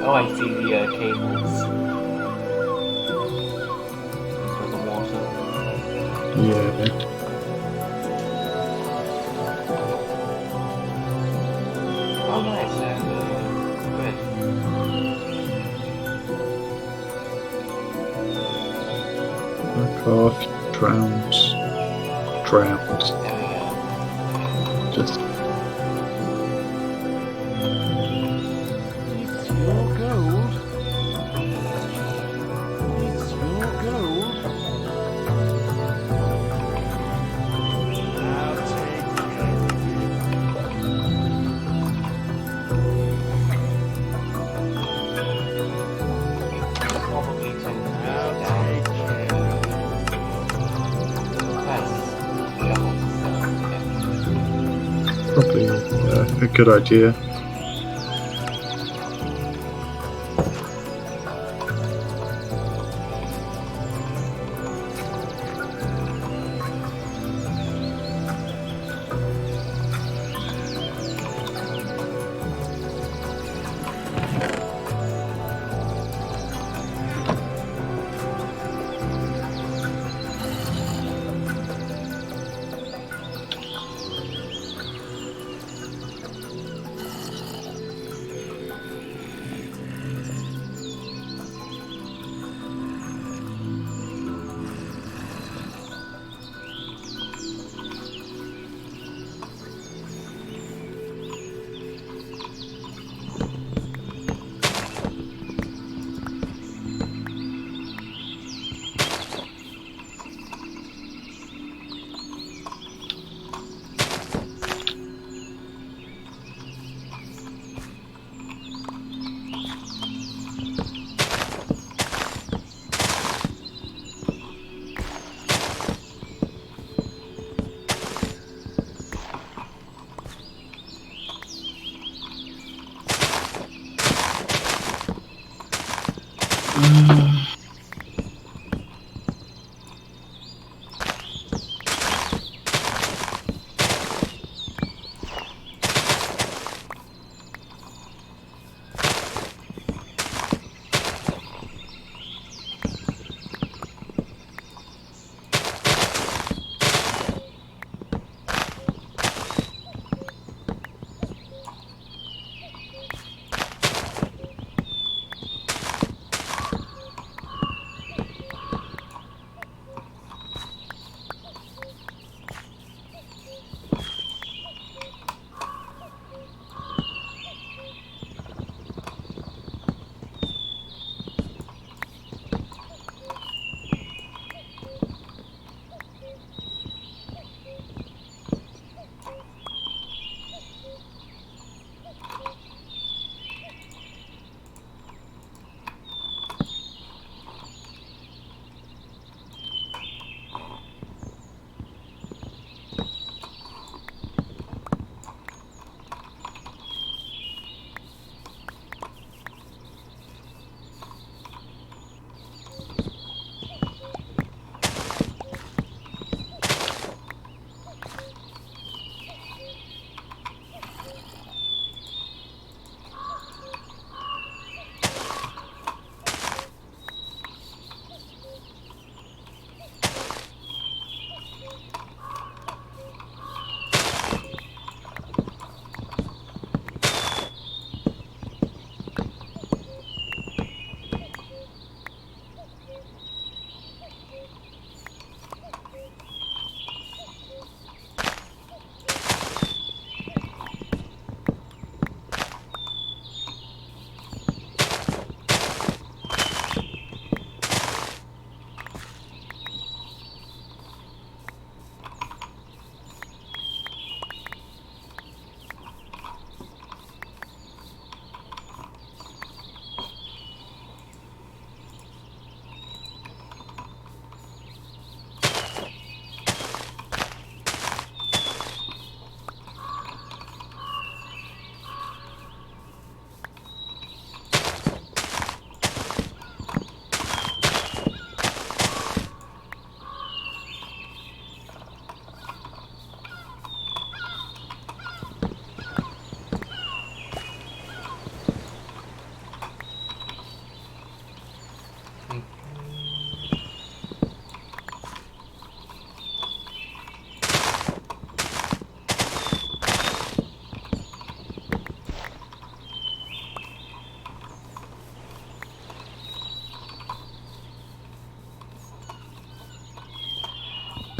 Oh, I see the cables for the water. Yeah. Oh, nice. Good. Back off, drowns. Drowns. There we go. Just It's your gold. It's your gold. I'll take care of you. Probably tend to go I'll down take care of nice shovel. probably a good idea.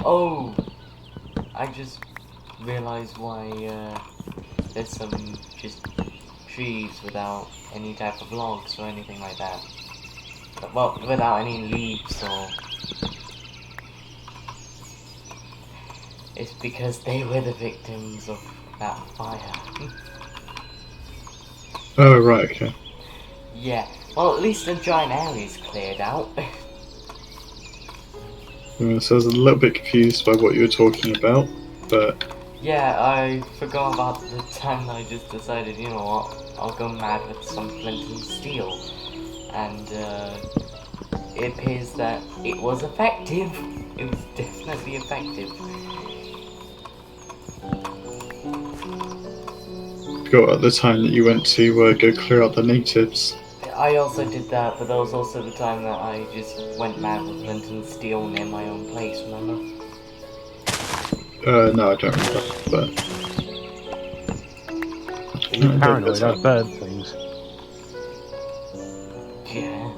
Oh, I just realized why there's some just trees without any type of logs or anything like that. Well, without any leaves or... It's because they were the victims of that fire. Oh, right, okay. Yeah, well, at least the giant area's cleared out. So I was a little bit confused by what you were talking about, but Yeah, I forgot about the time I just decided, you know what, I'll go mad with some flint and steel. And it appears that it was effective. It was definitely effective. I forgot at the time that you went to go clear out the natives. I also did that, but there was also the time that I just went mad with flint and steel near my own place, remember? No, I don't remember, but Are you I don't paranoid? guess I've heard things. Yeah.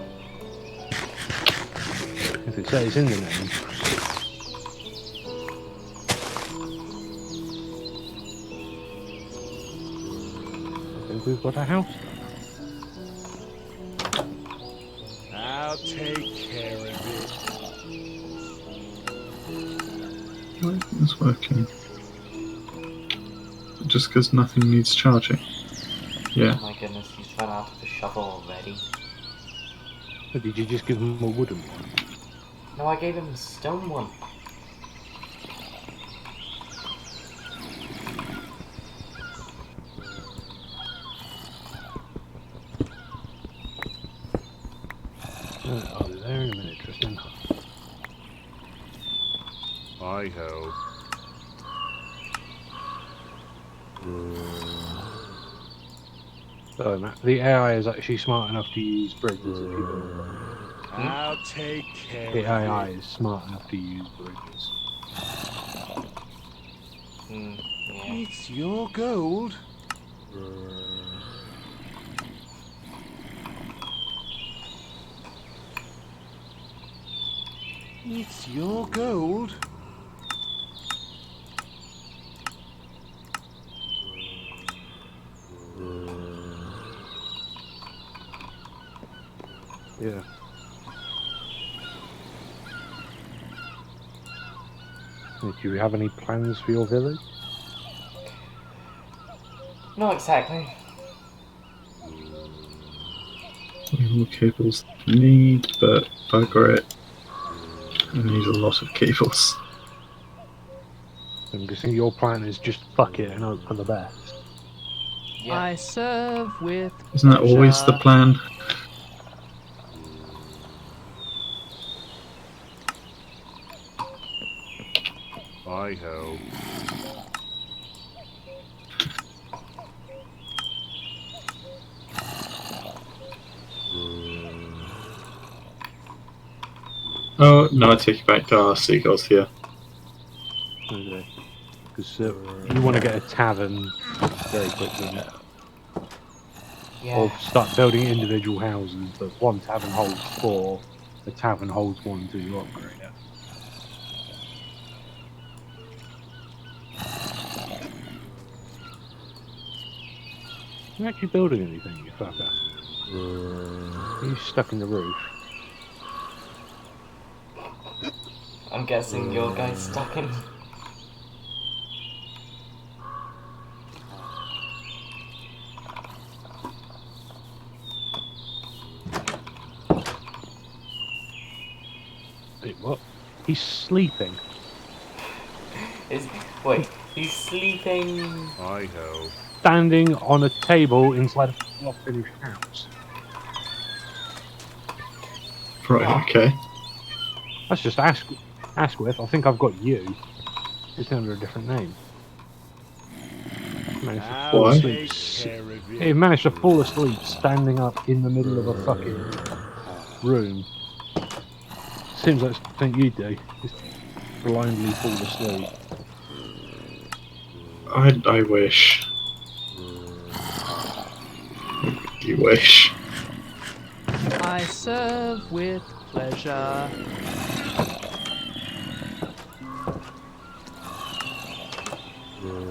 If it says in the name. I think we've got a house done. I'll take care of it. I think it's working. Just because nothing needs charging. Yeah. Oh my goodness, he's run out of a shovel already. Or did you just give him a wooden one? No, I gave him a stone one. I'll be there in a minute, Tristan. Hi ho. So, Matt, the AI is actually smart enough to use bridges if you build them. I'll take care The of AI it. is smart enough to use bridges. Yeah. It's your gold. It's your gold. Yeah. Do you have any plans for your village? Not exactly. More cables than you need, but bugger it. I need a lot of cables. I'm guessing your plan is just fuck it and hope for the best. Yeah. I serve with Isn't that always the pleasure. plan? Hi ho. Oh, no, I take it back. There are seagulls here. Okay. Because you want to get a tavern very quickly. Yeah. Or start building individual houses, but one tavern holds 4, the tavern holds 1 to you upgrade it. You're actually building anything, you fucker. Are you stuck in the roof? I'm guessing your guy's stuck in. Wait, what? He's sleeping. Wait, he's sleeping. Hi ho. Standing on a table inside a half-finished house. Right, okay. That's just Asquith. I think I've got you. It's under a different name. Managed to fall I'll asleep. take care of He it. managed to fall asleep standing up in the middle of a fucking room. Seems like something you do. Just blindly fall asleep. I wish. You wish. I serve with pleasure.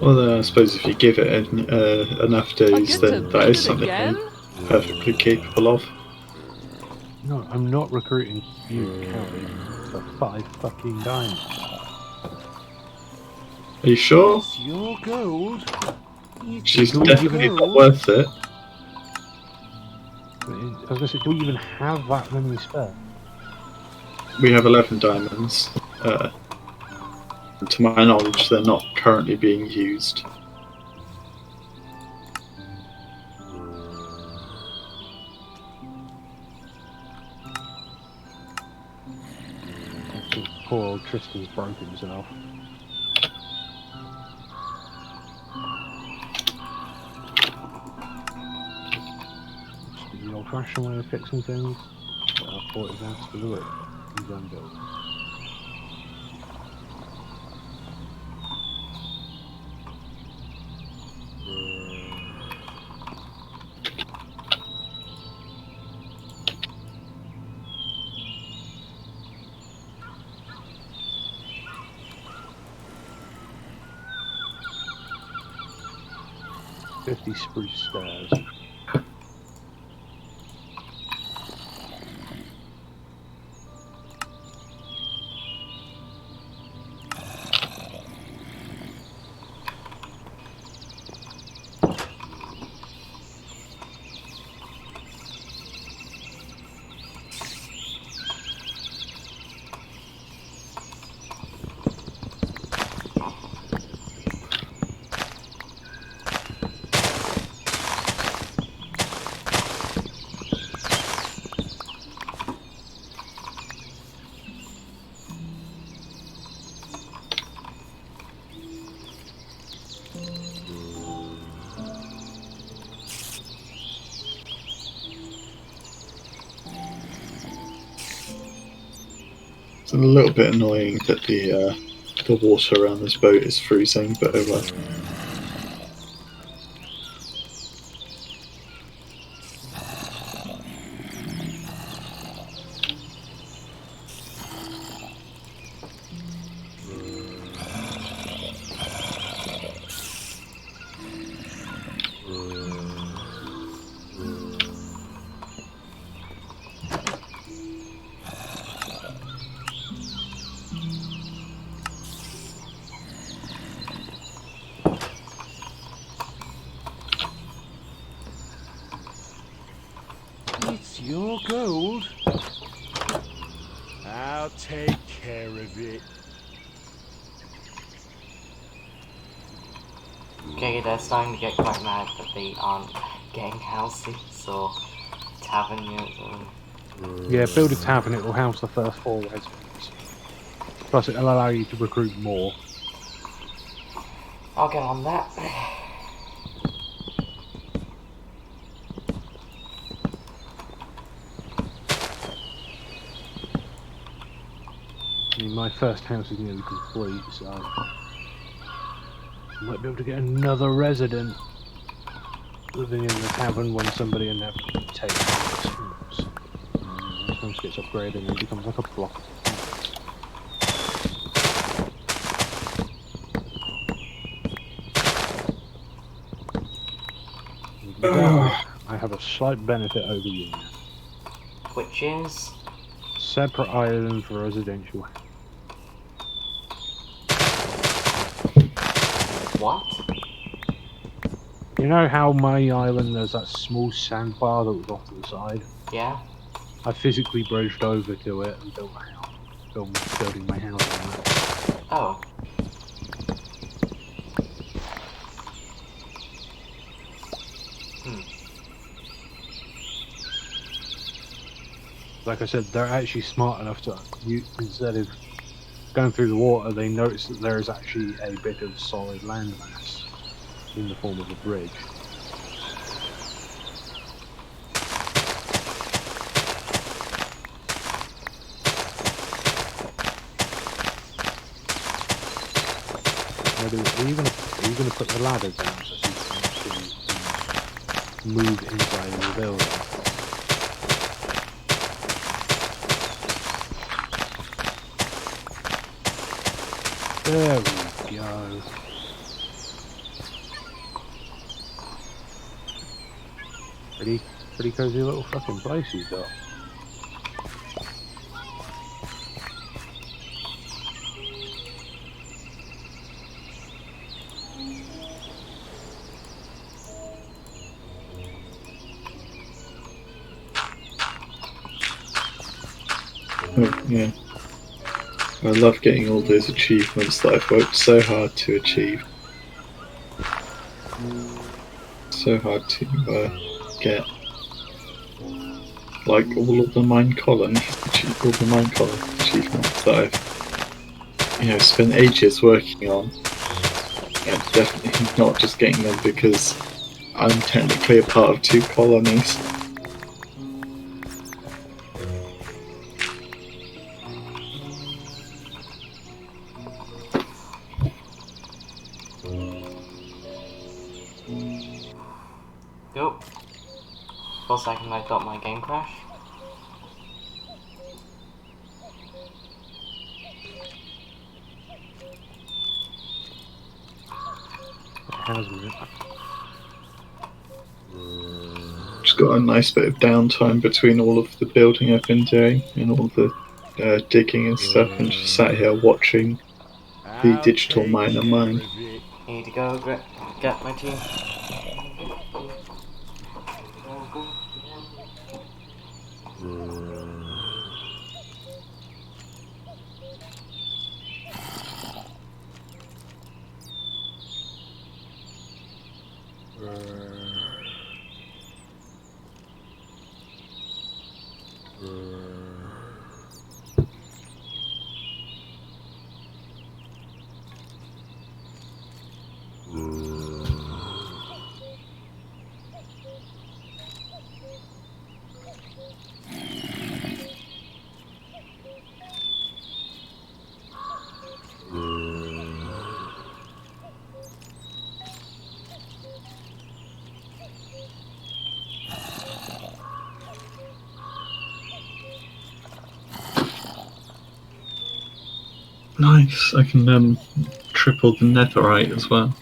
Well, I suppose if you give it enough I days, get to then that read is it something again. I'm perfectly capable of. No, I'm not recruiting you, County, for 5 fucking diamonds. Are you sure? It's your gold. It's She's Do we your definitely even- not gold. worth it. I was going to say, do we even have that many spare? We have 11 diamonds. To my knowledge, they're not currently being used. I think poor old Tristan's broke himself. Just the old-fashioned way of fixing things. But I thought his ass to do it. He's unbuilt. "50 spruce stairs." It's a little bit annoying that the water around this boat is freezing, but oh well. It's your gold. I'll take care of it. Okay, they're starting to get quite mad that they aren't getting housey, so tavern units. Yeah, build a tavern, it will house the first 4 residents. Plus it'll allow you to recruit more. I'll get on that. I mean, my first house is nearly complete, so I might be able to get another resident living in the tavern when somebody inevitably takes this house. This house gets upgraded and it becomes like a block. With that, I have a slight benefit over you now. Which is Separate island for residential. what? You know how my island there's that small sandbar that was off to the side? Yeah? I physically bridged over to it and built a house. Building my house on that. Oh. Like I said, they're actually smart enough to, instead of going through the water, they notice that there is actually a bit of solid landmass in the form of a bridge. Are you gonna put the ladder down so you can actually move inside the building? There we go. Pretty cozy little fucking place you've got. Oh, yeah. I love getting all those achievements that I've worked so hard to achieve. So hard to get. Like all of the mine colony, all the mine colony achievements that I've spent ages working on. And definitely not just getting them because I'm technically a part of 2 colonies. Go. For a second I thought my game crashed. It has me. Just got a nice bit of downtime between all of the building I've been doing and all the digging and stuff, and just sat here watching the I'll digital take miner care mine. of it. Need to go get my tea. Nice, I can triple the netherite as well.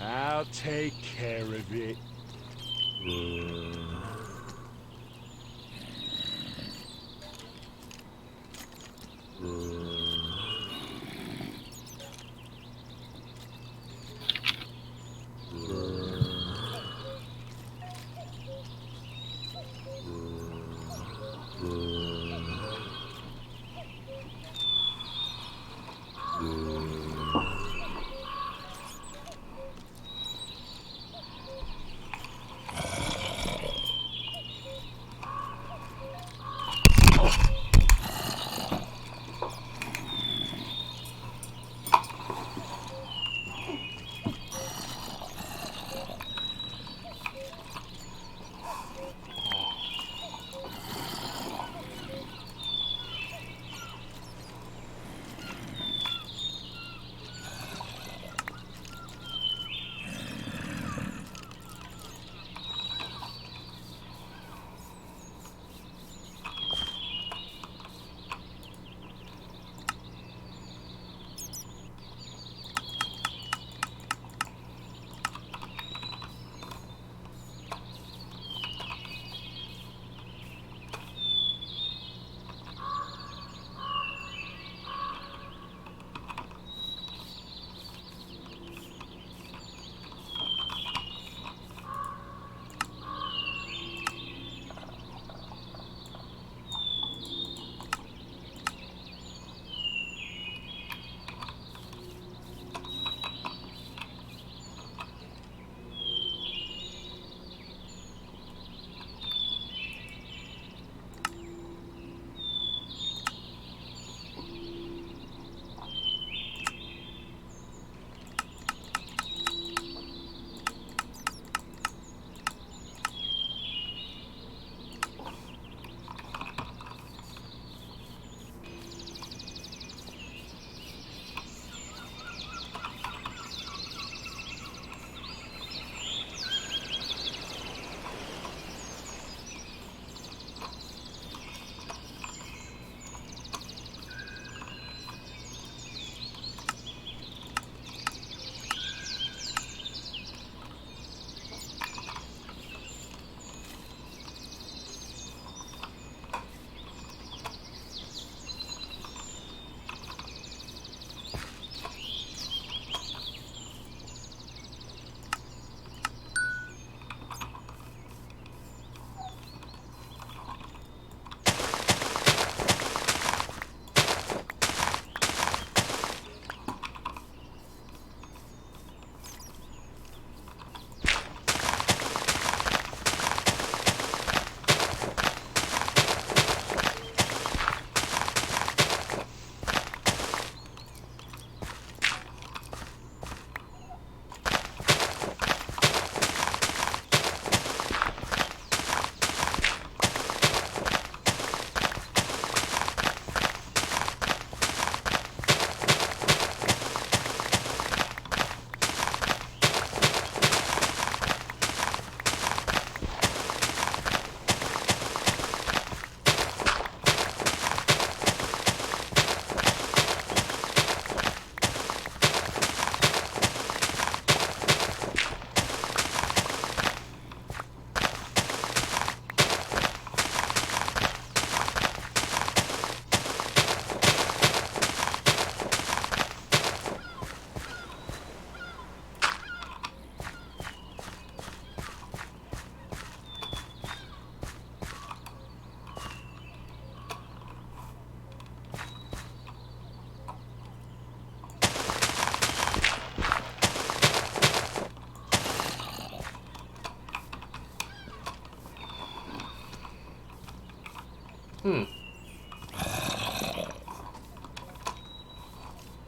I'll take care of it.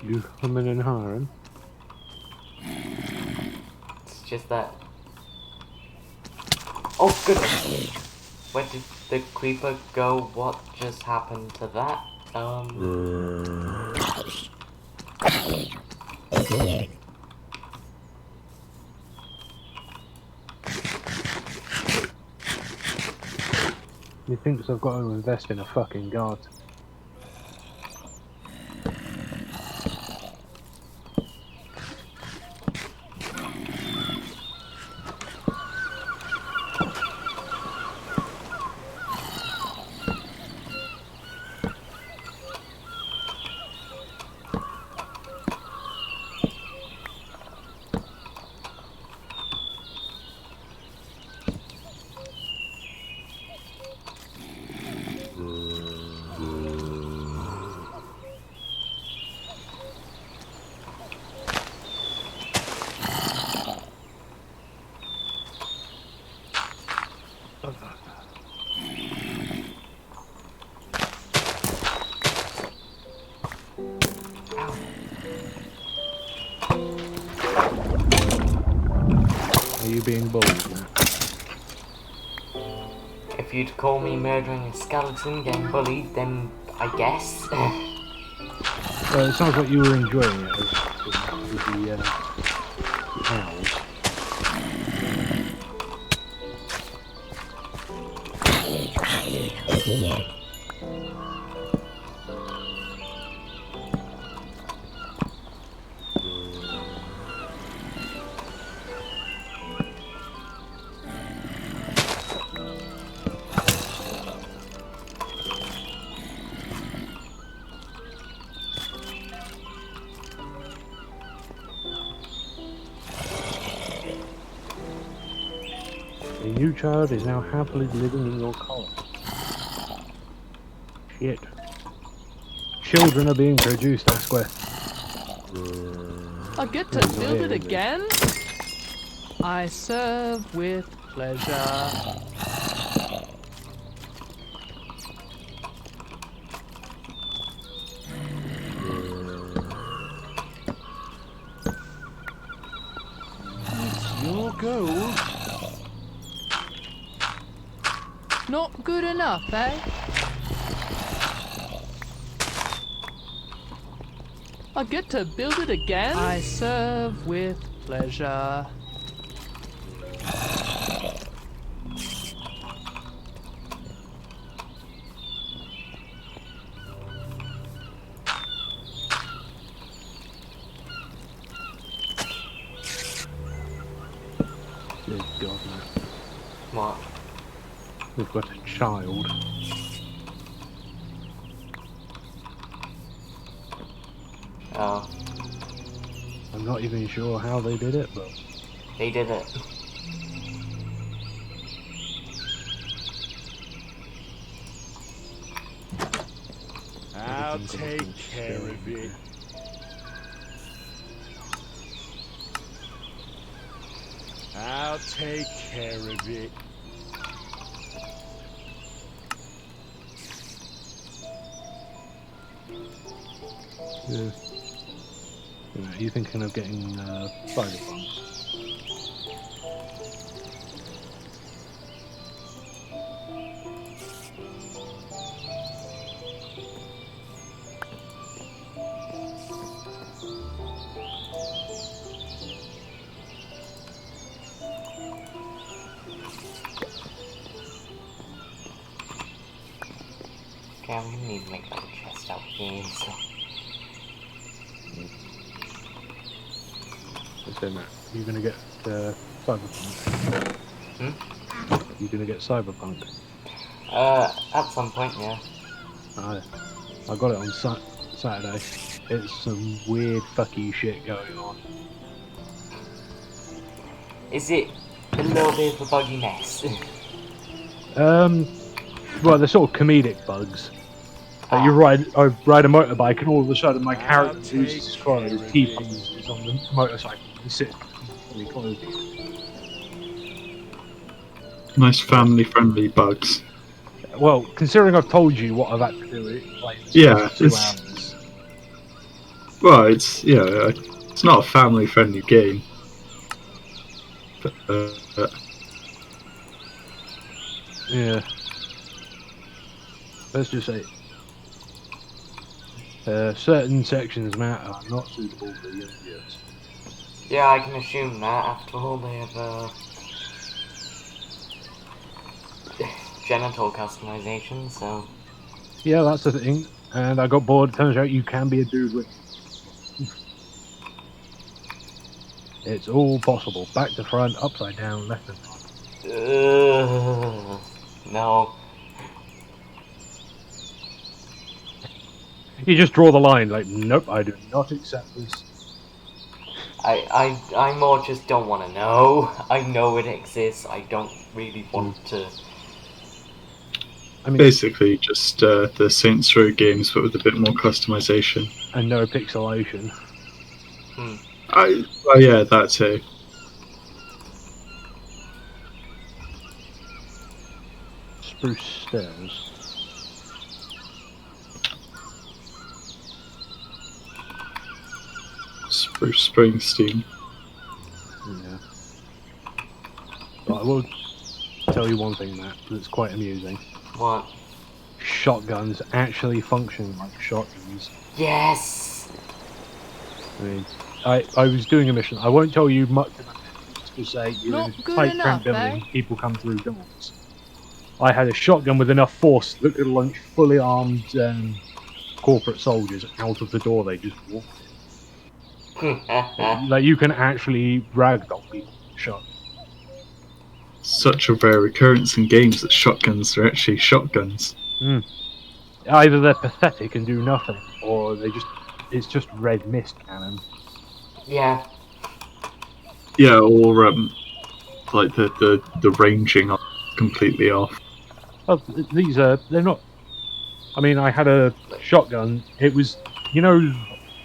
You coming and hiring? It's just that. Oh goodness! Where did the creeper go? What just happened to that? He thinks I've got to invest in a fucking garden. Are you being bullied now? If you'd call me murdering a skeleton, getting bullied, then I guess. It sounds like you were enjoying it with the owls. A new child is now happily living in your colony. Shit. Children are being produced elsewhere. I get to build it again? I serve with pleasure. It's your gold. Not good enough, eh? I get to build it again? I serve with pleasure. Good God, man. What? We've got a child. Oh, I'm not even sure how they did it, but they did it. I'll everything's take looking care scary. of it. I'll take care of it. Yeah. Are you thinking of getting spider bombs? Okay, I'm gonna need to make like a chest out here, so. Saying that. You're gonna get cyberpunk. You're gonna get cyberpunk. At some point, yeah. I got it on Saturday. It's some weird fucky shit going on. Is it a little bit of a buggy mess? Well, they're sort of comedic bugs. I ride a motorbike, and all of a sudden my character loses his phone, his T-pose is on the motorcycle, and sits fully clothed. Nice family-friendly bugs. Well, considering I've told you what I've had to do, like, Yeah, it's 2 it's- hours. Well, it's it's not a family-friendly game. But, Yeah. Let's just say certain sections matter are not suitable for young viewers. Yeah, I can assume that. After all, they have genital customization, so. Yeah, that's the thing. And I got bored. It turns out you can be a dude with. It's all possible. Back to front, upside down, left and right. No. You just draw the line, like, nope, I do not accept this. I more just don't want to know. I know it exists. I don't really want to. I mean, basically, just the Saints Row games, but with a bit more customization. and no pixelation. Yeah, that too. Spruce stairs. Bruce Springsteen. Yeah. But I will tell you one thing, Matt, that's quite amusing. What? Shotguns actually function like shotguns. Yes! I mean, I was doing a mission. I won't tell you much about it. Just to say, you're Not in a good tight, enough, cramped building, eh? people come through doors. I had a shotgun with enough force that could launch fully armed corporate soldiers out of the door they just walked in. Like, you can actually ragdoll people with a shotgun. Such a rare occurrence in games that shotguns are actually shotguns. Either they're pathetic and do nothing, or it's just red mist cannon. Yeah. Yeah, or like the ranging are completely off. Oh, they're not. I mean, I had a shotgun. It was,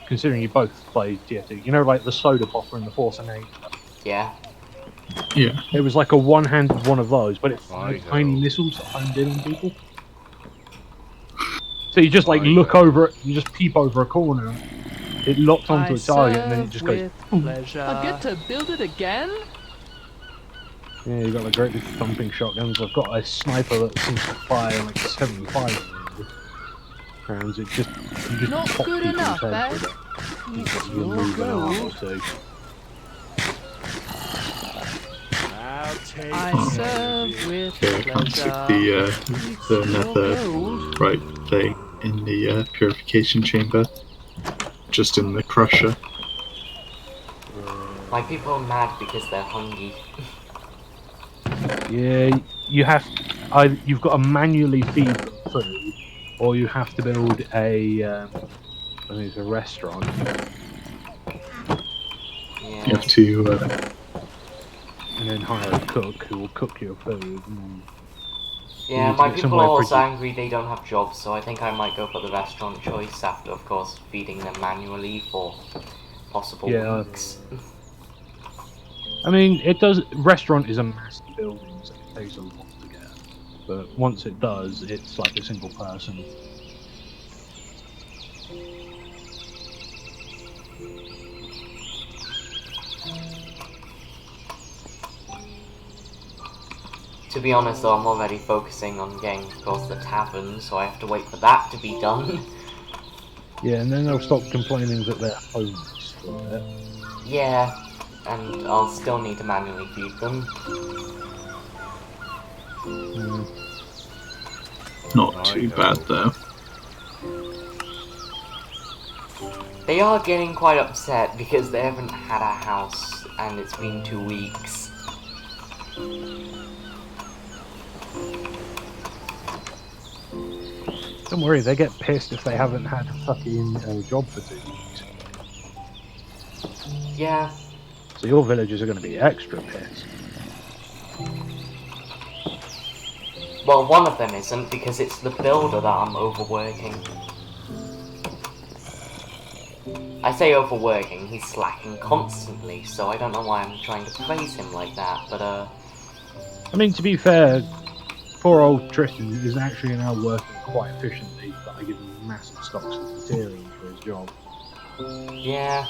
considering you both played TF2, like the soda popper and the Force Innate. Yeah. Yeah. It was like a one-handed one of those, but it fired I tiny know. missiles that homed in on people. So you just like I look know. over it, you just peep over a corner, it locks onto I a target, and then it serve just goes. with Boom. pleasure. I get to build it again? Yeah, you got like great big thumping shotguns. I've got a sniper that seems to fire like 75 rounds. You just Not pop good people's enough, heads eh? with it. It's You your move an arm or gold. two. I'll take I care serve of it. with Yeah, I can't stick pleasure. the It's your nether gold. right thing in the purification chamber. Just in the crusher. Like, people are mad because they're hungry. Yeah, you've got to manually feed them food, or you have to build I think it's a restaurant. You Yeah. have to And then hire a cook who will cook your food. And Yeah, need to my get people somewhere are also pretty- angry they don't have jobs, so I think I might go for the restaurant choice after, of course, feeding them manually for possible Yeah. weeks. I mean, it does. Restaurant is a massive building, so it takes a lot to get. But once it does, it's like a single person. To be honest though, I'm already focusing on getting, of course, the tavern, so I have to wait for that to be done. Yeah, and then they'll stop complaining that they're homeless for it. Yeah, and I'll still need to manually feed them. not too bad though. They are getting quite upset because they haven't had a house and it's been 2 weeks. Don't worry, they get pissed if they haven't had a fucking job for 2 weeks. Yeah, So your villagers are going to be extra pissed. well, one of them isn't because it's the builder that I'm overworking. I say overworking, he's slacking constantly, so I don't know why I'm trying to praise him like that, but I mean, to be fair, poor old Tristan is actually now working quite efficiently by giving massive stocks of materials for his job. Yeah.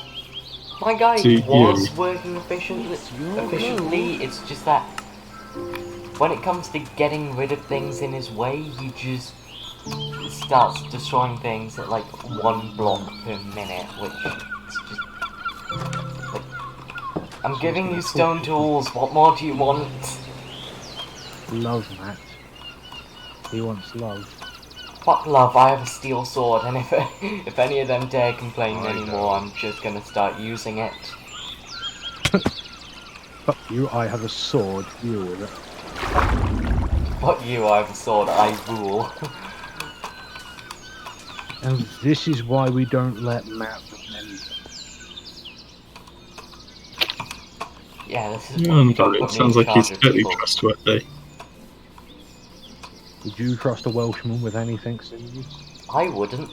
My guy See, was you. working efficiently, it's just that when it comes to getting rid of things in his way, he just starts destroying things at like 1 block per minute, which is just like, I'm giving you stone tools, what more do you want? Love, Matt. He wants love. Fuck love, I have a steel sword, and if any of them dare complain I anymore, know. I'm just gonna start using it. Fuck you, I have a sword. Deal with it. Fuck you, I have a sword, I rule. And this is why we don't let Matt run anything. Yeah, this is why you don't It put me in sounds like he's charge of totally people. trustworthy. Would you trust a Welshman with anything, Cindy? I wouldn't.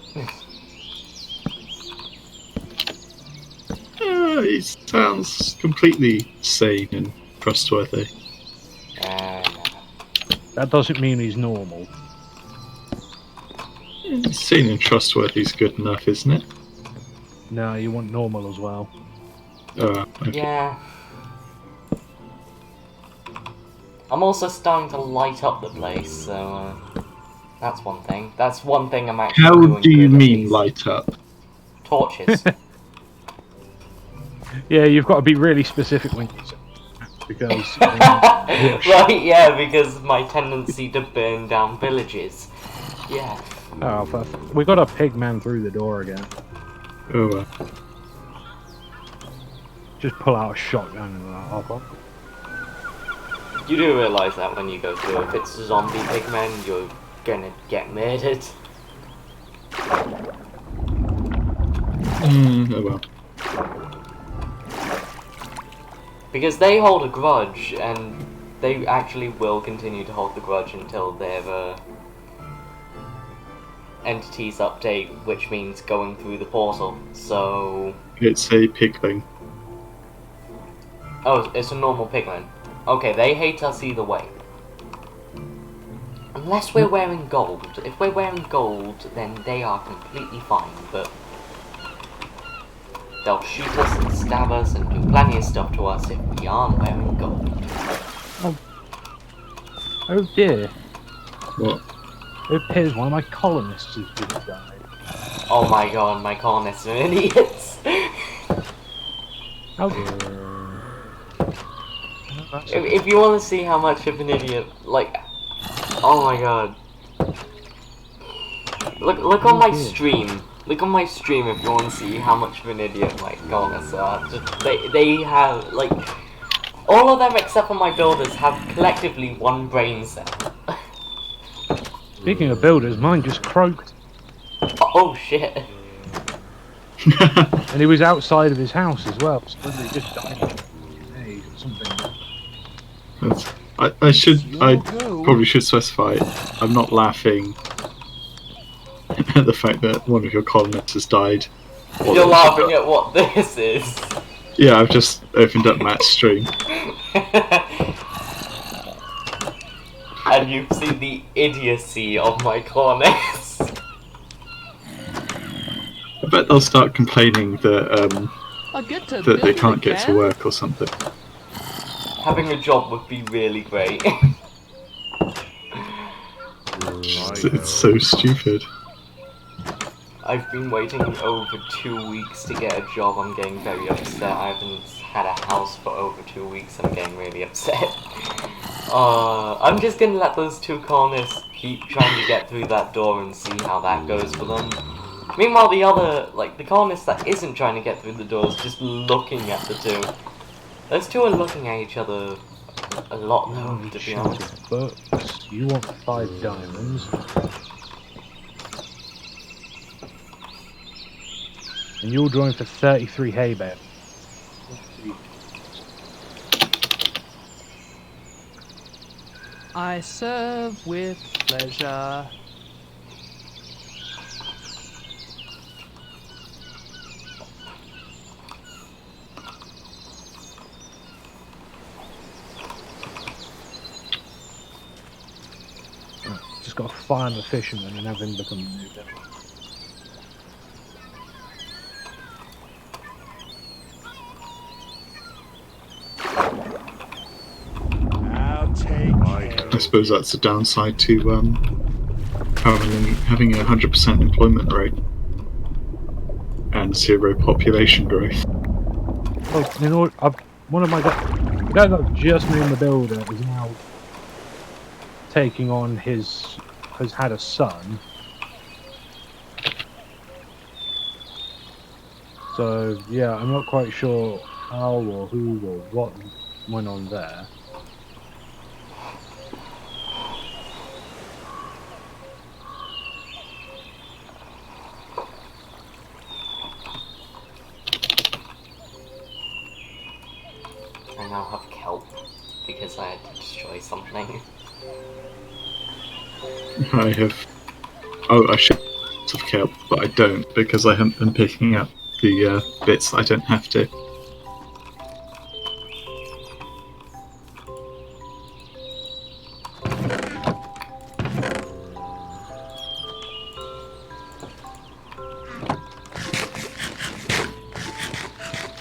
He sounds completely sane and trustworthy. No. That doesn't mean he's normal. Sane and trustworthy is good enough, isn't it? No, you want normal as well. Okay. Yeah. I'm also starting to light up the place, so that's one thing. That's one thing I'm actually How doing do you good, at mean least. light up? Torches. Yeah, you've got to be really specific when you say that, because Right, yeah, because of my tendency to burn down villages. Yeah. oh, perfect. We got a pig man through the door again. Oh, well. Just pull out a shotgun and hop on. You do realise that when you go through, if it's a zombie pigman, you're gonna get murdered. Oh, well. Because they hold a grudge, and they actually will continue to hold the grudge until their entities update, which means going through the portal. So... It's a pigling. Oh, it's a normal pigman. Okay, they hate us either way. Unless we're wearing gold. If we're wearing gold, then they are completely fine, but... they'll shoot us and stab us and do plenty of stuff to us if we aren't wearing gold. Oh dear. What? It appears one of my colonists has just died. Oh my god, my colonists are idiots! Oh. If you want to see how much of an idiot, like... Oh my god. Look on my stream. Look on my stream if you want to see how much of an idiot my colonists are. Just, they have, like... all of them except for my builders have collectively 1 brain cell. Speaking of builders, mine just croaked. Oh shit. And he was outside of his house as well. So he just died. Hey, something. I probably should specify, I'm not laughing at the fact that one of your colonists has died. You're laughing at what this is. Yeah, I've just opened up Matt's stream. And you've seen the idiocy of my colonists. I bet they'll start complaining that I get to that they build can't get to again? work or something. Having a job would be really great. It's so stupid. I've been waiting over 2 weeks to get a job. I'm getting very upset. I haven't had a house for over 2 weeks. I'm getting really upset. I'm just gonna let those 2 colonists keep trying to get through that door and see how that goes for them. Meanwhile, the other, like, the colonist that isn't trying to get through the door is just looking at the 2. Those 2 are looking at each other a lot though, to be honest. Books. You want 5 diamonds. And you'll join for 33 hay bales. I serve with pleasure. Just got to find the fisherman and have him become the new villain. I suppose that's a downside to having a 100% employment rate and 0 population growth. Well, you know, one of my the guy that just named the builder is now taking on has had a son. So yeah, I'm not quite sure how or who or what went on there. I now have kelp because I had to destroy something. I have. Oh, I should have kelp, but I don't because I haven't been picking up the bits I don't have to.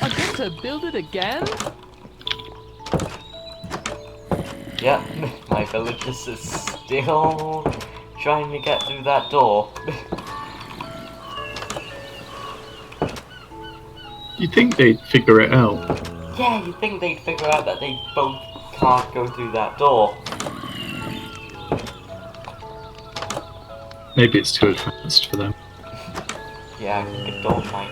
I get to build it again? Yep, my villagers is still trying to get through that door. You'd think they'd figure it out. Yeah, you'd think they'd figure out that they both can't go through that door. Maybe it's too advanced for them. Yeah, I don't like.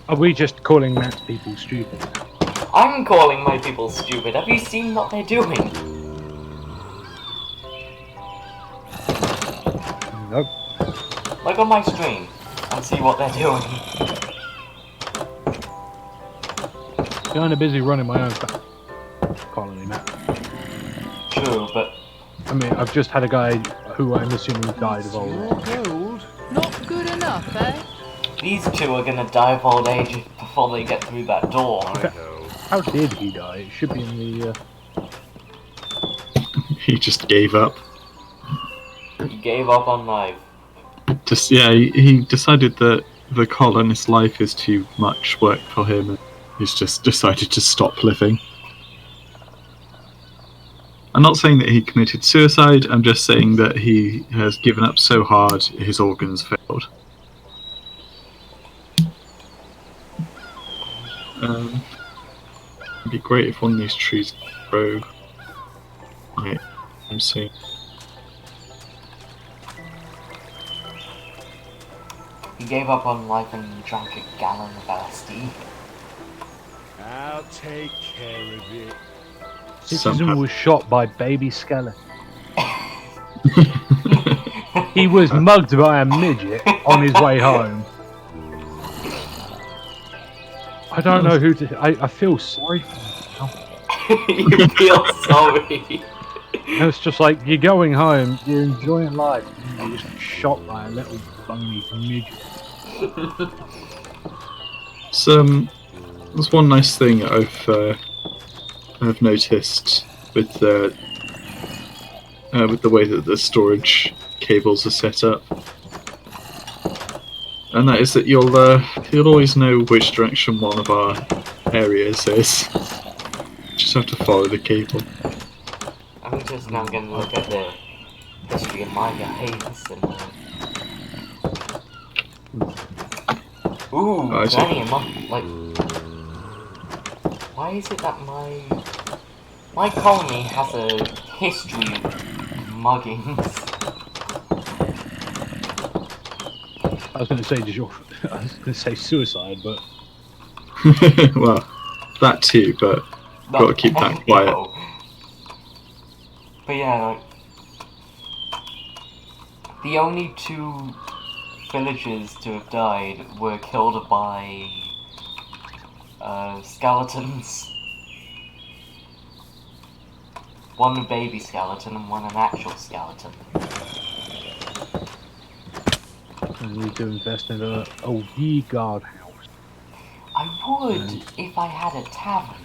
Are we just calling Matt's people stupid? I'm calling my people stupid. Have you seen what they're doing? Nope. Look on my stream and see what they're doing. Kind of busy running my own colony, Matt. True, but I mean, I've just had a guy who I'm assuming died of old Your age. gold. Not good enough, eh? these two are gonna die of old age before they get through that door. Righto. How did he die? It should be in the. He just gave up. He gave up on life. Just he decided that the colonist life is too much work for him, and he's just decided to stop living. I'm not saying that he committed suicide. I'm just saying that he has given up so hard his organs failed. It'd be great if one of these trees grow. I'm seeing. He gave up on life and drank a gallon of LSD. I'll take care of it. Citizen was shot by baby skeleton. He was mugged by a midget on his way home. I don't know who to. I feel sorry for him now. You feel sorry. It's just like you're going home, you're enjoying life, and you're just shot by a little bony midget. There's one nice thing I've noticed with the way that the storage cables are set up, and that is that you'll always know which direction one of our areas is. Just have to follow the cable. I'm just now gonna look at the history of my guys and ooh, I see. Danny, like, why is it that my colony has a history of muggings? I was going to say, I was going to say suicide, but Well, that too, but gotta keep that quiet. No. But yeah, like, the only two villagers to have died were killed by skeletons. One a baby skeleton and one an actual skeleton. I need to invest in a ye guard house. I would if I had a tavern.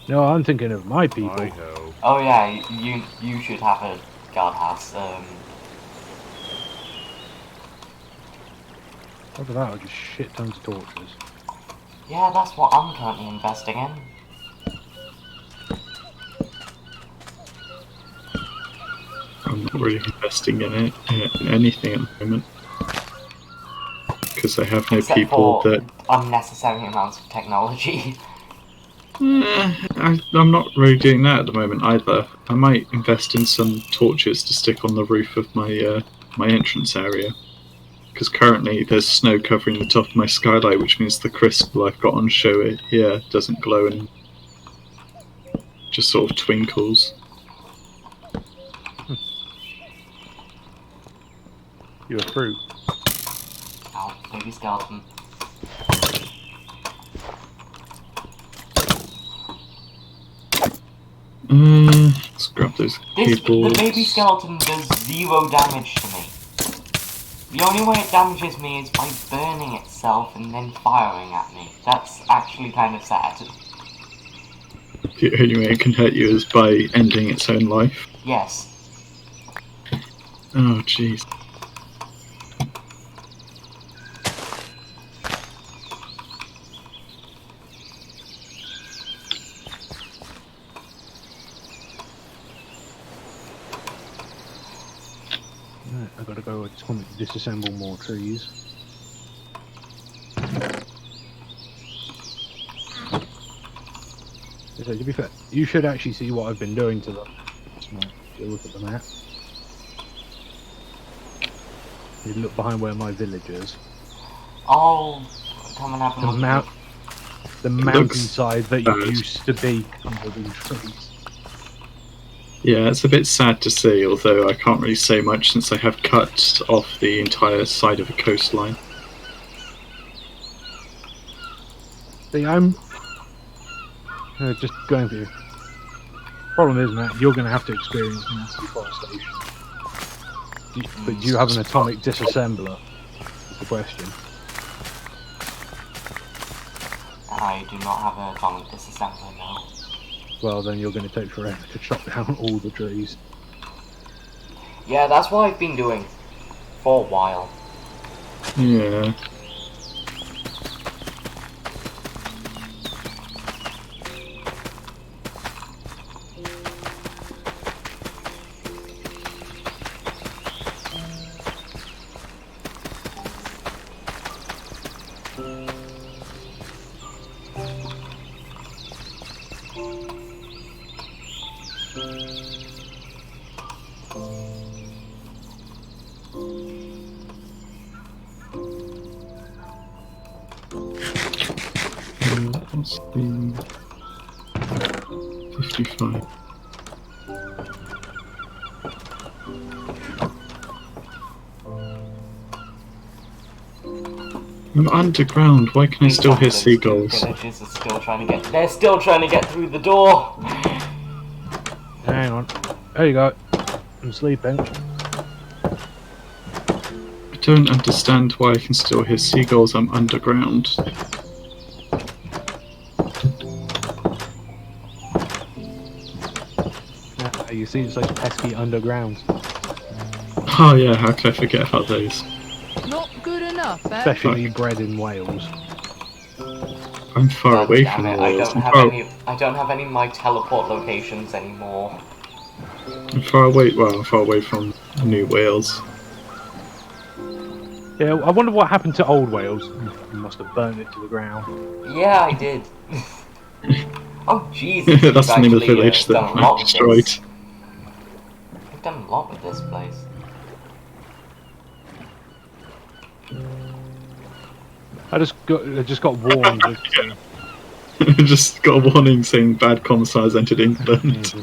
No, I'm thinking of my people. Righto. Oh yeah, you should have a guardhouse. After that, I'll just shit tons of torches. Yeah, that's what I'm currently investing in. I'm not really investing in it in anything at the moment because I have no Except people for that. unnecessary amounts of technology. I'm not really doing that at the moment either. I might invest in some torches to stick on the roof of my my entrance area. Because currently there's snow covering the top of my skylight, which means the crystal I've got on show it here doesn't glow and just sort of twinkles. You're a fruit. Ow, baby skeleton. Let's grab those people. The baby skeleton does 0 damage to me. The only way it damages me is by burning itself and then firing at me. That's actually kind of sad. The only way it can hurt you is by ending its own life. Yes. Oh, jeez. Right, I've got to go disassemble more trees. So to be fair, you should actually see what I've been doing to them. If you look at the map. You look behind where my village is. I'll come and have a look. The mountainside that used to be covered in trees. Yeah, it's a bit sad to see, although I can't really say much since I have cut off the entire side of a coastline. See, I'm just going through. Problem is, Matt, you're going to have to experience mass deforestation. But do you have an atomic disassembler? Is the question. I do not have an atomic disassembler, no. Well, then you're going to take forever to chop down all the trees. Yeah, that's what I've been doing for a while. Yeah. What's the 55? I'm underground. Why can I still hear seagulls? Villagers are still trying to get. They're still trying to get through the door. Hang on. There you go. I'm sleeping. I don't understand why I can still hear seagulls. I'm underground. Yeah, you see, it's like pesky underground. Oh yeah, how could I forget about those? Not good enough, eh? Especially bred in Wales. I'm far God away damn from it, Wales. I don't have any of my teleport locations anymore. I'm far away. Well, I'm far away from New Wales. Yeah, I wonder what happened to Old Wales. You must have burnt it to the ground. Yeah, I did. Oh Jesus! That's the name of the village that done a I lot with destroyed. this. We've done a lot with this place. I just got warned. Just got a warning saying bad commissars entered England.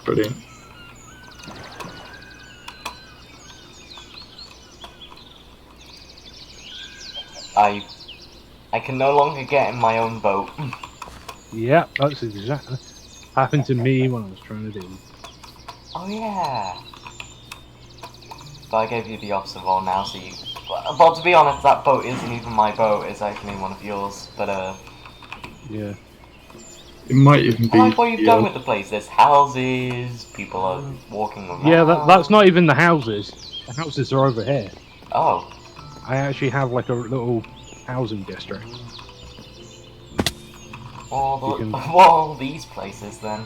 Brilliant. I can no longer get in my own boat. Yeah, that's exactly happened to me when I was trying to do. Oh yeah. But I gave you the opposite roll now, so you. Well, to be honest, that boat isn't even my boat. It's actually one of yours. But Yeah. It might even be. I like what you've done with the place. There's houses. People are walking around. Yeah, that's not even the houses. The houses are over here. Oh. I actually have like a little housing district. What are all these places then?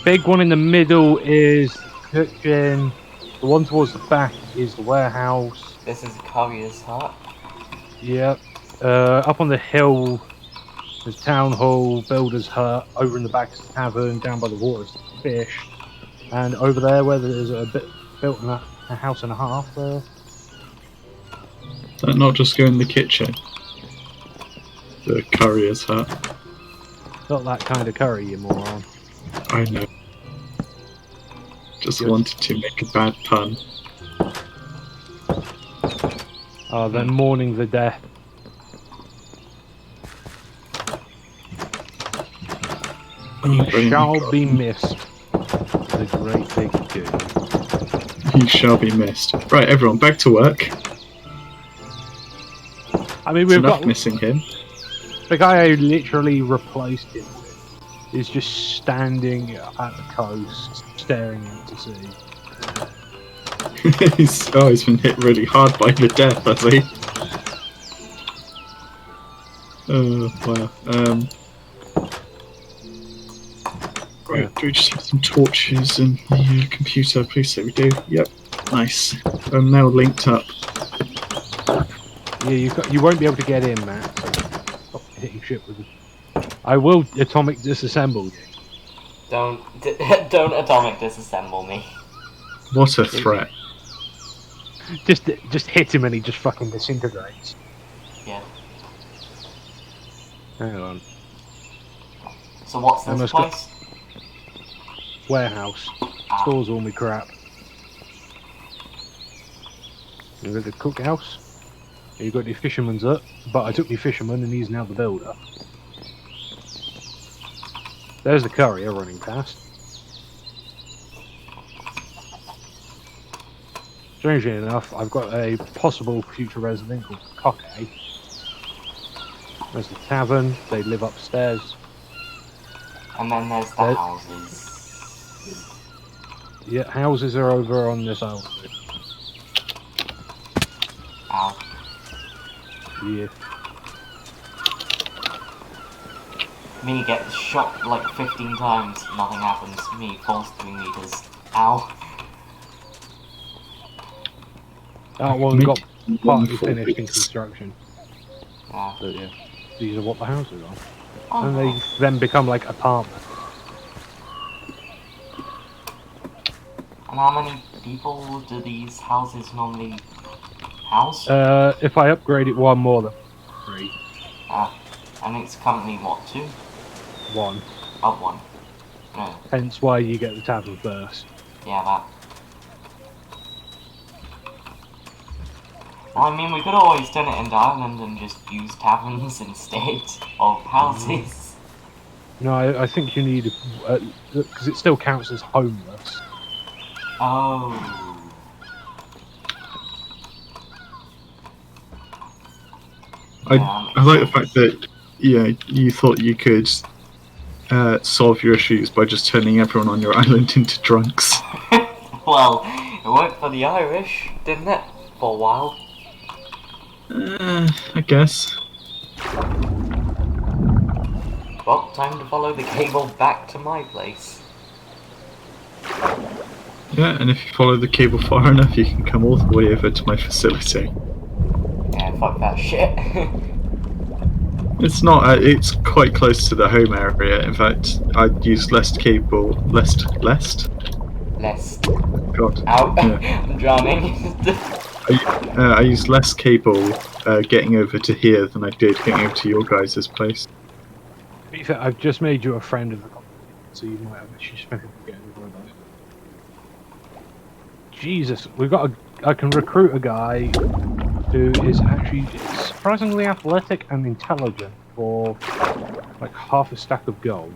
Big one in the middle is the kitchen. The one towards the back is the warehouse. This is a courier's hut. Yep. Up on the hill, there's town hall, builder's hut. Over in the back is the tavern. Down by the water is the fish. And over there, where there's a bit built in a house and a half there. That not just go in the kitchen. The courier's hut. Not that kind of curry, you moron. I know. Just Good. wanted to make a bad pun. Oh, they're mourning the death. You shall be missed. The great big goon. You shall be missed. Right, everyone, back to work. I mean, It's we've enough got missing him. the guy who literally replaced him is just standing at the coast, staring out to sea. He's been hit really hard by the death, has he? Oh, wow. Right, do we just have some torches and the computer? Please say we do. Yep, nice. I'm now linked up. Yeah, you won't be able to get in, Matt. So stop hitting shit with it. I will atomic disassemble you. Don't atomic disassemble me. What a threat. Just hit him and he just fucking disintegrates. Yeah. Hang on. So what's I this must go- place? Warehouse. Stores all my crap. You got the cookhouse. You got the fisherman's hut, but I took my fisherman and he's now the builder. There's the courier running past. Strangely enough, I've got a possible future resident called Cockay. There's the tavern, they live upstairs. And then there's the There- houses. Yeah, houses are over on this island. Ow. Yeah. Me gets shot like 15 times, nothing happens. Me falls 3 meters. Ow. That one got partly finished in bits. construction. Yeah. But yeah, these are what the houses are. Oh, And they then become like apartments. and how many people do these houses normally house? If I upgrade it one more than 3, And it's currently what, 2? 1. Oh, 1. No. Hence why you get the tavern first. Yeah, that. Well, I mean, we could always turn it into Ireland and just use taverns instead of houses. No, I think you need, because it still counts as homeless. Oh. I like the fact that you thought you could solve your issues by just turning everyone on your island into drunks. Well, it worked for the Irish, didn't it? For a while. I guess. Well, time to follow the cable back to my place. Yeah, and if you follow the cable far enough, you can come all the way over to my facility. Yeah, fuck that shit. It's not. It's quite close to the home area. In fact, I'd use less cable. Less. God. Ow. Yeah. I'm drowning. I used less cable getting over to here than I did getting over to your guys' place. To be fair, I've just made you a friend of the company, so you might have actually spent it getting over that. Jesus, I can recruit a guy who is actually surprisingly athletic and intelligent for like half a stack of gold.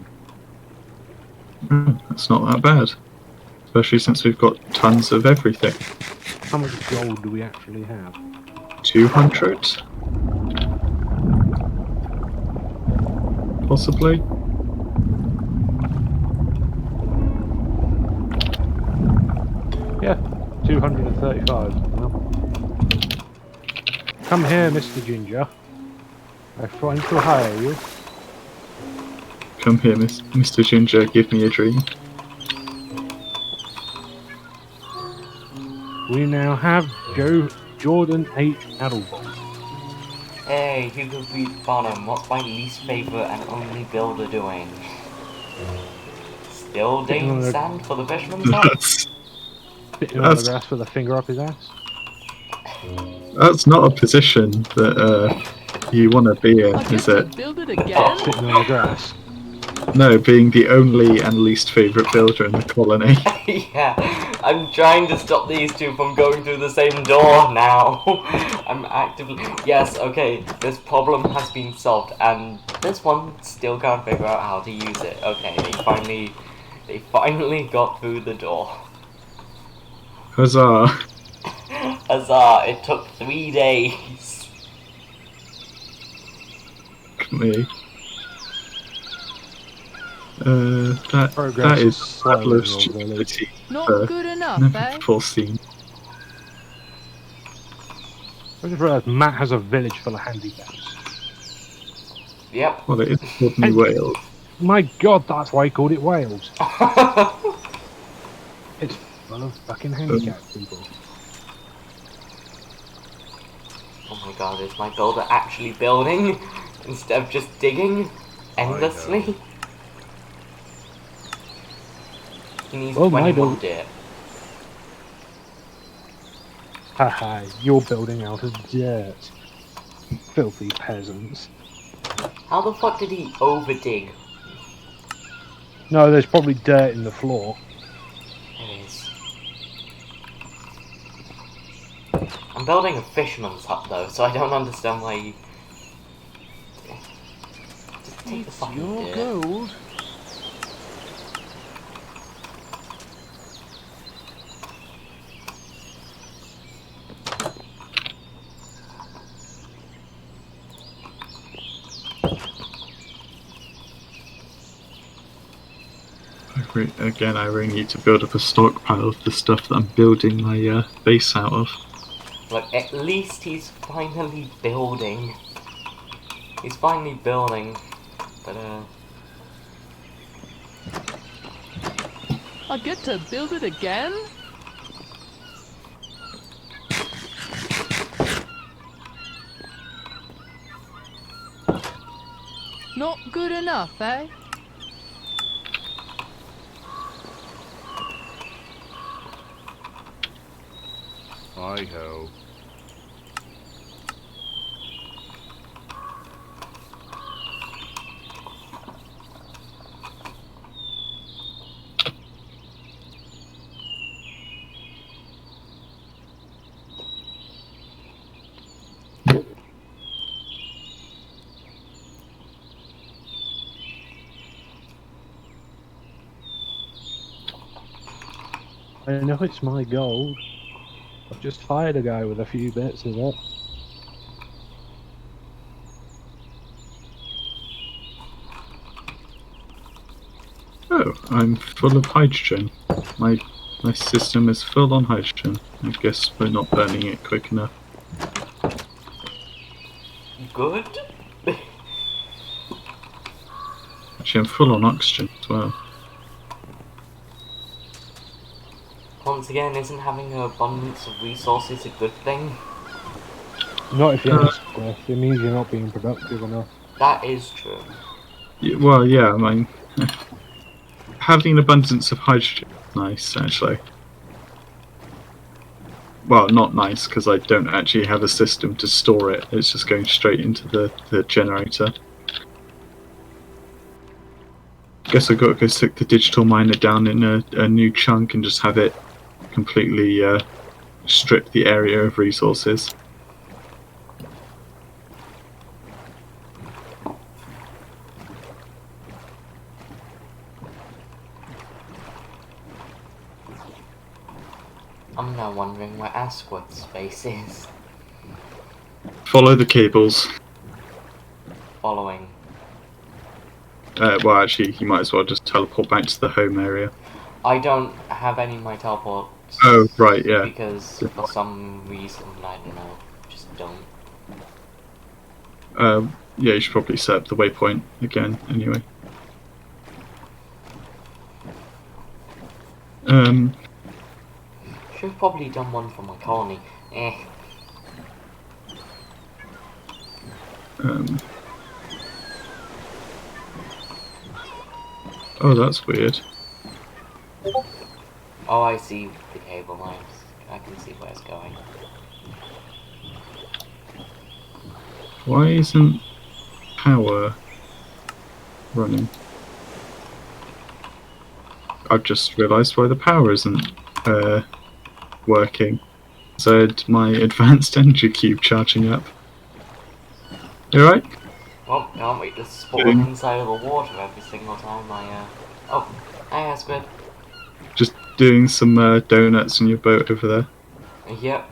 That's not that bad, especially since we've got tons of everything. How much gold do we actually have? 200, possibly. Yeah, 235. Well, come here, Mr. Ginger. I find to hire you. come here, Mr. Ginger, give me a dream. We now have Jordan H. Adelbold. Hey, Hugo Beat Bottom, what's my least favourite and only builder doing? Still Sitting on digging the- sand for the fisherman's hut? Sitting on the grass with a finger up his ass. That's not a position that you want to be in, I get is to it? build it again? Sitting on the grass. No, being the only and least favourite builder in the colony. Yeah, I'm trying to stop these two from going through the same door now. I'm actively... Yes, okay, this problem has been solved, and this one still can't figure out how to use it. Okay, they finally got through the door. Huzzah! Huzzah, it took 3 days. Me. That Progress is is slow level of in your village. stupidity. Not good enough, Never eh? before seen. I just realised Matt has a village full of handicaps. Yep. Well, it is called New Wales. My god, that's why he called it Wales. It's full of fucking handicapped people. Oh my god, is my builder actually building instead of just digging endlessly? He needs Well, my 21 build- dirt. Haha, you're building out of dirt. Filthy peasants. How the fuck did he over dig? No, there's probably dirt in the floor. It is. I'm building a fisherman's hut though, so I don't understand why you... Just take the It's fucking your dirt. gold. Again, I really need to build up a stockpile of the stuff that I'm building my base out of. Look, at least he's finally building. He's finally building. But, I get to build it again? Not good enough, eh? Hi-ho. I know it's my gold. I've just hired a guy with a few bits of it. Oh, I'm full of hydrogen. My system is full on hydrogen. I guess we're not burning it quick enough. good? Actually, I'm full on oxygen as well. Once again, isn't having an abundance of resources a good thing? Not if you're stuff. It means you're not being productive enough. That is true. Well, yeah, I mean, having an abundance of hydrogen is nice, actually. Well, not nice, because I don't actually have a system to store it. It's just going straight into the generator. Guess I've got to go stick the digital miner down in a new chunk and just have it completely strip the area of resources. I'm now wondering where Asquith's base is. Follow the cables. Following. Well, actually, you might as well just teleport back to the home area. I don't have any of my teleports. Oh, right, yeah. Because for some reason, I don't know, just don't. Yeah, you should probably set up the waypoint again, anyway. Should've probably done one for my colony. Eh. Oh, that's weird. Oh, I see the cable lines. I can see where it's going. Why isn't power running? I've just realised why the power isn't working. So I had my advanced energy cube charging up. You alright? Well, can't wait to spawn inside of the water every single time I, Oh, hey, Squid. Just doing some donuts on your boat over there. Yep.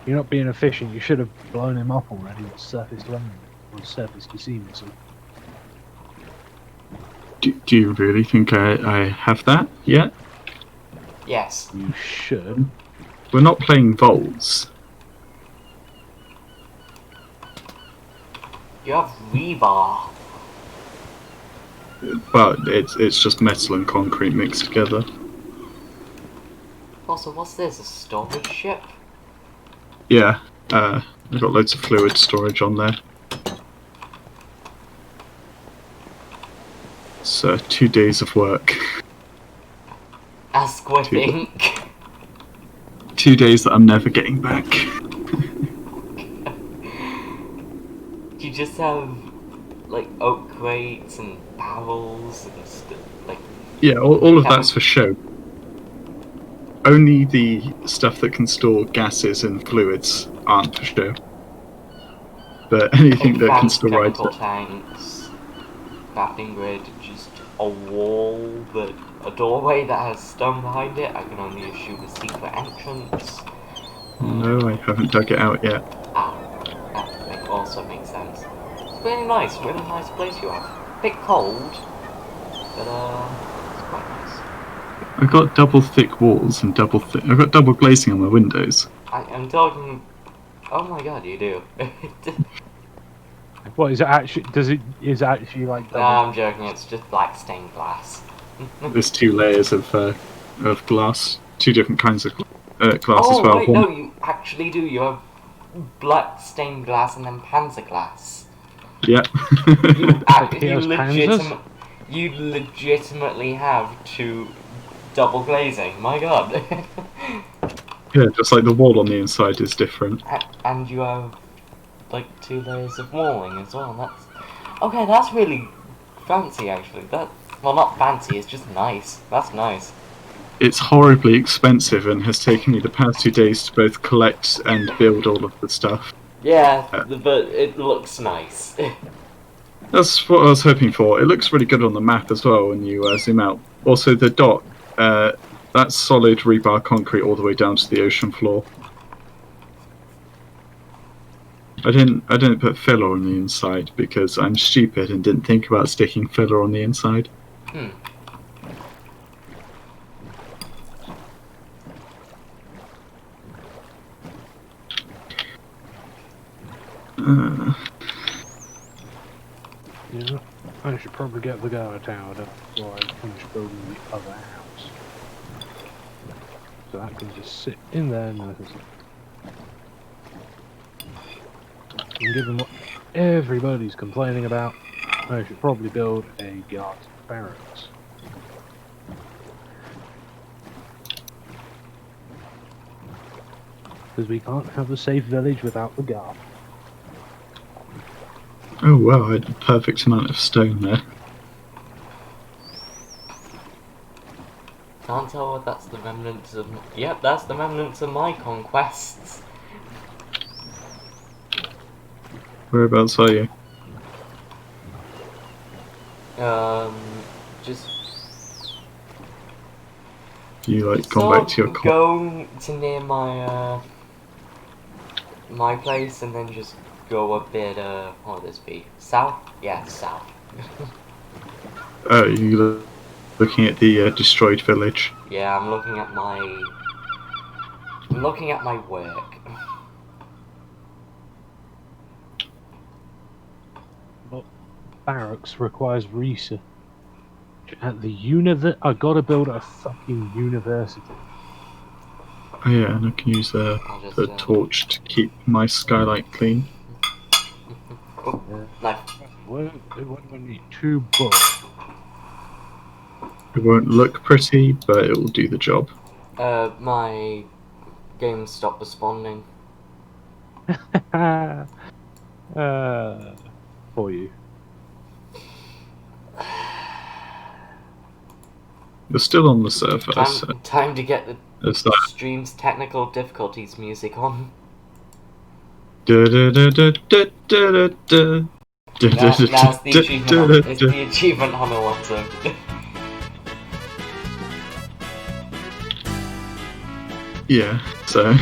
You're not being efficient. You should have blown him up already with surface landing or surface to sea missile. Do you really think I have that yet? Yes. You should. We're not playing Volts. You have rebar. But it's just metal and concrete mixed together. Also, what's this? A storage ship? Yeah, we've got loads of fluid storage on there. It's 2 days of work. As Squid think. 2 days that I'm never getting back. You just have, like, oak crates and barrels and stuff, like... Yeah, all of that's for show. Only the stuff that can store gases and fluids aren't for show. But anything that can advanced store chemical items. tanks, crafting grid, just a wall, a doorway that has stone behind it. I can only assume a secret entrance. No, I haven't dug it out yet. That also makes sense. It's really nice place you have. A bit cold, but it's quite nice. I've got double thick walls and I've got double glazing on my windows. I'm talking. Oh my god, you do. What is it actually? Is it actually like? No, I'm joking. It's just black stained glass. There's 2 layers of glass, 2 different kinds of glass Oh as well. wait, no, you actually do. You have black stained glass and then panzer glass. Yeah. You legitimately have 2 double glazing. My god. Yeah, just like the wall on the inside is different. And you have like 2 layers of walling as well. That's really fancy actually. Well, not fancy. It's just nice. That's nice. It's horribly expensive and has taken me the past 2 days to both collect and build all of the stuff. Yeah, but it looks nice. That's what I was hoping for. It looks really good on the map as well when you zoom out. Also, the dot, that's solid rebar concrete all the way down to the ocean floor. I didn't put filler on the inside because I'm stupid and didn't think about sticking filler on the inside. Yeah, I should probably get the guard tower done before I finish building the other house. So that can just sit in there nice and slow. And given what everybody's complaining about, I should probably build a guard barracks. Because we can't have a safe village without the guard. Oh wow, I had the perfect amount of stone there. Can't tell what that's the remnants of. Yep, that's the remnants of my conquests. Whereabouts are you? Just. You like gone back to your go to near my my place and then just go a bit what would this be? South? Yeah, south. Oh, you looking at the destroyed village? Yeah, I'm looking at my work. barracks requires research. At the I gotta build a fucking university. Oh yeah, and I can use I'll just, the torch to keep my skylight clean. Oh, knife. What do I need? 2 books. It won't look pretty, but it will do the job. My game stopped responding. For you. You're still on the server, so Time to get the it's like stream's technical difficulties music on. da da da da da da da. That's the achievement. It's the achievement on the one zone. Yeah, so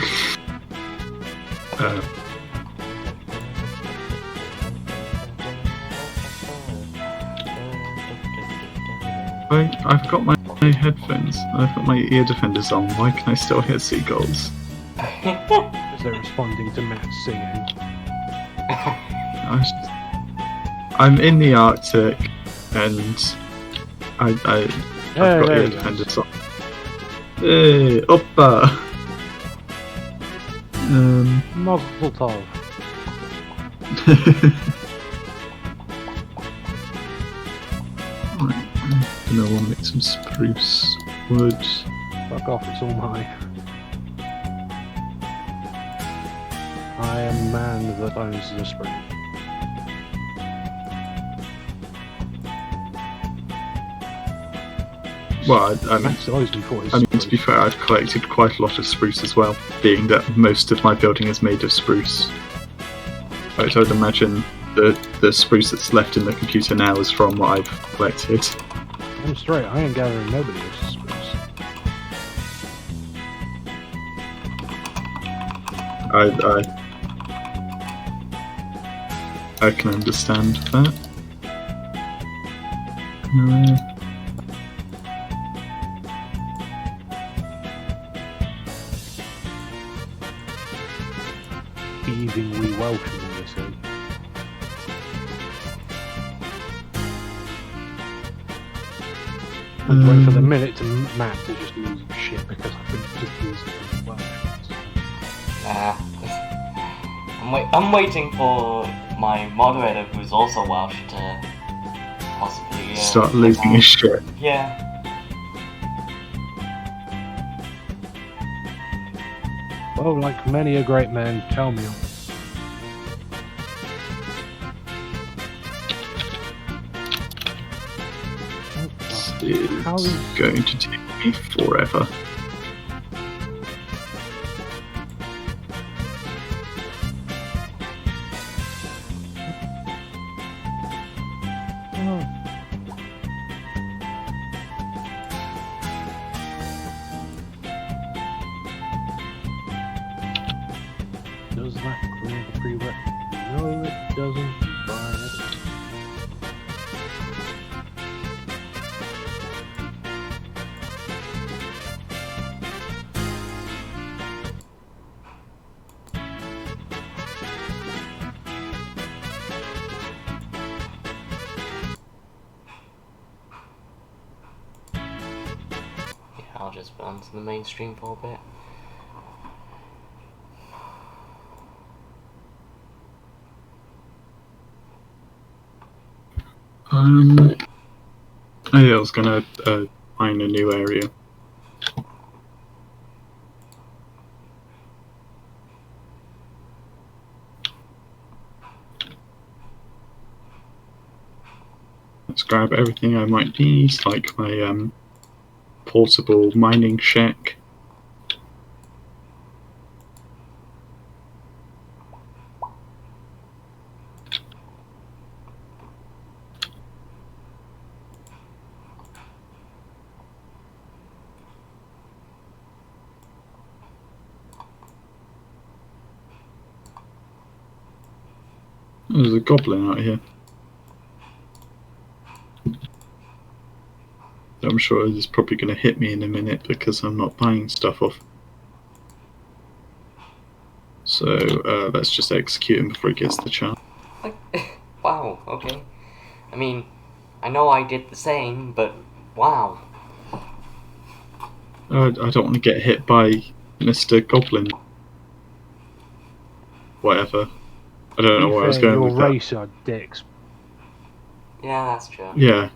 I've got my headphones. I've got my ear defenders on. Why can I still hear seagulls? Because they're responding to Matt singing. I'm in the Arctic, and I've got ear defenders on. Hey, oppa! Mazel tov. Right, I'm gonna want to make some spruce wood. Fuck off, it's all mine. I am man that owns the spring. Well, I mean, Matt's always been for his to be fair, I've collected quite a lot of spruce as well, being that most of my building is made of spruce. Right, so I'd imagine the spruce that's left in the computer now is from what I've collected. I'm straight, I ain't gathering nobody else's spruce. I can understand that. Heaving wee Welshman, you see. I'm waiting for the minute to Matt to just lose shit because I've been just losing Welsh. I'm waiting for my moderator, who's also Welsh, to possibly start losing his shit. Yeah. Well, like many a great man, tell me. It's going to take me forever. Does that clear the prereq? No, it doesn't. Buy it. Yeah, I'll just put onto the mainstream for a bit. Oh yeah, I was gonna find a new area. Let's grab everything I might need, like my portable mining shack. There's a goblin out here. I'm sure he's probably going to hit me in a minute because I'm not buying stuff off. So let's just execute him before he gets the chance. Wow, okay. I mean, I know I did the same, but wow. I don't want to get hit by Mr. Goblin. Whatever. I don't To know be where I was fair, going your with that. race are dicks. Yeah, that's true. Yeah.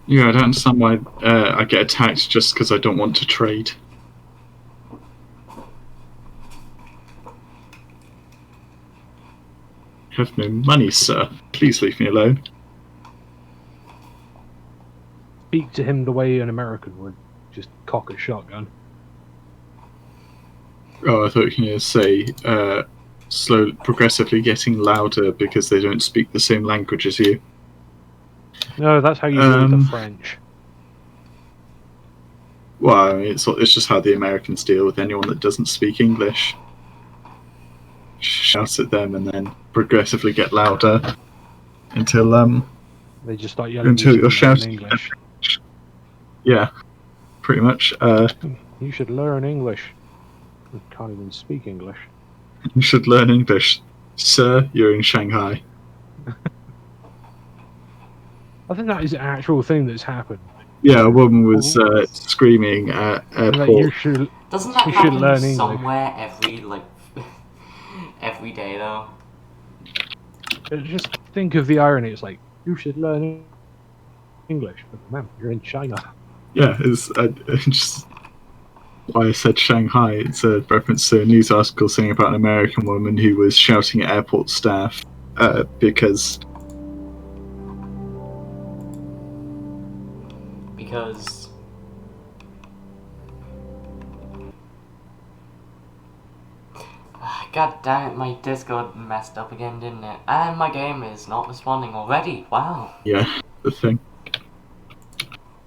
Yeah, I don't understand why I get attacked just because I don't want to trade. I have no money, sir. Please leave me alone. Speak to him the way an American would. Just cock a shotgun. Oh, I thought you were going to say progressively getting louder because they don't speak the same language as you. No, that's how you deal with the French. Well, I mean, it's just how the Americans deal with anyone that doesn't speak English. Shout at them and then progressively get louder until They just start yelling, you you're should learn shouting. English. Yeah, pretty much. You should learn English. You can't even speak English. You should learn English, sir. You're in Shanghai. I think that is an actual thing that's happened. Yeah, a woman was screaming at Like, you airport. should, Doesn't that you should happen learn English. somewhere every day though? Just think of the irony. It's like, you should learn English. But man, you're in China. Yeah, it's just why I said Shanghai. It's a reference to a news article saying about an American woman who was shouting at airport staff because God damn it, my Discord messed up again, didn't it? And my game is not responding already. Wow. yeah, the thing.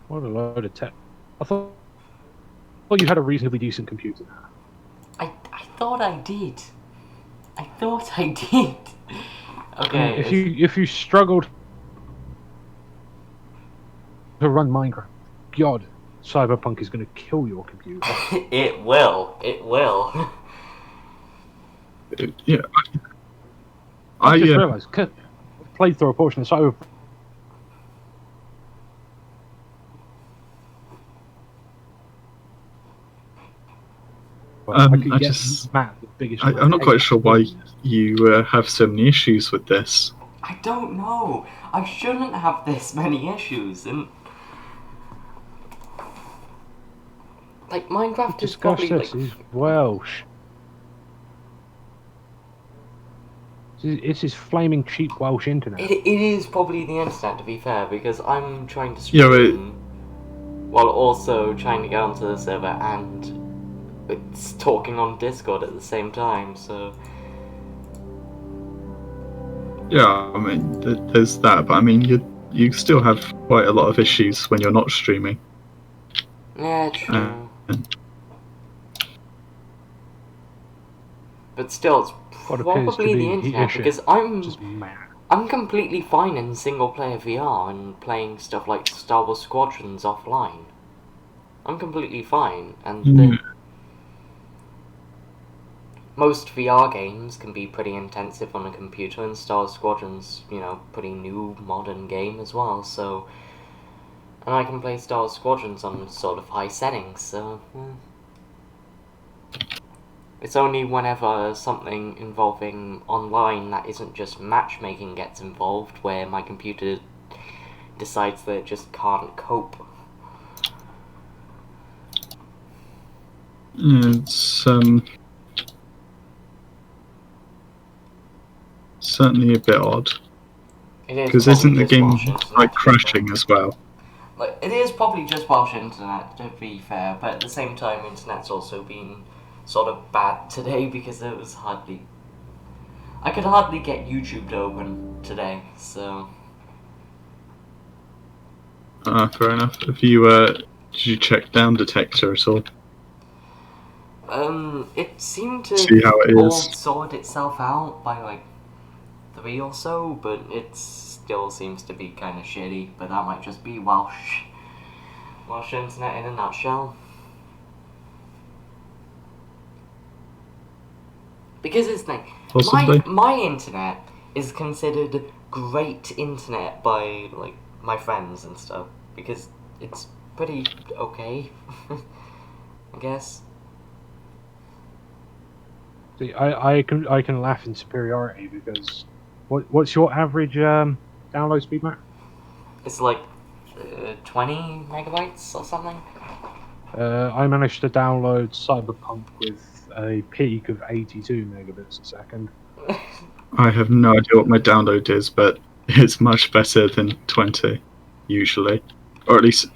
What a load of tech. I thought you had a reasonably decent computer. I thought I did. I thought I did. Okay. If you struggled to run Minecraft, God, Cyberpunk is going to kill your computer. It will. It will. Yeah. I just realised, played through a portion of Cyberpunk. I'm not quite sure why you have so many issues with this. I don't know. I shouldn't have this many issues, and like Minecraft is probably this. like He's Welsh. It's his flaming cheap Welsh internet. it is probably the internet, to be fair, because I'm trying to stream while also trying to get onto the server and it's talking on Discord at the same time, so yeah, I mean, there's that, but I mean, you still have quite a lot of issues when you're not streaming. yeah, true. But still, it's probably the internet, because I'm completely fine in single player VR and playing stuff like Star Wars Squadrons offline. I'm completely fine, and most VR games can be pretty intensive on a computer, and Star Wars Squadrons, you know, pretty new, modern game as well, so... And I can play Star Wars Squadrons on sort of high settings, so... It's only whenever something involving online that isn't just matchmaking gets involved where my computer decides that it just can't cope. It's certainly a bit odd. Because isn't the game like crashing as well? Like, it is probably just Welsh internet, to be fair, but at the same time, internet's also been sort of bad today because it was I could hardly get YouTube to open today, so... Fair enough. Have you, did you check Down Detector at all? It seemed to see how it all is. sort itself out by like 3 or so, but it still seems to be kind of shitty, but that might just be Welsh internet in a nutshell. Because it's like Possibly. my internet is considered great internet by like my friends and stuff because it's pretty okay, I guess. See, I can laugh in superiority because what's your average download speed, Matt? It's like 20 megabytes or something. I managed to download Cyberpunk with a peak of 82 megabits a second. I have no idea what my download is, but it's much better than 20, usually. Or at least,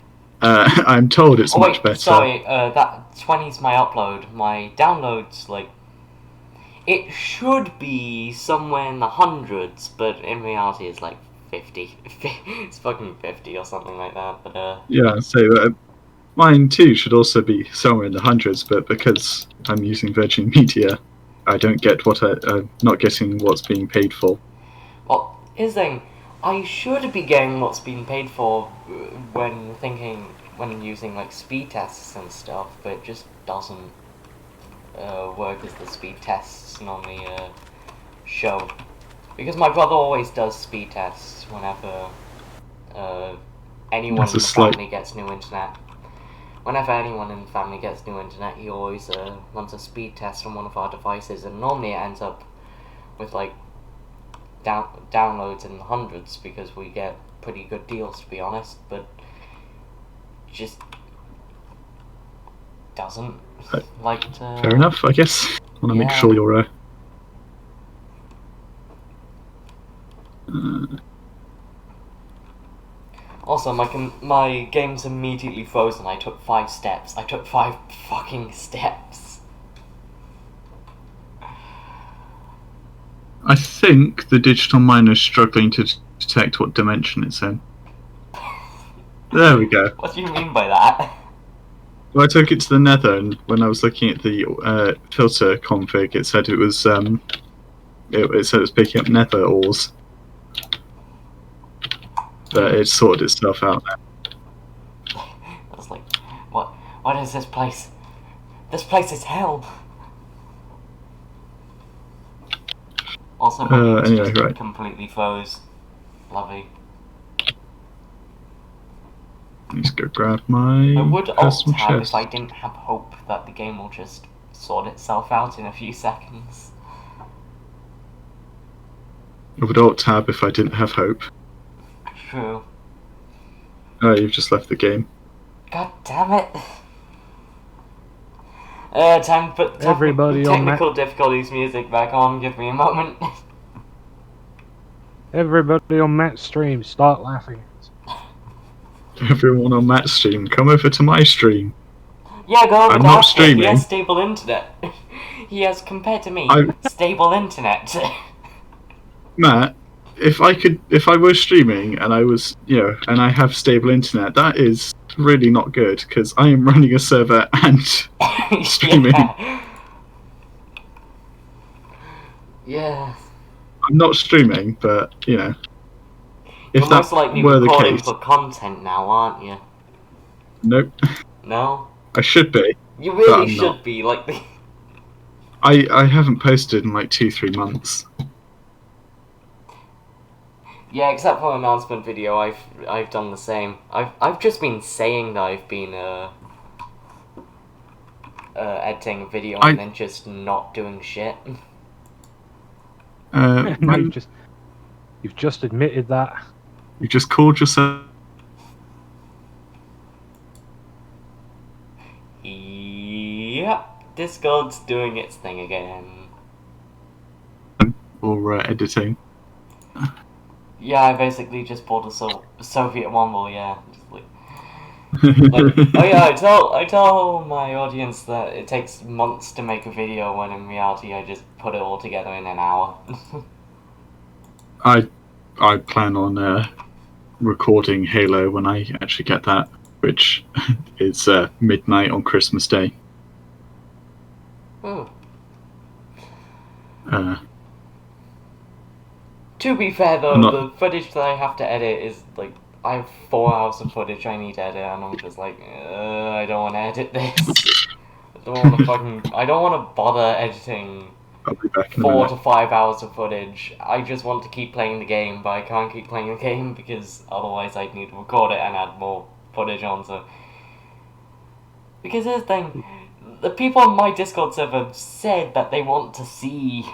I'm told it's Oh much wait, better. sorry. That 20's my upload. My downloads like it should be somewhere in the hundreds, but in reality it's like 50. It's fucking 50 or something like that. But Yeah, so mine too should also be somewhere in the hundreds, but because I'm using Virgin Media, I don't get what I'm not getting what's being paid for. well, here's the thing. I should be getting what's being paid for when using like speed tests and stuff, but it just doesn't work as the speed tests normally show. Because my brother always does speed tests whenever anyone That's in a the slight- family gets new internet. Whenever anyone in the family gets new internet, he always runs a speed test on one of our devices, and normally it ends up with like downloads in the hundreds because we get pretty good deals, to be honest. But just doesn't like to. Fair enough, I guess. Want to make Yeah. sure you're Also, my game's immediately frozen. I took 5 steps. I took 5 fucking steps. I think the digital miner's struggling to detect what dimension it's in. There we go. What do you mean by that? Well, I took it to the Nether, and when I was looking at the filter config, it said it was it said it was picking up Nether ores, but it sorted itself out now. I was like, what is this place? This place is hell. Also, my game's anyway, just right. completely froze. Lovely. Let's go grab my I would alt personal tab chest. if I didn't have hope that the game will just sort itself out in a few seconds. I would alt tab if I didn't have hope. True. Oh, you've just left the game. God damn it. Time to put Everybody on technical difficulties music back on. Give me a moment. Everybody on Matt's stream, start laughing. Everyone on Matt's stream, come over to my stream. Yeah, go over I'm to not Oscar. He streaming. has stable internet. He has, compared to me, stable internet. Matt, if I was streaming and I was, and I have stable internet, that is really not good because I am running a server and streaming. Yeah. I'm not streaming, but if You're that most likely were the recording case, for content now, aren't you? nope, No? I should be. You But really I'm should not. be, like the... I haven't posted in like 2-3 months. Yeah, except for an announcement video, I've done the same. I've just been saying that I've been editing a video and then just not doing shit. No, you've just admitted that. You just called yourself. Yep, Discord's doing its thing again. Or editing. Yeah, I basically just bought a Soviet Womble, yeah. Just oh yeah, I tell my audience that it takes months to make a video when in reality I just put it all together in an hour. I plan on recording Halo when I actually get that, which is midnight on Christmas Day. Ooh. To be fair though, the footage that I have to edit is like I have 4 hours of footage I need to edit, and I'm just like, I don't want to edit this. I don't want to bother editing I'll be back in a 4 minute. to 5 hours of footage. I just want to keep playing the game, but I can't keep playing the game because otherwise I'd need to record it and add more footage on. So, because here's the thing, the people on my Discord server said that they want to see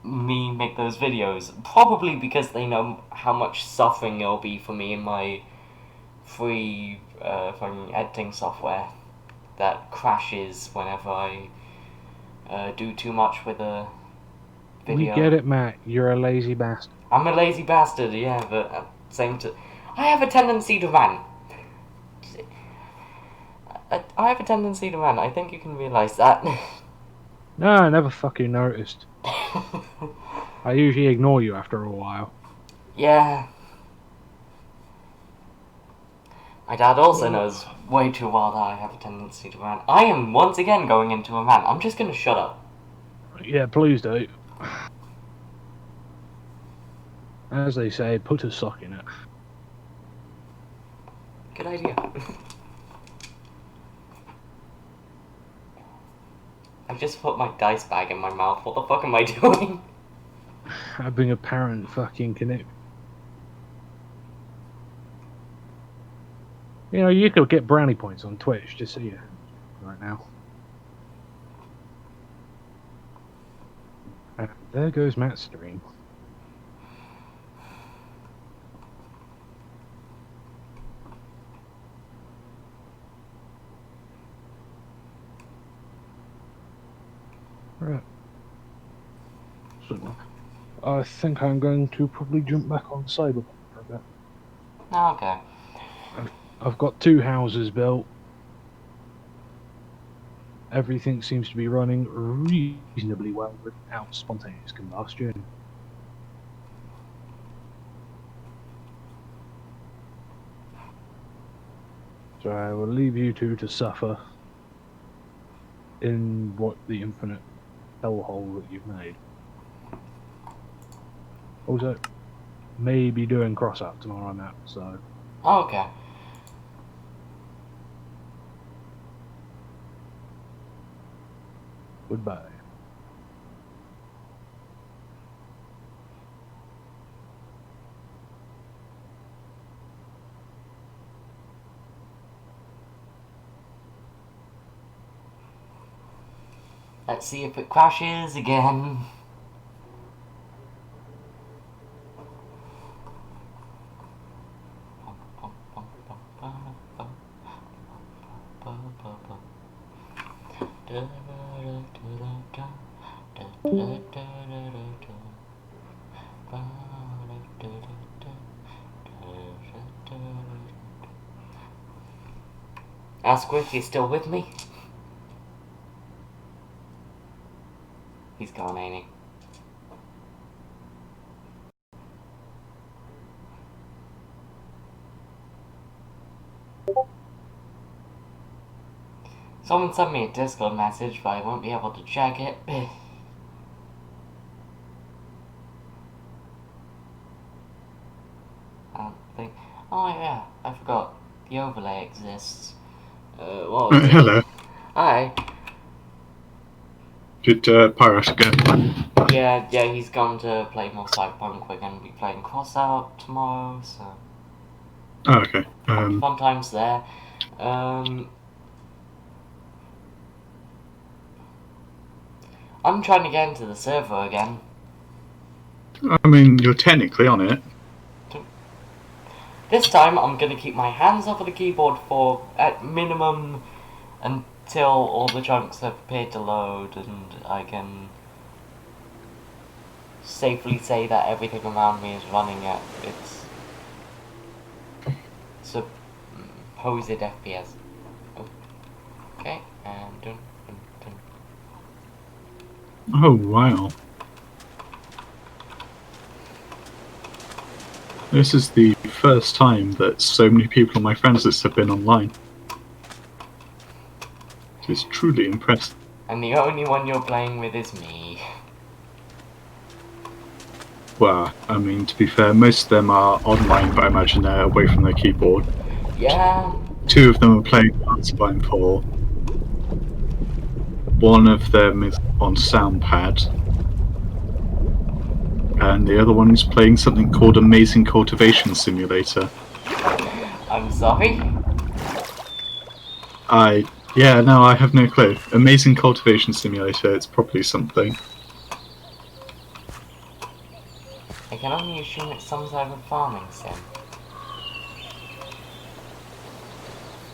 me make those videos, probably because they know how much suffering it'll be for me in my free fucking editing software that crashes whenever I do too much with a video. We get it, Matt. You're a lazy bastard. I'm a lazy bastard, yeah, but at the same time, I have a tendency to rant. I have a tendency to rant. I think you can realise that. No, I never fucking noticed. I usually ignore you after a while. Yeah. My dad also knows way too well that I have a tendency to rant. I am once again going into a rant. I'm just gonna shut up. Yeah, please do. As they say, put a sock in it. Good idea. I just put my dice bag in my mouth. What the fuck am I doing? Having a parent fucking connect. You know, you could get brownie points on Twitch, just so you right now. And there goes Matt's stream. Right. So, I think I'm going to probably jump back on Cyberpunk for a bit. Okay. I've got 2 houses built. Everything seems to be running reasonably well without spontaneous combustion. So I will leave you two to suffer in what the infinite hellhole that you've made. Also, maybe doing cross-up tomorrow night, so Okay. goodbye. Let's see if it crashes again. Ask if he's still with me. He's gone, ain't he? Someone sent me a Discord message, but I won't be able to check it. I don't think. Oh yeah, I forgot. The overlay exists. What was it? Hello. Hi. Did Pyros go? Yeah, he's gone to play more Cyberpunk. We're going to be playing Crossout tomorrow, so Oh, okay. fun times there. I'm trying to get into the server again. I mean, you're technically on it. This time, I'm going to keep my hands off of the keyboard for, at minimum, until all the chunks have appeared to load and I can safely say that everything around me is running at its supposed FPS. Okay, and dun, dun, dun. Oh, wow. This is the first time that so many people on my friends list have been online. It's truly impressive. And the only one you're playing with is me. Well, I mean, to be fair, most of them are online, but I imagine they're away from their keyboard. Yeah. 2 of them are playing Unspine 4. One of them is on Soundpad, and the other one is playing something called Amazing Cultivation Simulator. I'm sorry? I have no clue. Amazing Cultivation Simulator, it's probably something. I can only assume it's some type of farming sim.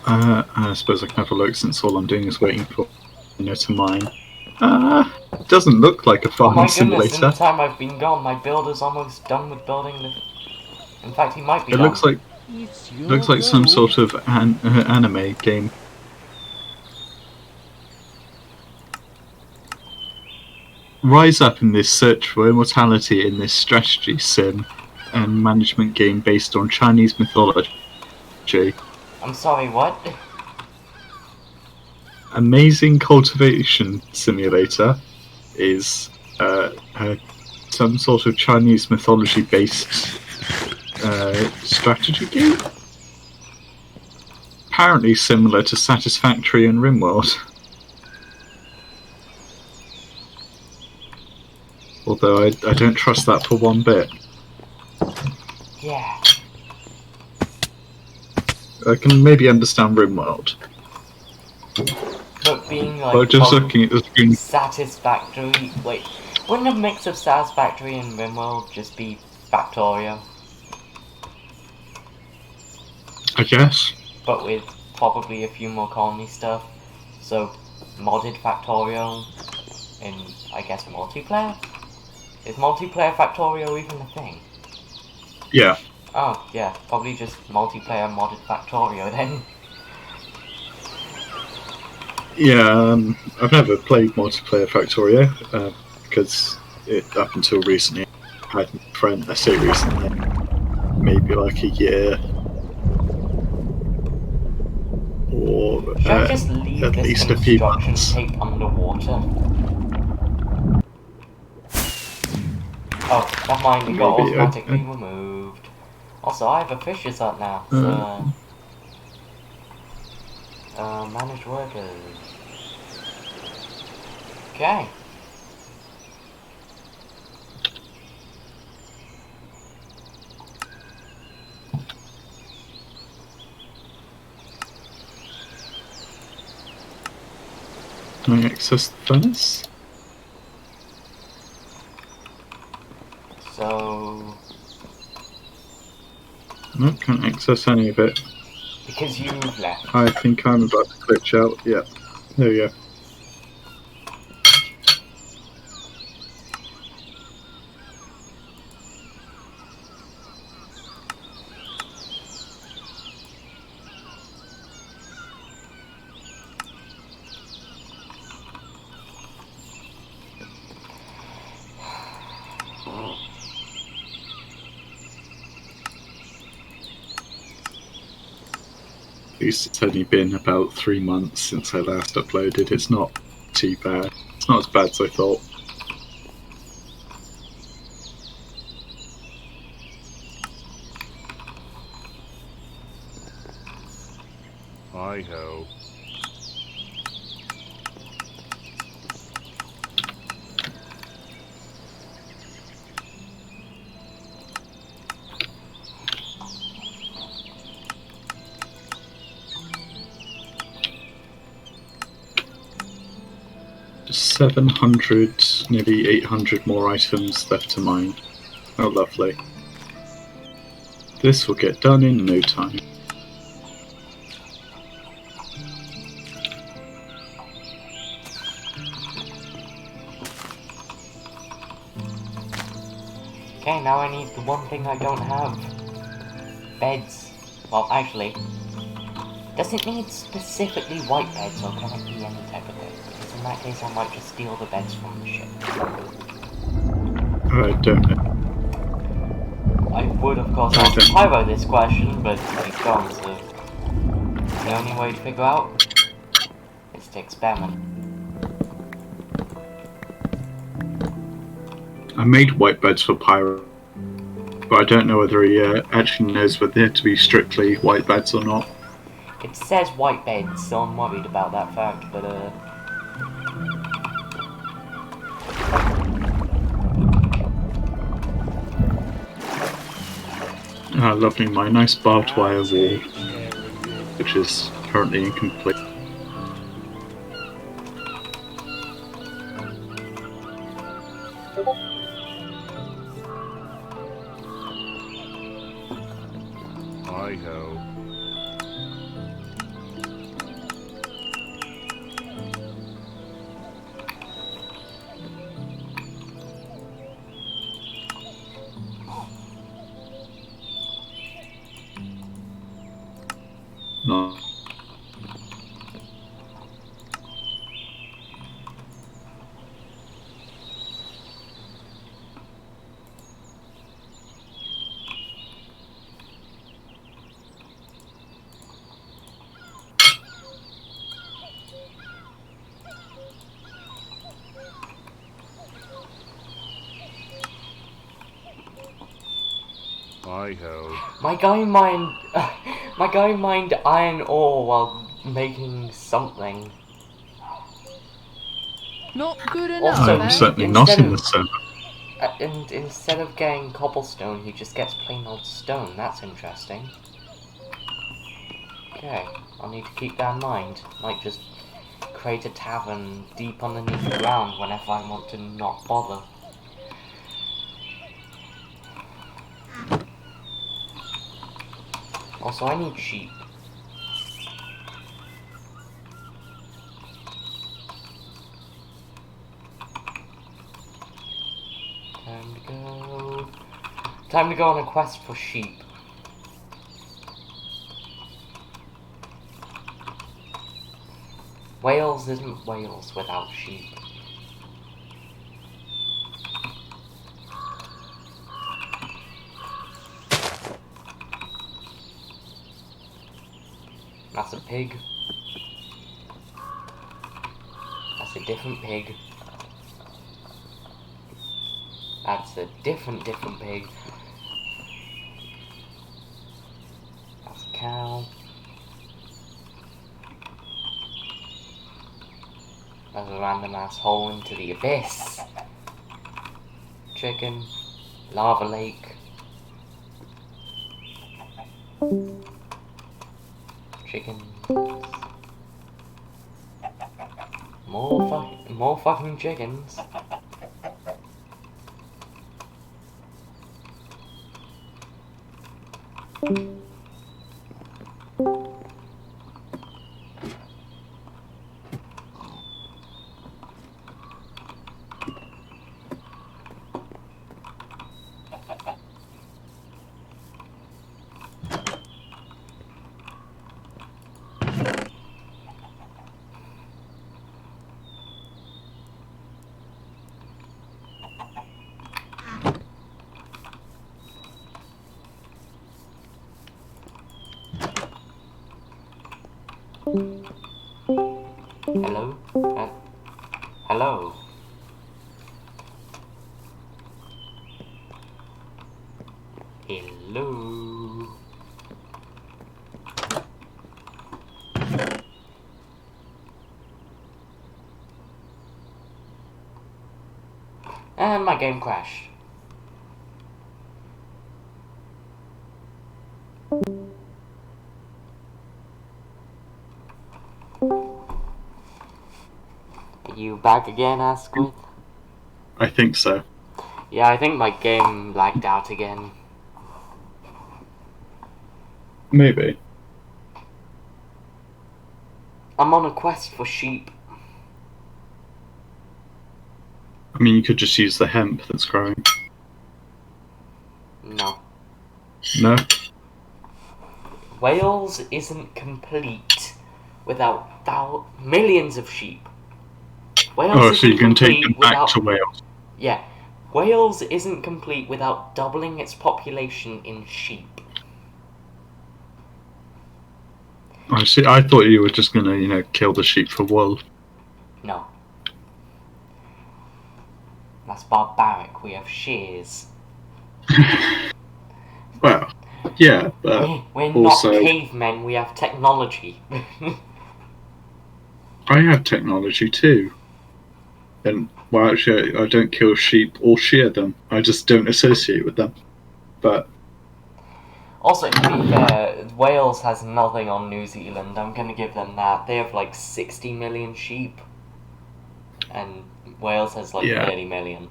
I suppose I can have a look since all I'm doing is waiting for to mine. It doesn't look like a Oh farming my goodness, in the simulator. time I've been gone, my builder's almost done with building the... In fact, he might be It done. looks like some sort of anime game. Rise up in this search for immortality in this strategy sim and management game based on Chinese mythology. I'm sorry, what? Amazing Cultivation Simulator is some sort of Chinese mythology based strategy game. Apparently similar to Satisfactory and RimWorld. Although I don't trust that for one bit. Yeah. I can maybe understand RimWorld. But being like... But just looking at the screen... Satisfactory... Wait, wouldn't a mix of Satisfactory and RimWorld just be Factorio? I guess. But with probably a few more colony stuff. So, modded Factorio in, I guess, multiplayer? Is multiplayer Factorio even a thing? Yeah. Oh, yeah, probably just multiplayer modded Factorio then. Yeah, I've never played multiplayer Factorio, because up until recently I had a friend, I say recently, maybe like a year, or Should I just leave at this least a few construction months. tape underwater? Oh, never mind, it got Maybe, automatically removed. Also, I have a fisher's hut now, so... managed workers... Okay. Can I access the furnace? So... No, can't access any of it. Because you've left. I think I'm about to glitch out. Yeah, there we go. At least it's only been about 3 months since I last uploaded. It's not too bad. It's not as bad as I thought. Hi-ho. Just 700, nearly 800 more items left to mine. Oh, lovely. This will get done in no time. Okay, now I need the one thing I don't have. Beds. Well, actually, does it need specifically white beds, or can it be any type of bed? Because in that case, I might just steal the beds from the ship. I don't know. I would, of course, ask Pyro this question, but he's gone, so... The only way to figure out is to experiment. I made white beds for Pyro, but I don't know whether he actually knows whether they have to be strictly white beds or not. It says white beds, so I'm worried about that fact, but Ah, lovely, my nice barbed wire I'll wall, take care of it. which is currently incomplete. Hi ho. No. Hi ho. My guy mined iron ore while making something. Not good Also, enough, I'm eh? certainly not instead in of the server. and instead of getting cobblestone, he just gets plain old stone. That's interesting. Okay, I'll need to keep that in mind. Might just create a tavern deep underneath the ground whenever I want to not bother. Also, I need sheep. Time to go. Time to go on a quest for sheep. Wales isn't Wales without sheep. That's a pig. That's a different pig. That's a different pig. That's a cow. There's a random ass hole into the abyss. Chicken. Lava lake. Chickens. More fucking chickens. Hello? Hello? Hello? And my game crashed. Are you back again, Asquith? I think so. Yeah, I think my game lagged out again. Maybe. I'm on a quest for sheep. I mean, you could just use the hemp that's growing. No. No? Wales isn't complete without millions of sheep. Wales Oh, so isn't you can take complete them back without... to Wales. Yeah. Wales isn't complete without doubling its population in sheep. I see. I thought you were just gonna, kill the sheep for wool. No. That's barbaric. We have shears. Well, yeah, but We're also not cavemen, we have technology. I have technology too. And well, actually, I don't kill sheep or shear them. I just don't associate with them. But Also, to be fair, Wales has nothing on New Zealand. I'm gonna give them that. They have like 60 million sheep, and Wales has like Yeah. 30 million.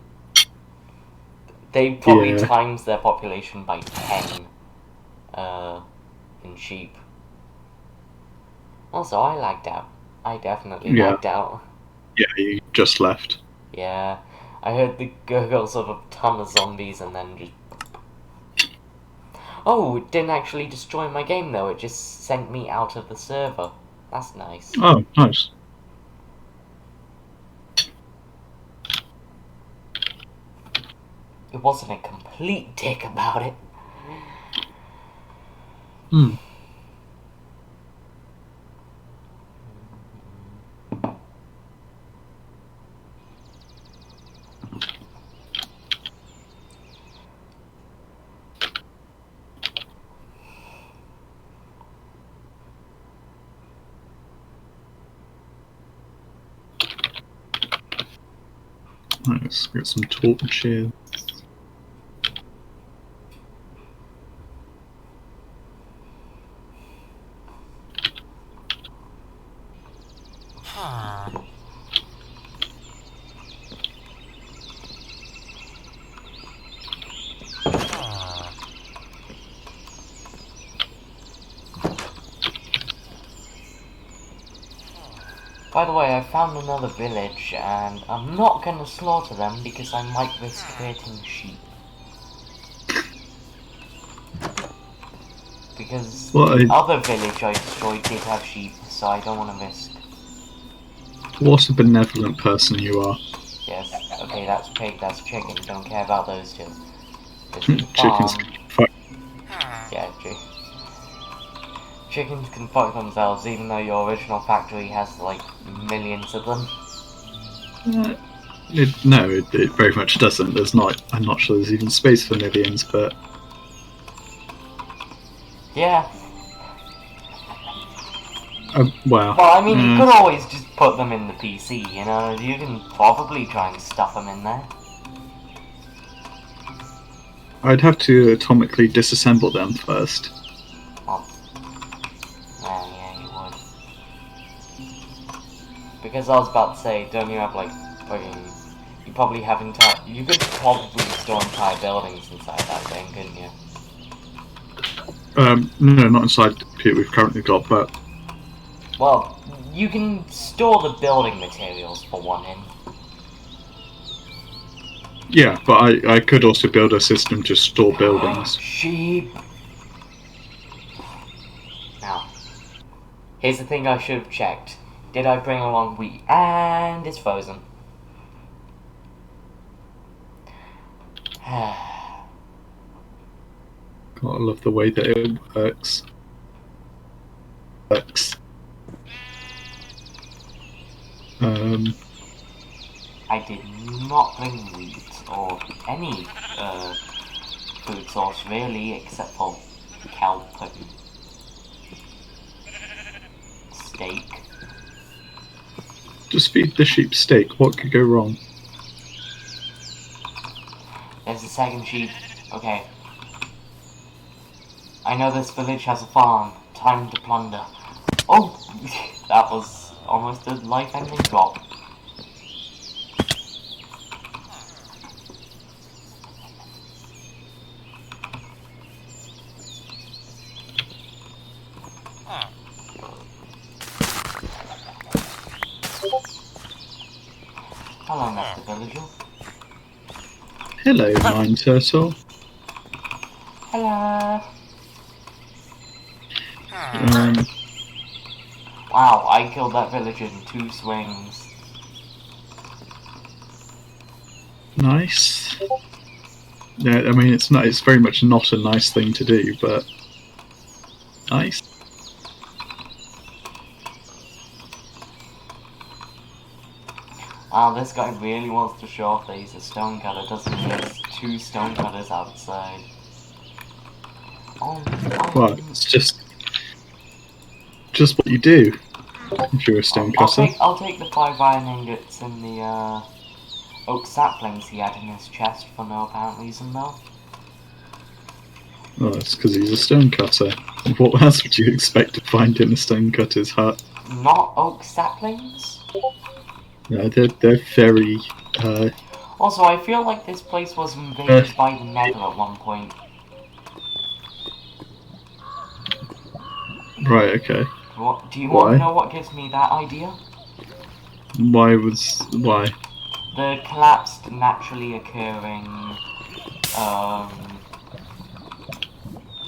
They probably Yeah. times their population by 10 in sheep. Also, I lagged out. I definitely Yeah. lagged out. Yeah, you just left. Yeah, I heard the gurgles of a ton of zombies and then just... Oh, it didn't actually destroy my game though, it just sent me out of the server. That's nice. Oh, nice. It wasn't a complete dick about it. Hmm. Nice. Got some torches. By the way, I found another village, and I'm not gonna slaughter them because I might risk hurting sheep. Because the other village I destroyed did have sheep, so I don't want to risk. What a benevolent person you are. Yes, okay, that's pig, that's chicken, don't care about those two. Chickens. Fuck. Yeah, chickens can fuck themselves, even though your original factory has, like, millions of them. No, it very much doesn't. There's not. I'm not sure there's even space for millions, but Yeah. wow. Well, I mean, you could always just put them in the PC, you know? You can probably try and stuff them in there. I'd have to atomically disassemble them first. Well, yeah, you would. Because I was about to say, don't you have, like, fucking... You probably have entire... You could probably store entire buildings inside that thing, couldn't you? No, not inside the pit we've currently got, but... Well, you can store the building materials, for one end. Yeah, but I could also build a system to store buildings. Sheep! Now, here's the thing I should have checked. Did I bring along wheat? And it's frozen. God, I love the way that it works. I did not bring wheat or any food source really, except for kelp and steak. Just feed the sheep steak. What could go wrong? There's a second sheep. Okay. I know this village has a farm. Time to plunder. Oh! That was almost a life-ending drop. Hello, Mr. Villager. Hello, mine turtle. Hello. Wow, I killed that villager in 2 swings. Nice. Yeah, I mean it's not. It's very much not a nice thing to do, but nice. Wow, this guy really wants to show off that he's a stonecutter, doesn't he? There's 2 stonecutters outside. Oh, Well, it's just what you do if you're a stonecutter. I'll take the 5 iron ingots and the oak saplings he had in his chest for no apparent reason, though. Oh, it's because he's a stonecutter. What else would you expect to find in a stonecutter's hut? Not oak saplings? No, they're very. Also, I feel like this place was invaded by the Nether at one point. Right, okay. What, do you Why? want to know what gives me that idea? Why? The collapsed, naturally occurring,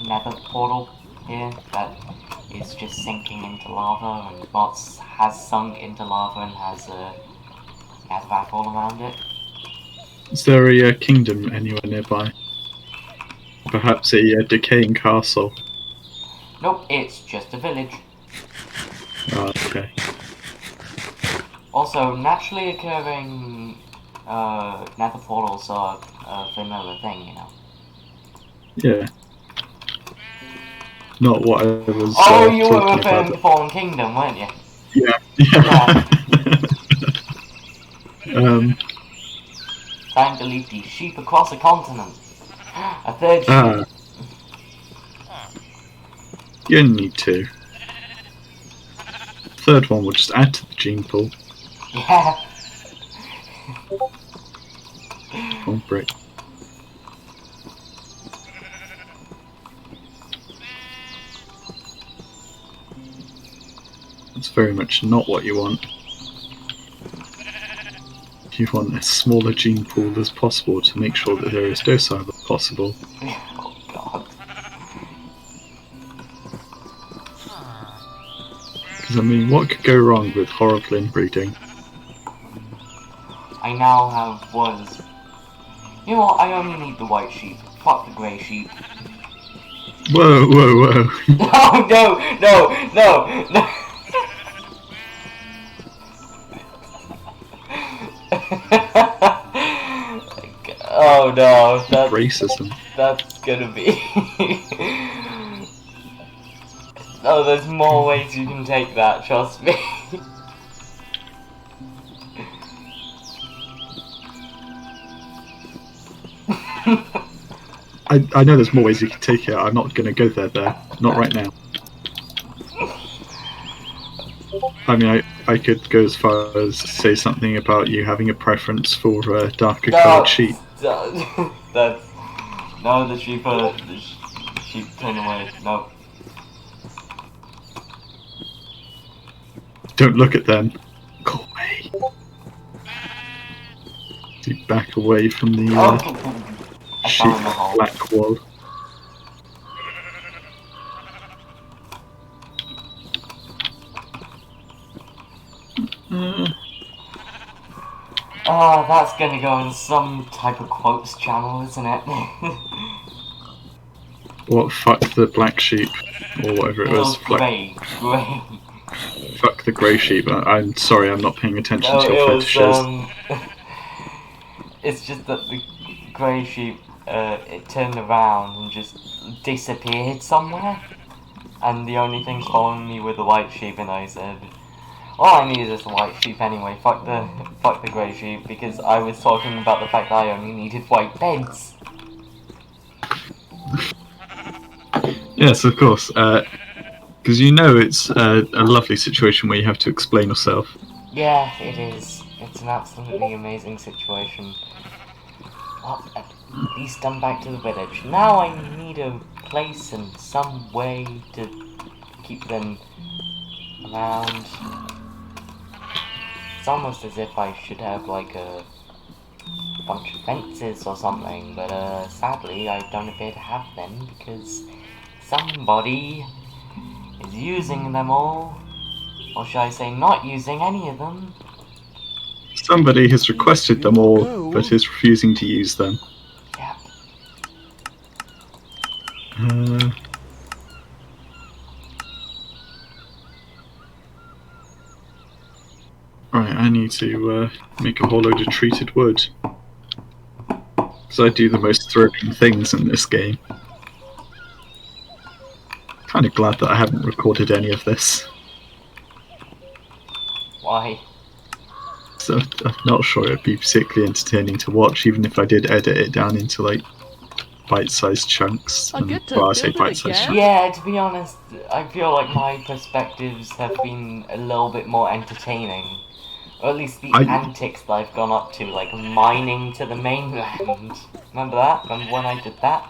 Nether portal here that is just sinking into lava, and has sunk into lava and has a netherrack all around it. Is there a kingdom anywhere nearby? Perhaps a decaying castle? Nope, it's just a village. Oh, okay. Also, naturally occurring nether portals are a vanilla thing, you know. Yeah. Not what I was Oh, you were talking referring about. to Fallen Kingdom, weren't you? Yeah. Time to lead these sheep across a continent. A third Ah. sheep. You only need two. Third one will just add to the gene pool. Yeah. Oh, brick. That's very much not what you want. You want as small a gene pool as possible to make sure that they're as docile as possible. Oh god. Because, I mean, what could go wrong with horrible inbreeding? I now have was. You know what? I only need the white sheep. Fuck the grey sheep. Whoa, whoa, whoa. No. Oh no, that's Racism. That's gonna be. No, there's more ways you can take that. Trust me. I know there's more ways you can take it. I'm not going to go there. Not right now. I mean, I could go as far as say something about you having a preference for darker coloured sheep. No, the sheep turn away. No. Don't look at them. Go away. You back away from the I sheep found the hole. black wall. Oh, that's gonna go in some type of quotes channel, isn't it? What, fuck the black sheep? Or whatever it was. Grey. Fuck the grey sheep. I'm sorry, I'm not paying attention No, to your it was, fetishes. it's just that the grey sheep, it turned around and just disappeared somewhere. And the only thing following me were the white sheep, and I said, all I need is the white sheep anyway, fuck the grey sheep, because I was talking about the fact that I only needed white beds. Yes, of course. Because you know it's a lovely situation where you have to explain yourself. Yeah, it is. It's an absolutely amazing situation. Well, at least I'm back to the village. Now I need a place and some way to keep them around. It's almost as if I should have like a bunch of fences or something, but sadly I don't appear to have them because somebody is using them all. Or should I say not using any of them? Somebody has requested them all, but is refusing to use them. Yep. Right, I need to make a whole load of treated wood. Because I do the most thrilling things in this game. Kind of glad that I haven't recorded any of this. Why? So I'm not sure it'd be particularly entertaining to watch, even if I did edit it down into like bite-sized chunks. I And, get to well, I say build it bite-sized again? chunks. Yeah, to be honest, I feel like my perspectives have been a little bit more entertaining. Or at least the I- antics that I've gone up to, like mining to the mainland. Remember that? Remember when I did that?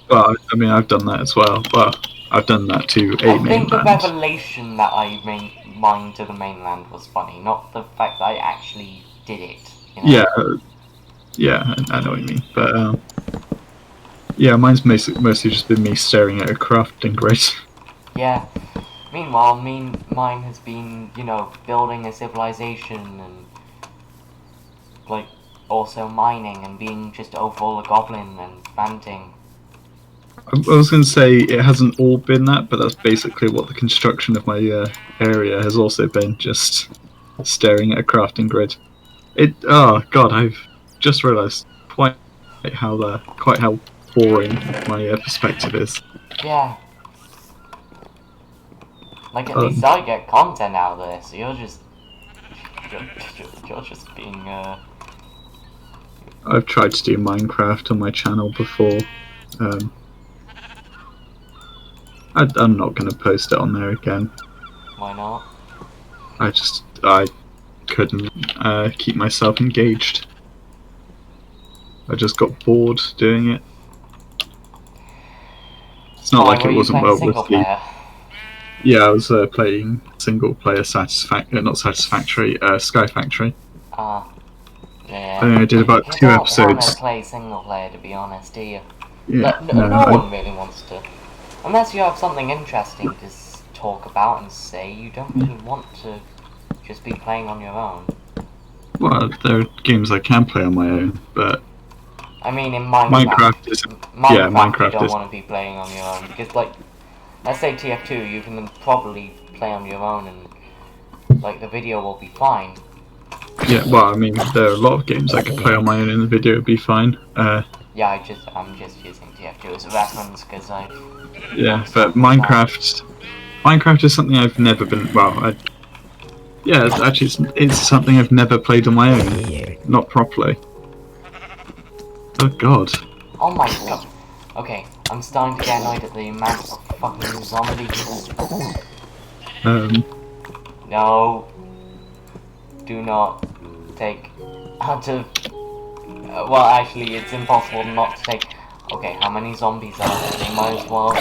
Well, I mean, I've done that as well. Well, I've done that to a I think the mainland. revelation that I mined to the mainland was funny, not the fact that I actually did it. You know? Yeah, I know what you mean. But yeah, mine's mostly just been me staring at a crafting grid. Yeah. Meanwhile, mine has been, you know, building a civilization and, like, also mining and being just overall a goblin and ranting. I was going to say it hasn't all been that, but that's basically what the construction of my area has also been, just staring at a crafting grid. Oh god, I've just realised quite how boring my perspective is. Yeah. Like, at least I get content out of this. You're just being, I've tried to do Minecraft on my channel before. I'm not going to post it on there again. why not? I couldn't keep myself engaged. I just got bored doing it. It's not like Were it you wasn't playing well single received. player? Yeah, I was playing single player not Satisfactory, Sky Factory. Yeah. I think I did about You 2 don't want to episodes. play single player, to be honest, do you? Yeah, No one really wants to. Unless you have something interesting to talk about and say, you don't really want to just be playing on your own. well, there are games I can play on my own, but I mean, in Minecraft. Minecraft you don't is. want to be playing on your own, because, like, let's say TF2, you can probably play on your own and, like, the video will be fine. Yeah, well, I mean, there are a lot of games I could play on my own in the video, it'd be fine. Yeah, I'm just using TF2 as a reference, because Yeah, but Minecraft is something I've never been. Well, it's something I've never played on my own, not properly. Oh god. Oh my god. Okay, I'm starting to get annoyed at the amount of fucking zombies. No. Do not take out of. Well, actually, it's impossible not to take. Okay, how many zombies are there? They might as well.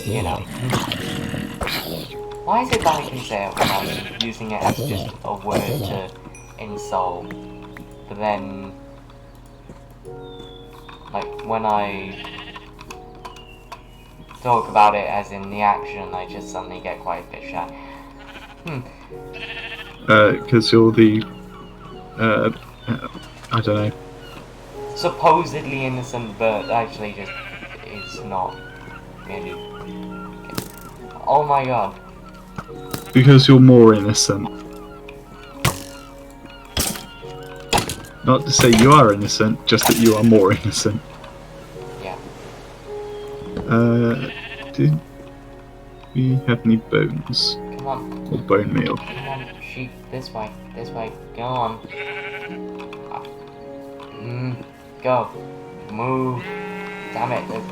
You know. Why is it that I can say it when I'm using it as just a word to insult? But then. Like, when I talk about it as in the action, I just suddenly get quite a bit shy. Because you're the. I don't know. Supposedly innocent, but actually just is not really. Oh my god. Because you're more innocent. Not to say you are innocent, just that you are more innocent. Yeah. Do we have any bones? Come on. Or bone meal? Come on, sheep. This way. This way. Go on. Go. Move. Damn it.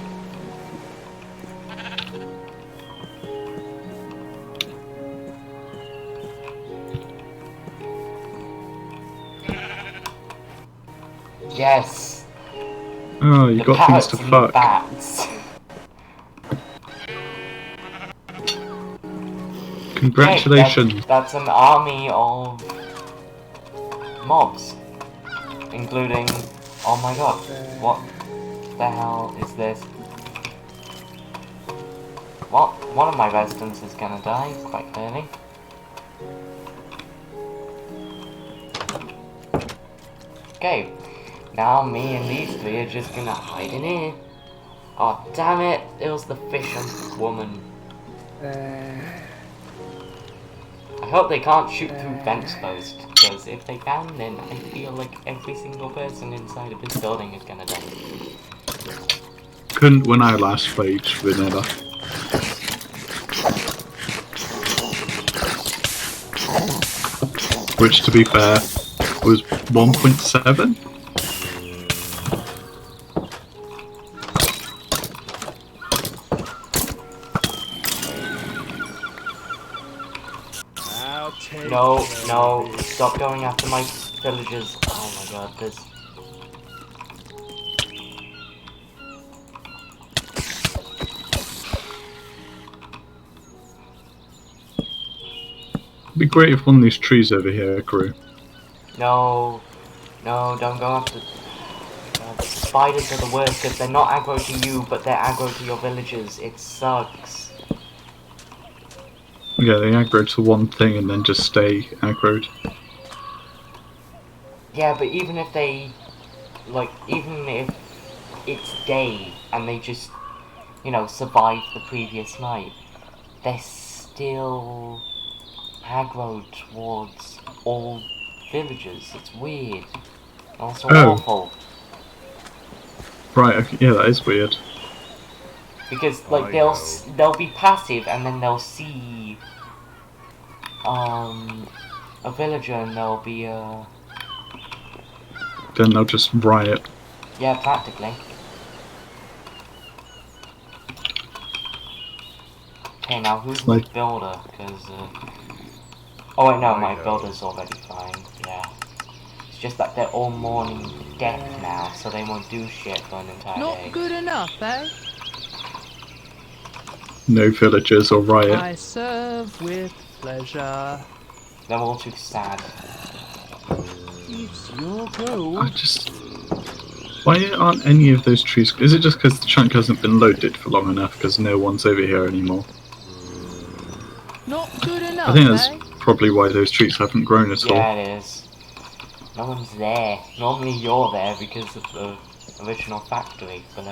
Yes. Oh, you got things to fuck. Bats. Congratulations. Okay, that's an army of mobs, including. Oh my god, what the hell is this? Well, one of my residents is gonna die, quite clearly. Okay, now me and these three are just gonna hide in here. Oh damn it, it was the fisher woman. I hope they can't shoot through vents first, because if they can, then I feel like every single person inside of this building is gonna die. Couldn't when I last played Vanilla. Which, to be fair, was 1.7. No, no, stop going after my villagers. Oh my god, this. It'd be great if one of these trees over here grew. No, no, don't go after. Spiders are the worst because they're not aggro to you, but they're aggro to your villagers. It sucks. Yeah, they aggro to one thing and then just stay aggroed. Yeah, but even if they, like, even if it's day and they just, you know, survive the previous night, they're still aggro towards all villagers. It's weird. Also awful. Right, okay, yeah, that is weird. Because, like, they'll be passive and then they'll see, a villager and they'll be, Then they'll just riot. yeah, practically. Okay, now who's my builder? Because, oh wait, no, my builder's already fine, yeah. It's just that they're all mourning death now, so they won't do shit for an entire Not day. good enough, eh? No villagers or riot. I serve with pleasure. They're all too sad. It's your I gold. just... Why aren't any of those trees... Is it just because the chunk hasn't been loaded for long enough because no one's over here anymore? Not good enough, I think that's eh? probably why those trees haven't grown at all. Yeah, it is. No one's there. Normally you're there because of the original factory, but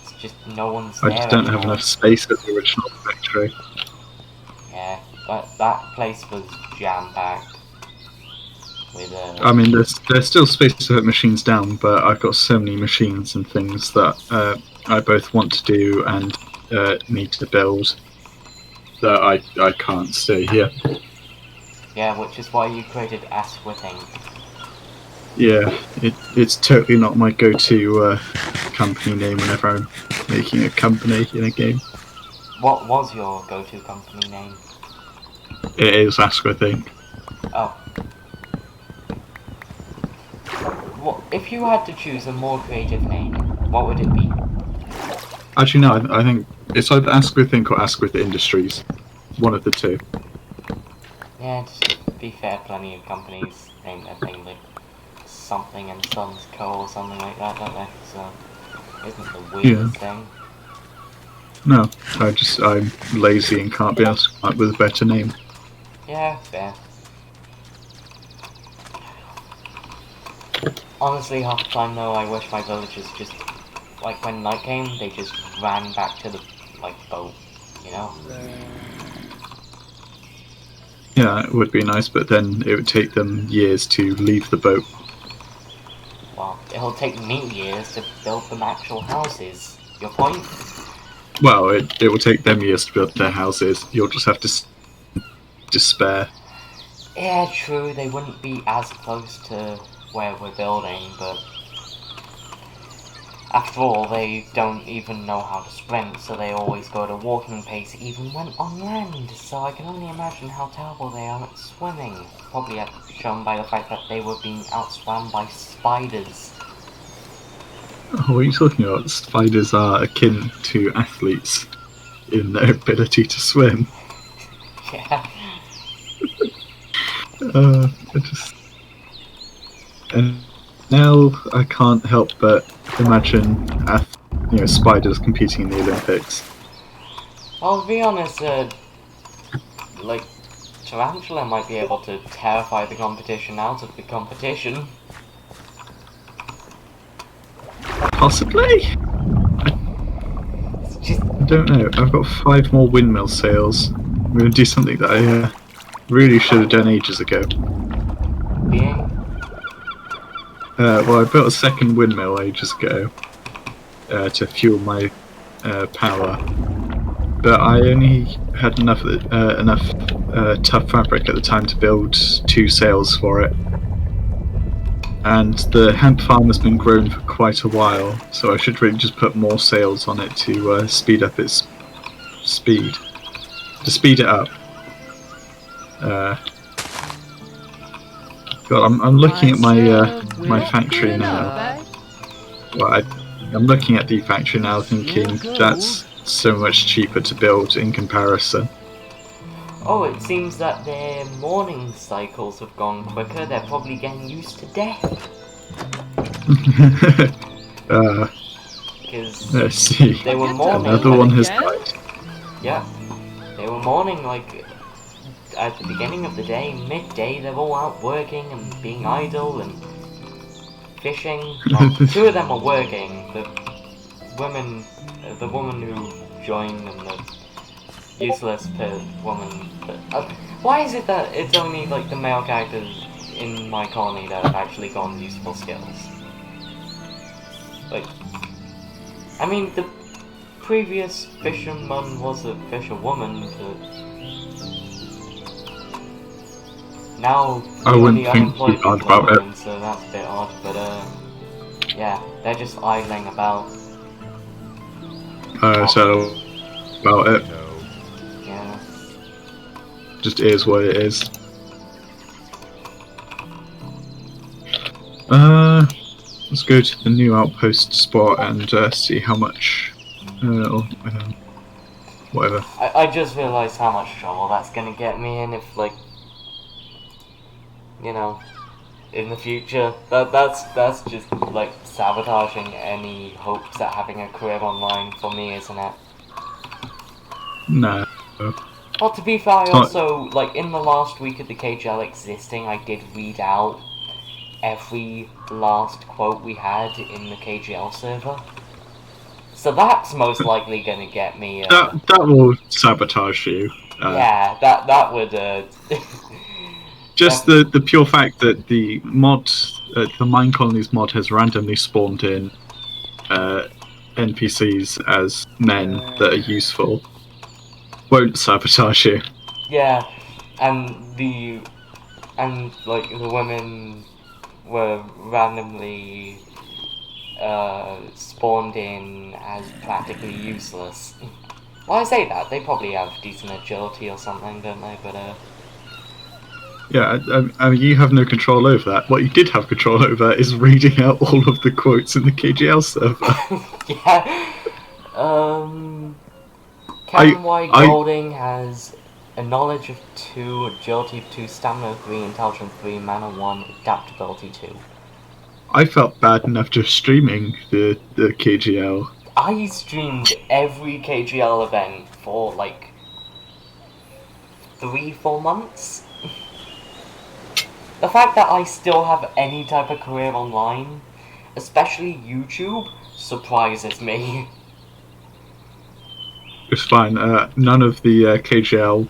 it's just no one's there I just don't have anymore. enough space at the original factory. Yeah, but that place was jam-packed. With, I mean, there's still space to put machines down, but I've got so many machines and things that I both want to do and need to build that I can't stay here. yeah, which is why you created Asquithing. Yeah, it's totally not my go-to company name whenever I'm making a company in a game. What was your go-to company name? It is Ask, I think. Oh. What, if you had to choose a more creative name, what would it be? Actually, no, I think it's either Ask with Think or Ask with Industries. One of the two. Yeah, to be fair, plenty of companies name their thing like something and Sons Co. or something like that, don't they? So, isn't the weirdest thing. No, I'm lazy and can't be asked to come up with a better name. Yeah, fair. Honestly, half the time though, I wish my villagers just, like, when night came, they just ran back to the, like, boat, you know? Yeah, it would be nice, but then it would take them years to leave the boat. Well, it'll take me years to build them actual houses. Your point? Well, it will take them years to build their houses. You'll just have to despair. Yeah, true, they wouldn't be as close to where we're building, but after all, they don't even know how to sprint, so they always go at a walking pace even when on land, so I can only imagine how terrible they are at swimming. Probably shown by the fact that they were being outswam by spiders. Oh, what are you talking about? Spiders are akin to athletes in their ability to swim. Yeah. And now I can't help but imagine, spiders competing in the Olympics. Well, to be honest, like, Tarantula might be able to terrify the competition out of the competition. Possibly? It's just, I don't know. I've got 5 more windmill sales. I'm going to do something that I really should have done ages ago. being, Well, I built a second windmill ages ago to fuel my power, but I only had enough tough fabric at the time to build 2 sails for it. And the hemp farm has been grown for quite a while, so I should really just put more sails on it to speed up its speed. To speed it up. God, I'm looking I at my serve my with factory now. pleasure. Well, I'm looking at the factory now, thinking that's so much cheaper to build in comparison. Oh, it seems that their morning cycles have gone quicker. They're probably getting used to death. Because Let's see. they were mourning. Another one has died. Yeah, they were mourning like at the beginning of the day, midday. They're all out working and being idle and fishing. Well, two of them are working. The woman who joined and the useless woman. Why is it that it's only like the male characters in my colony that have actually gotten useful skills? Like, I mean, the previous fisherman was a fisherwoman, but now I the wouldn't only think unemployed too hard people are about it. women, so that's a bit odd. But yeah, they're just idling about. So about it. Yeah. Just is what it is. Let's go to the new outpost spot and see how much. Whatever. I just realised how much trouble that's gonna get me in if, like, you know, in the future. That's just like sabotaging any hopes at having a career online for me, isn't it? No. Well, to be fair, I also, like, in the last week of the KGL existing, I did read out every last quote we had in the KGL server. So that's most likely gonna get me, that will sabotage you. yeah, that would, Just the pure fact that the mod, the Mine Colonies mod has randomly spawned in NPCs as men that are useful won't sabotage you. Yeah, and like the women were randomly spawned in as practically useless. Well, I say that, they probably have decent agility or something, don't they? But Yeah, I mean, you have no control over that. What you did have control over is reading out all of the quotes in the KGL server. yeah. Captain Y Golding has a knowledge of 2, agility of 2, stamina of 3, intelligence 3, mana 1, adaptability 2. I felt bad enough just streaming the KGL. I streamed every KGL event for like 3-4 months. The fact that I still have any type of career online, especially YouTube, surprises me. It's fine. None of the KGL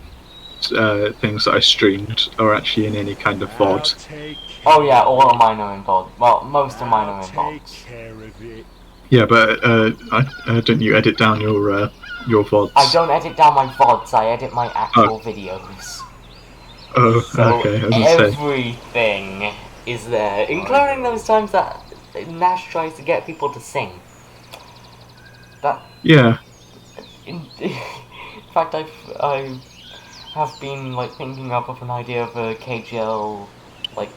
things that I streamed are actually in any kind of VOD. Oh yeah, all of mine are in VOD. Well, most of mine are in VODs. Yeah, but don't you edit down your VODs? I don't edit down my VODs, I edit my actual videos. Oh, So okay. everything is there, including those times that Nash tries to get people to sing. Yeah. In fact, I have been like thinking up of an idea of a KGL like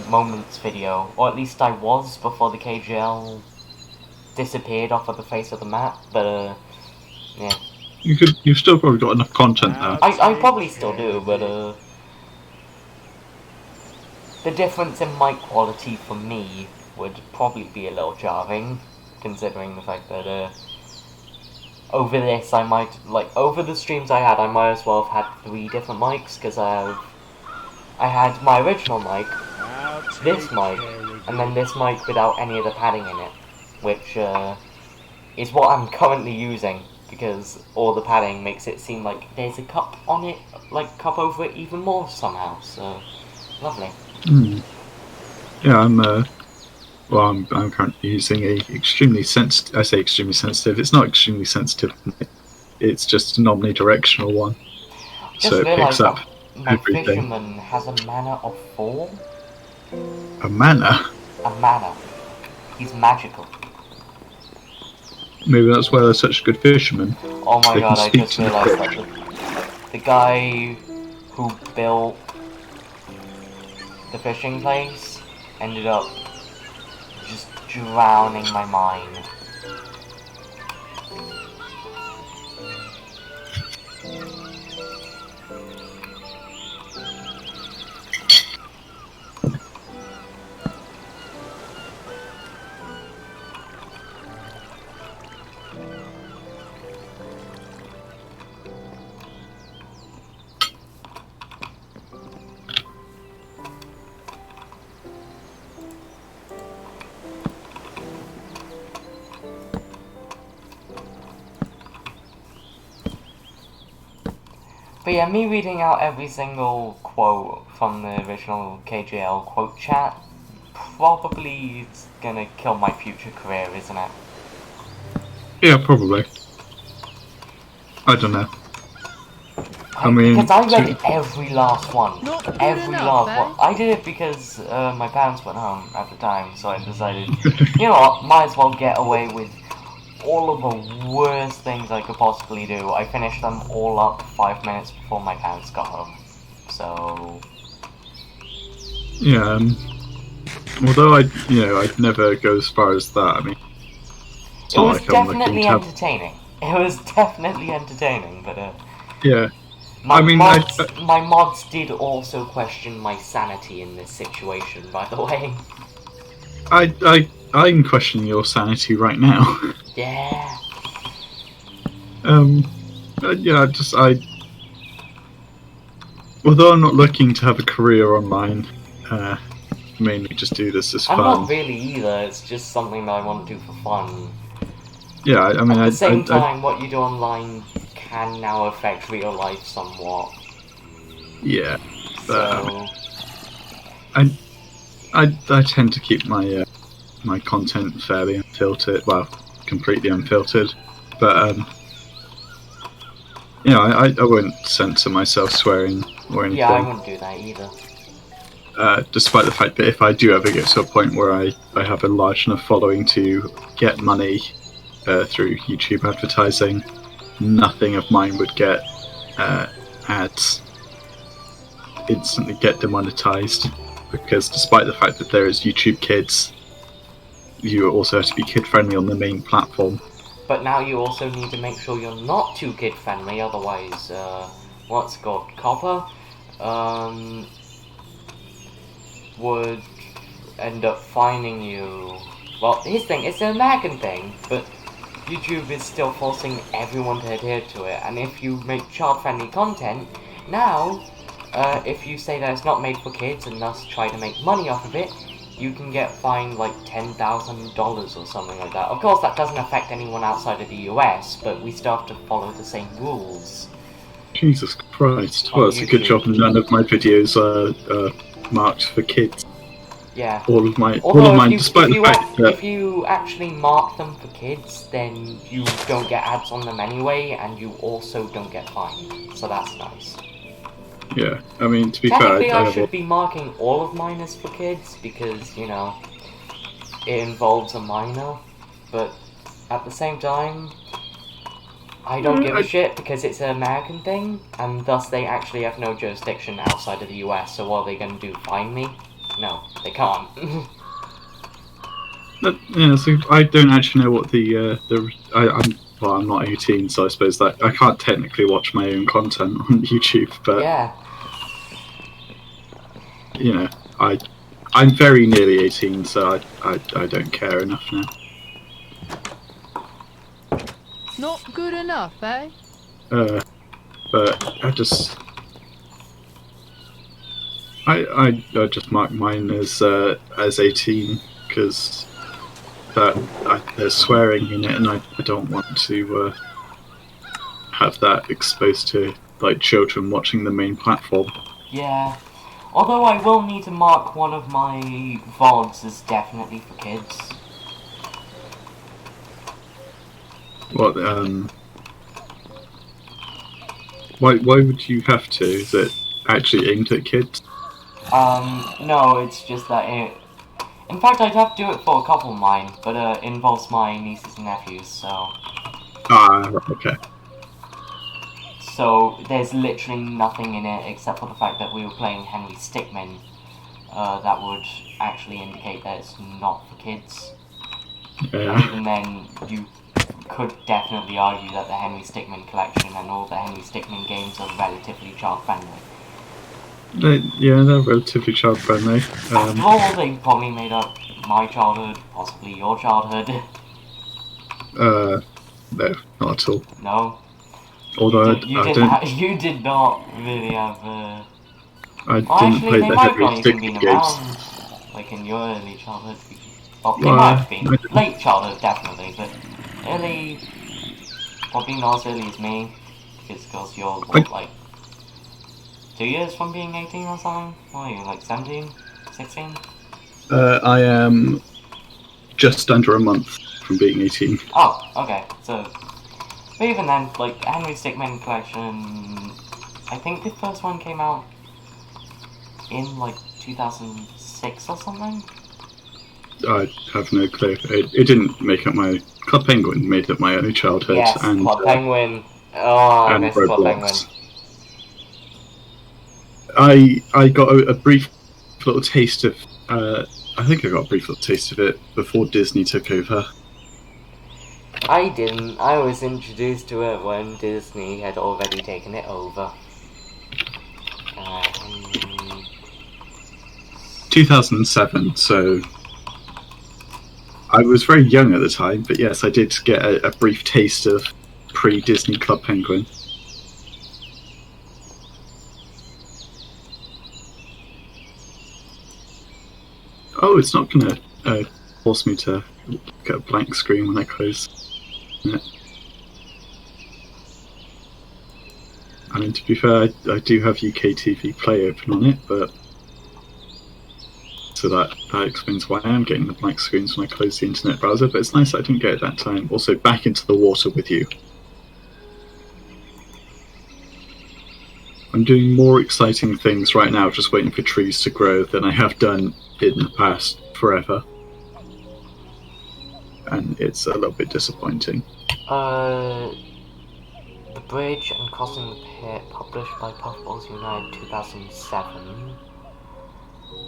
moments video, or at least I was before the KGL disappeared off of the face of the map. But yeah. You've still probably got enough content now. I probably still do, but the difference in mic quality for me would probably be a little jarring, considering the fact that over this I might, like, over the streams I might as well have had 3 different mics, because I had my original mic, this mic, and then this mic without any of the padding in it, which is what I'm currently using, because all the padding makes it seem like there's a cup on it, like cup over it even more somehow, so lovely. Yeah, I'm currently using a extremely sensitive. I say extremely sensitive. It's not extremely sensitive. It's just an omnidirectional one. Just so it picks up my everything. fisherman has a mana of 4. A mana? A mana. He's magical. Maybe that's why they're such good fishermen. Oh my They god, can I speak just to the realised fish. that the guy who built the fishing place ended up just drowning my mind. But yeah, me reading out every single quote from the original KGL quote chat probably is gonna kill my future career, isn't it? Yeah, probably. I don't know. I mean, because I read every last one. Not good Every enough, last one. eh? I did it because my parents went home at the time, so I decided, you know what, might as well get away with all of the worst things I could possibly do. I finished them all up 5 minutes before my parents got home. So yeah. Although I'd never go as far as that. I mean, it's it not was like I'm looking definitely to have. entertaining. It was definitely entertaining, but Yeah. my I mean, my mods did also question my sanity in this situation, by the way. I'm questioning your sanity right now. Yeah. Yeah, although I'm not looking to have a career online, mainly just do this as I'm fun. not really either, it's just something that I want to do for fun. Yeah, I mean, At the same time, what you do online can now affect real life somewhat. yeah, but So, I tend to keep my my content fairly unfiltered, well, completely unfiltered. But I wouldn't censor myself swearing or anything. yeah, I wouldn't do that either. Despite the fact that if I do ever get to a point where I have a large enough following to get money through YouTube advertising, nothing of mine would get ads, instantly get demonetized, because despite the fact that there is YouTube Kids, you also have to be kid friendly on the main platform. But now you also need to make sure you're not too kid friendly, otherwise, what's it called? Copper? Would end up finding you. Well, his thing, it's an American thing, but YouTube is still forcing everyone to adhere to it, and if you make child-friendly content, now, if you say that it's not made for kids and thus try to make money off of it, you can get fined like $10,000 or something like that. Of course, that doesn't affect anyone outside of the US, but we still have to follow the same rules. Jesus Christ. Well, it's a good job none of my videos are marked for kids. Yeah. All of mine, despite the fact that if you actually mark them for kids, then you don't get ads on them anyway, and you also don't get fined. So that's nice. yeah, I mean, to be fair, Technically, I should be marking all of mine as for kids because, you know, it involves a minor, but at the same time, I don't give a shit because it's an American thing, and thus they actually have no jurisdiction outside of the US, so what are they going to do, fine me? No, they can't. Yeah, so I don't actually know what I'm not 18, so I suppose that I can't technically watch my own content on YouTube, but yeah. you know, I'm very nearly 18, so I don't care enough now. Not good enough, eh? But I just mark mine as 18 because there's swearing in it, and I don't want to have that exposed to like children watching the main platform. Yeah. Although I will need to mark one of my VODs as definitely for kids. What why would you have to? Is it actually aimed at kids? No, it's just that in fact, I'd have to do it for a couple of mine, but it involves my nieces and nephews, so... Ah, okay. So, there's literally nothing in it except for the fact that we were playing Henry Stickmin. that would actually indicate that it's not for kids. And Yeah. even then, you could definitely argue that the Henry Stickmin collection and all the Henry Stickmin games are relatively child-friendly. They're relatively child friendly. After all, they probably made up my childhood, possibly your childhood. No, not at all. No, Although you did not really have. I Well, didn't actually, play they the might have not Henry even been Stickmin games. around, like in your early childhood. Well, they Well, might have been. I didn't. Late childhood, definitely, but early, probably not as early as me, because you're, what, like, 2 years from being 18 or something? What are you, like 17? 16? I am just under a month from being 18. Oh, okay, so, but even then, like, Henry Stickmin collection, I think the first one came out in, like, 2006 or something? I have no clue. It didn't make up my Club Penguin made up my early childhood Yes, and Club Penguin. Oh, I and miss Club Penguin. Roblox. I got a brief little taste of. I think I got a brief little taste of it before Disney took over. I didn't. I was introduced to it when Disney had already taken it over. 2007. So I was very young at the time, but yes, I did get a brief taste of pre-Disney Club Penguin. Oh, it's not going to force me to look at a blank screen when I close it. I mean, to be fair, I do have UK TV Play open on it, but so that explains why I am getting the blank screens when I close the internet browser, but it's nice I didn't get it that time. Also, back into the water with you. I'm doing more exciting things right now, just waiting for trees to grow, than I have done in the past forever. And it's a little bit disappointing. The Bridge and Crossing the Pit, published by Puffballs United 2007.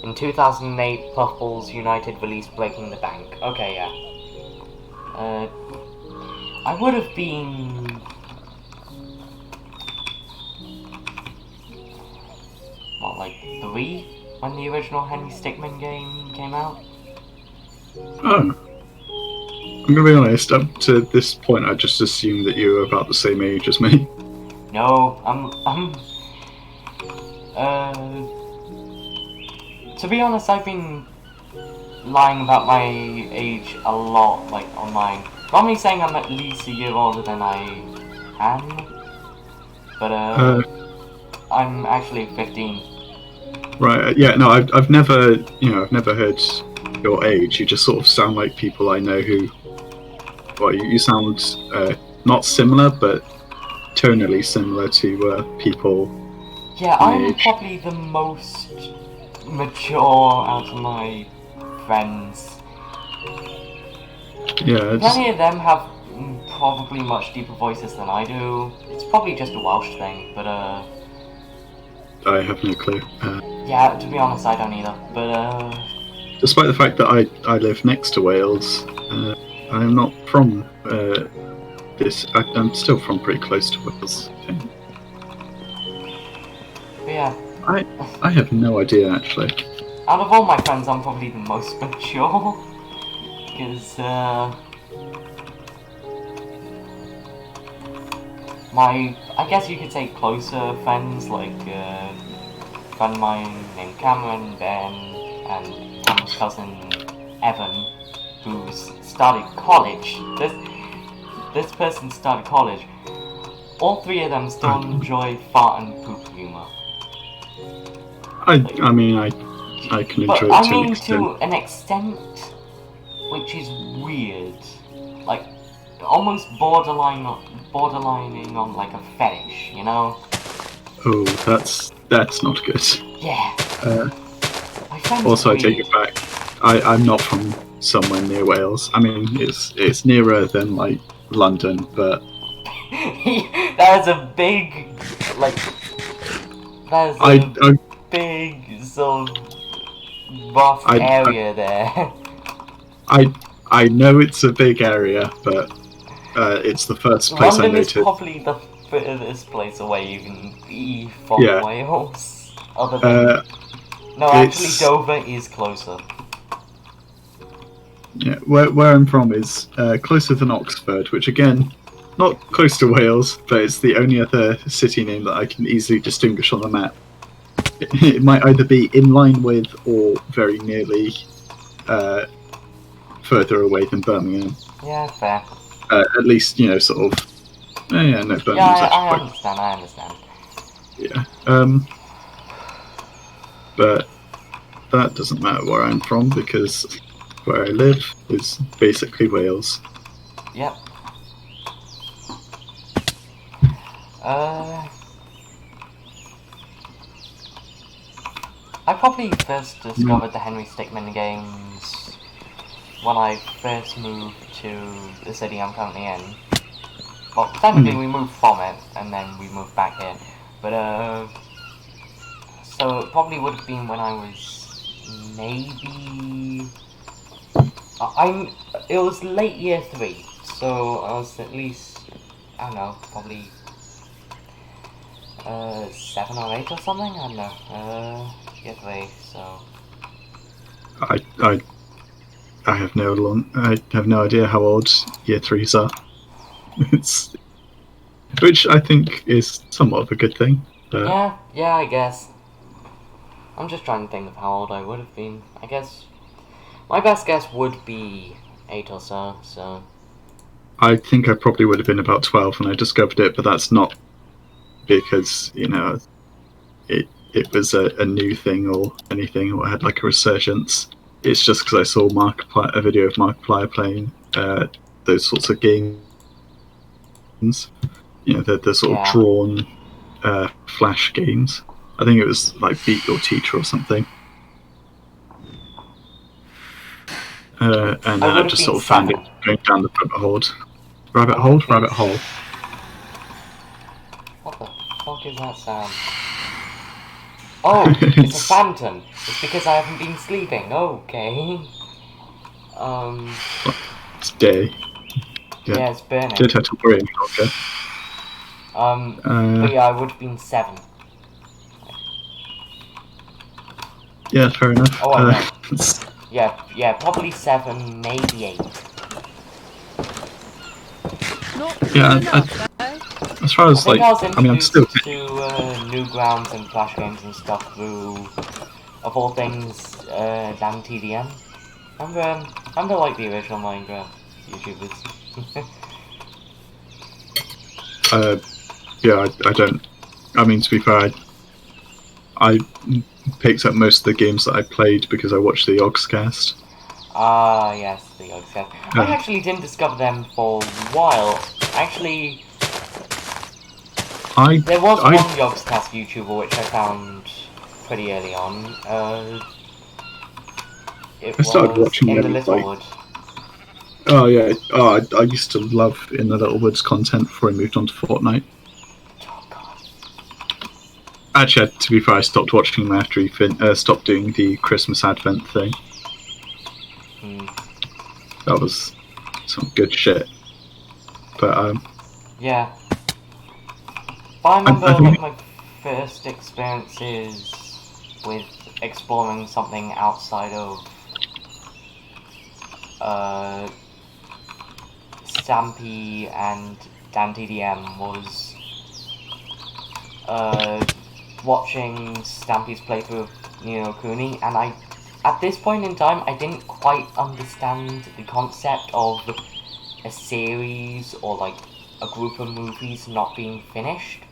In 2008, Puffballs United released Breaking the Bank. Okay, yeah. I would have been... what, like 3 when the original Henry Stickmin game came out? Oh. I'm gonna be honest, up to this point I just assumed that you were about the same age as me. No, to be honest, I've been lying about my age a lot, like, online. Not me saying I'm at least a year older than I am, but, I'm actually 15. Right, yeah, no, I've never heard your age. You just sort of sound like people I know who, well, you sound not similar, but tonally similar to people. Yeah, my I'm age. probably the most mature out of my friends. Yeah, it's, Plenty of them have probably much deeper voices than I do. It's probably just a Welsh thing, but I have no clue. yeah, to be honest, I don't either. But Despite the fact that I live next to Wales, I am not from this. I'm still from pretty close to Wales. but yeah, I have no idea actually. out of all my friends, I'm probably the most mature. Because I guess you could say closer friends, like a friend of mine named Cameron, Ben, and Cameron's cousin Evan, who started college. This person started college. All 3 of them still enjoy fart and poop humor. I mean I can enjoy But it I to an mean extent. to an extent which is weird. Like, almost borderlining on like a fetish, you know? Oh, that's not good. Yeah. My friends Also, I agree. take it back. I'm not from somewhere near Wales. I mean, it's nearer than like London, but That is a big, like, that is a I big sort of rough I- area there. I know it's a big area, but it's the first place I London is noticed. probably the furthest place away you can be from Yeah. Wales. Other than no, actually it's- Dover is closer. Yeah, where I'm from is closer than Oxford, which again, not close to Wales, but it's the only other city name that I can easily distinguish on the map. It might either be in line with or very nearly further away than Birmingham. Yeah, fair. At least, sort of. Yeah, no, Birmingham's Yeah, actually I quite. understand. I understand. Yeah. But that doesn't matter where I'm from because where I live is basically Wales. Yep. I probably first discovered the Henry Stickmin games when I first moved to the city I'm currently in. Well, technically we moved from it, and then we moved back here. But, so it probably would have been when I was maybe... it was late year 3, so I was at least, I don't know, probably 7 or 8 or something? I don't know. Year 3, so... I have no idea how old year 3s are. Which I think is somewhat of a good thing. But Yeah, I guess. I'm just trying to think of how old I would have been. I guess my best guess would be 8 or so. I think I probably would have been about 12 when I discovered it, but that's not because it was a new thing or anything, or had like a resurgence. It's just because I saw a video of Markiplier playing those sorts of games. The sort of drawn flash games. I think it was like Beat Your Teacher or something. And then I just sort of found it going down the rabbit hole. Rabbit hole. What the fuck is that sound? Oh, it's a phantom. It's because I haven't been sleeping. Okay. It's day. Yeah, it's burning. Did have to worry any longer. But yeah, I would have been 7. Yeah, fair enough. Oh, I know. Yeah, probably 7, maybe 8. Not Yeah, enough, eh? as far as I was I'm still introduced to Newgrounds and Flash games and stuff through, of all things, Dan TDM. I'm the like the original Minecraft YouTubers. Yeah, I don't. I mean, to be fair, I picked up most of the games that I played because I watched the Yogscast. Ah, yes, the Yogscast. I actually didn't discover them for a while. Actually, there was one Yogscast YouTuber which I found pretty early on. I started watching In the them, Littlewood. Oh yeah, I used to love In the Littlewoods content before I moved on to Fortnite. Oh god. Actually, to be fair, I stopped watching them after he stopped doing the Christmas Advent thing. That was some good shit. But yeah. But I remember like my first experiences with exploring something outside of Stampy and Dan TDM was watching Stampy's playthrough of Ni no Kuni, and at this point in time I didn't quite understand the concept of a series or like a group of movies not being finished,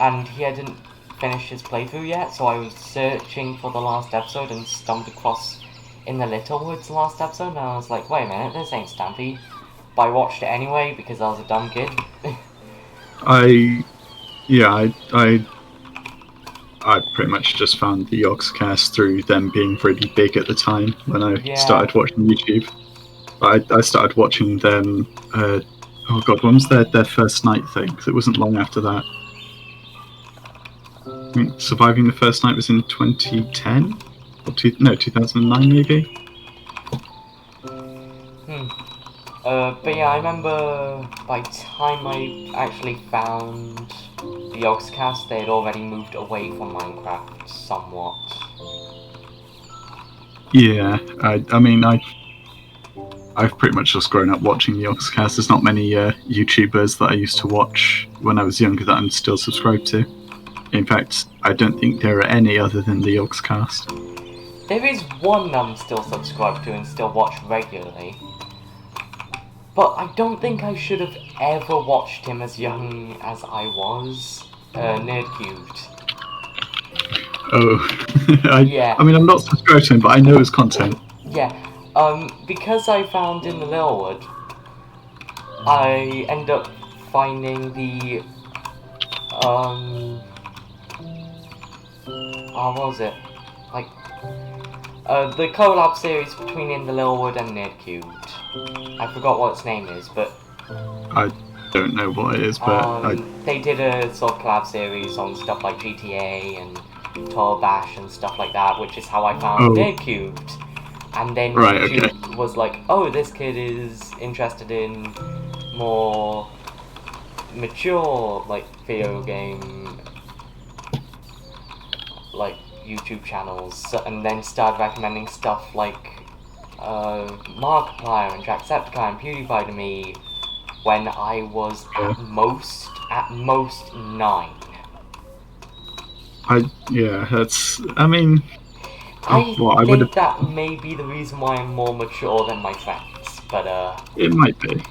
and he hadn't finished his playthrough yet, so I was searching for the last episode and stumbled across In the Littlewoods last episode, and I was like, wait a minute, this ain't Stampy. But I watched it anyway because I was a dumb kid. I pretty much just found the Yogscast through them being really big at the time when I started watching YouTube. I started watching them. Oh god, when was their first night thing? Because it wasn't long after that. I mean, Surviving the First Night was in 2010. No, 2009 maybe. But yeah, I remember by the time I actually found the Yogscast, they had already moved away from Minecraft somewhat. Yeah, I mean, I've pretty much just grown up watching the Oxcast. There's not many YouTubers that I used to watch when I was younger that I'm still subscribed to. In fact, I don't think there are any other than the Oxcast. There is one I'm still subscribed to and still watch regularly. But I don't think I should have ever watched him as young as I was. Nerdcubed. Oh, Yeah. I mean, I'm not subscribed to him, but I know his content. Yeah. Because I found in the Littlewood, I end up finding the what was it? Like the collab series between In the Littlewood and Nerdcubed. I forgot what its name is, but I don't know what it is, but they did a sort of collab series on stuff like GTA and Tor Bash and stuff like that, which is how I found Nerdcubed. And then Right, YouTube was like, oh, this kid is interested in more mature, like, video game, like, YouTube channels, and then started recommending stuff like Markiplier and Jacksepticeye and PewDiePie to me when I was at most 9. That's. I mean, I I think that may be the reason why I'm more mature than my friends, but it might be.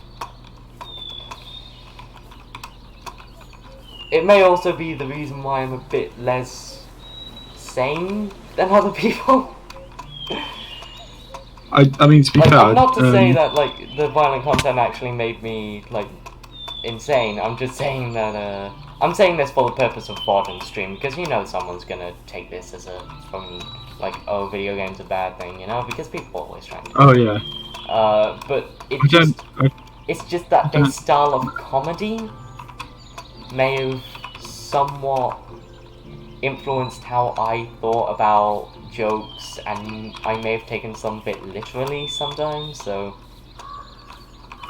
it may also be the reason why I'm a bit less sane than other people. I mean, to be fair, I'm not to say that like the violent content actually made me like insane. I'm just saying that I'm saying this for the purpose of fun stream, because you know someone's gonna take this as like, oh, video games are a bad thing, you know, because people are always trying to. Oh yeah. But it's just that their style of comedy may have somewhat influenced how I thought about jokes, and I may have taken some bit literally sometimes. So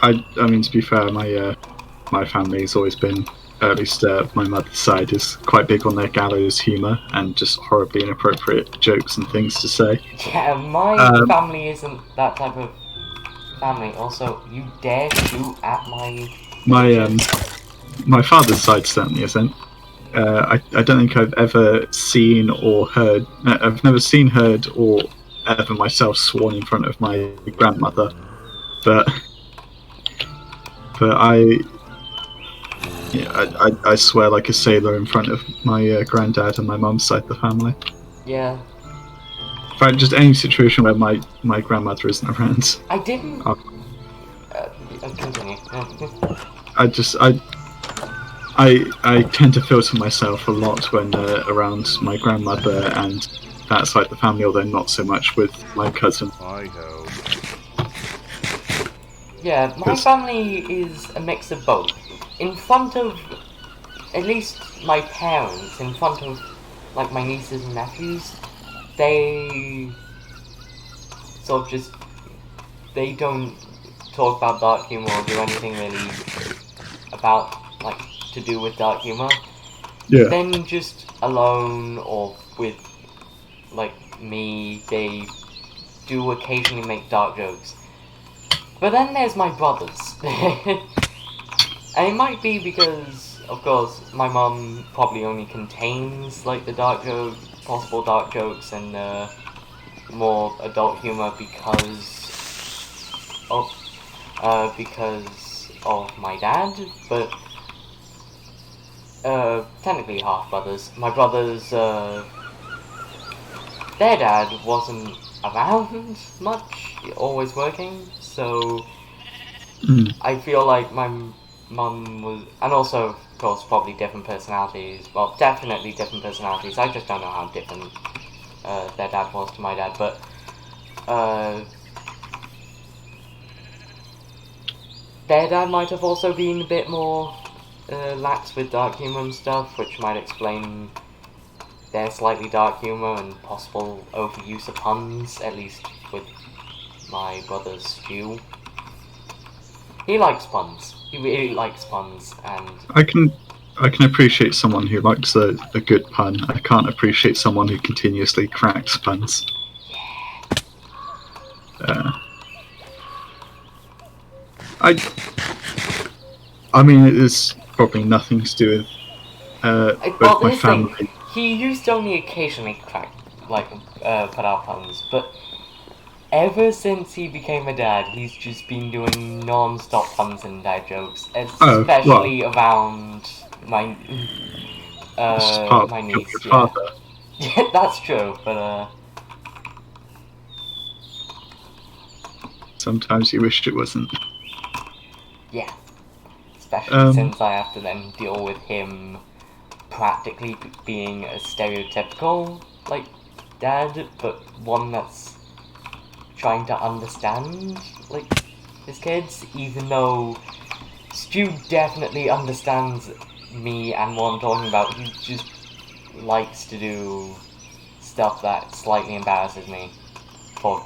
I mean, to be fair, my family's always been, at least my mother's side, is quite big on their gallows humour and just horribly inappropriate jokes and things to say. yeah, my family isn't that type of family. Also, you dare shoot at my father's side certainly isn't. I don't think I've ever seen or heard. I've never seen, heard, or ever myself sworn in front of my grandmother, but I swear like a sailor in front of my granddad and my mum's side of the family. Yeah. In fact, just any situation where my grandmother isn't around. I didn't. Continue. I tend to filter myself a lot when around my grandmother and that side of the family, although not so much with my cousin. I hope. Yeah, my family is a mix of both. In front of, at least my parents, in front of, like, my nieces and nephews, they sort of just, they don't talk about dark humor or do anything really about, like, to do with dark humor. Yeah. Then just alone or with, like, me, they do occasionally make dark jokes. But then there's my brothers. And it might be because, of course, my mum probably only contains, like, the possible dark jokes and more adult humor because of my dad, but technically half brothers. My brothers, their dad wasn't around much, always working, so I feel like my mum was, and also, of course, probably different personalities, well, definitely different personalities, I just don't know how different their dad was to my dad, but their dad might have also been a bit more lax with dark humor and stuff, which might explain there's slightly dark humor and possible overuse of puns, at least with my brother's Stu. He likes puns. He really likes puns, and I can appreciate someone who likes a good pun. I can't appreciate someone who continuously cracks puns. I mean, it is probably nothing to do with both my this thing, family. he used to only occasionally put out puns, but ever since he became a dad, he's just been doing non-stop puns and dad jokes, especially around my my niece. Your father. Yeah, that's true, but Sometimes you wished it wasn't. yeah, especially since I have to then deal with him practically being a stereotypical like dad, but one that's trying to understand like his kids, even though Stu definitely understands me and what I'm talking about. He just likes to do stuff that slightly embarrasses me for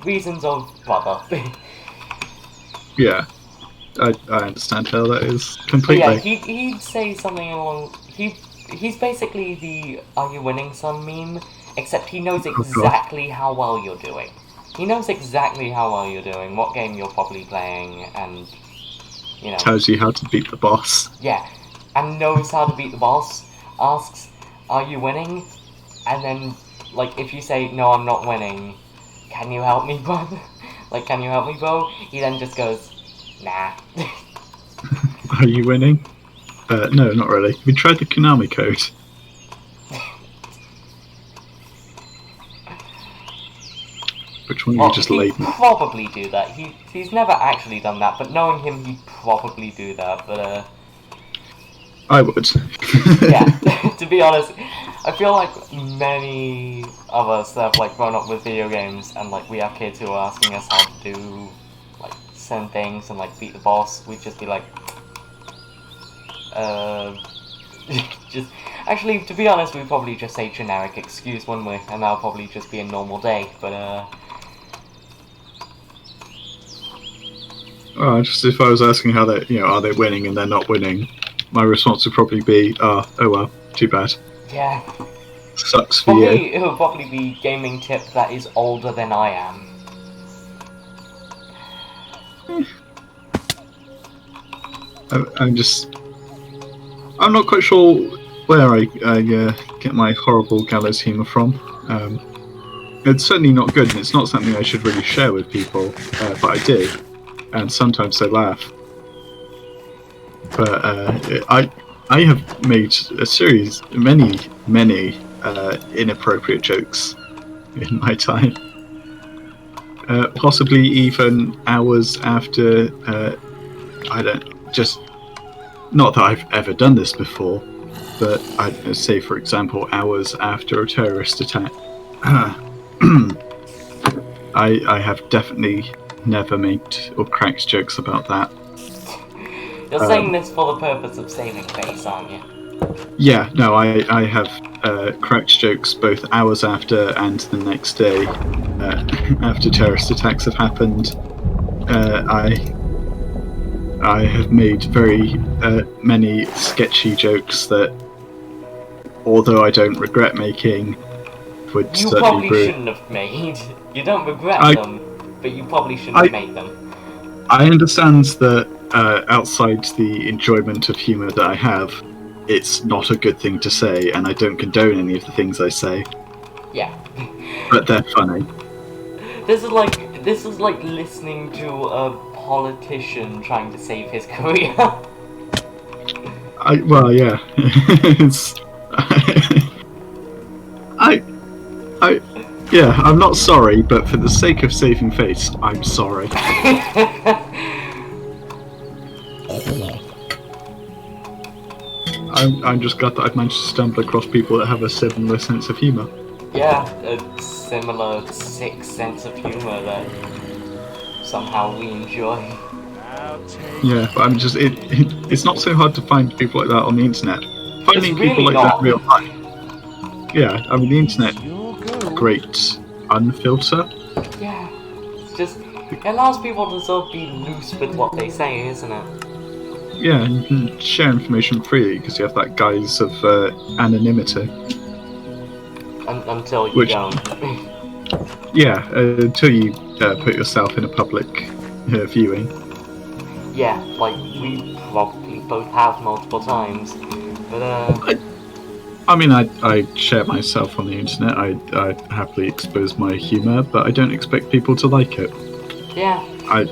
reasons of brother. Yeah, I understand how that is But completely. yeah, he'd say something along. He's basically the "Are you winning, son?" meme, except he knows exactly how well you're doing. He knows exactly how well you're doing, what game you're probably playing, and you know. Tells you how to beat the boss. Yeah, and knows how to beat the boss. Asks, "Are you winning?" And then, like, if you say, "No, I'm not winning," can you help me, bro? Like, can you help me, bro? He then just goes, "Nah." Are you winning? No, not really. We tried the Konami code. Which one you just laid? He'd probably do that. He's never actually done that, but knowing him, he'd probably do that. But I would. yeah. To be honest, I feel like many of us have like grown up with video games, and like we have kids who are asking us how to do like certain things and like beat the boss. We'd just be like, just actually, to be honest, we'd probably just say generic excuse, wouldn't we? And that'll probably just be a normal day. But Oh, just if I was asking how they, are they winning and they're not winning, my response would probably be, oh well, too bad. yeah. Sucks For for you. me, it would probably be gaming tip that is older than I am. I'm not quite sure where I get my horrible gallows humour from. It's certainly not good, and it's not something I should really share with people, but I do, and sometimes they laugh. But I have made many inappropriate jokes in my time. Possibly even hours after, not that I've ever done this before, but I'd say, for example, hours after a terrorist attack. I have definitely never made or cracked jokes about that. You're saying this for the purpose of saving face, aren't you? Yeah, no, I have cracked jokes both hours after and the next day after terrorist attacks have happened. I have made very many sketchy jokes that, although I don't regret making, would You certainly probably ruin. shouldn't have made. You don't regret them, but you probably shouldn't have made them. I understand that outside the enjoyment of humour that I have, it's not a good thing to say, and I don't condone any of the things I say. Yeah. But they're funny. This is like listening to a politician trying to save his career. Yeah. It's, yeah, I'm not sorry, but for the sake of saving face, I'm sorry. I'm just glad that I've managed to stumble across people that have a similar sense of humour. Yeah, a similar sick sense of humour that somehow we enjoy. Yeah, but I'm just it's not so hard to find people like that on the internet. Finding It's really people like not. that in real life. yeah, I mean the internet, Your go. great unfilter. Yeah. It's just, it allows people to sort of be loose with what they say, isn't it? Yeah, and you can share information freely because you have that guise of anonymity. Until you Which- don't. Yeah, until you put yourself in a public viewing. Yeah, like we probably both have multiple times. But I mean, I share myself on the internet. I happily expose my humour, but I don't expect people to like it. yeah. I-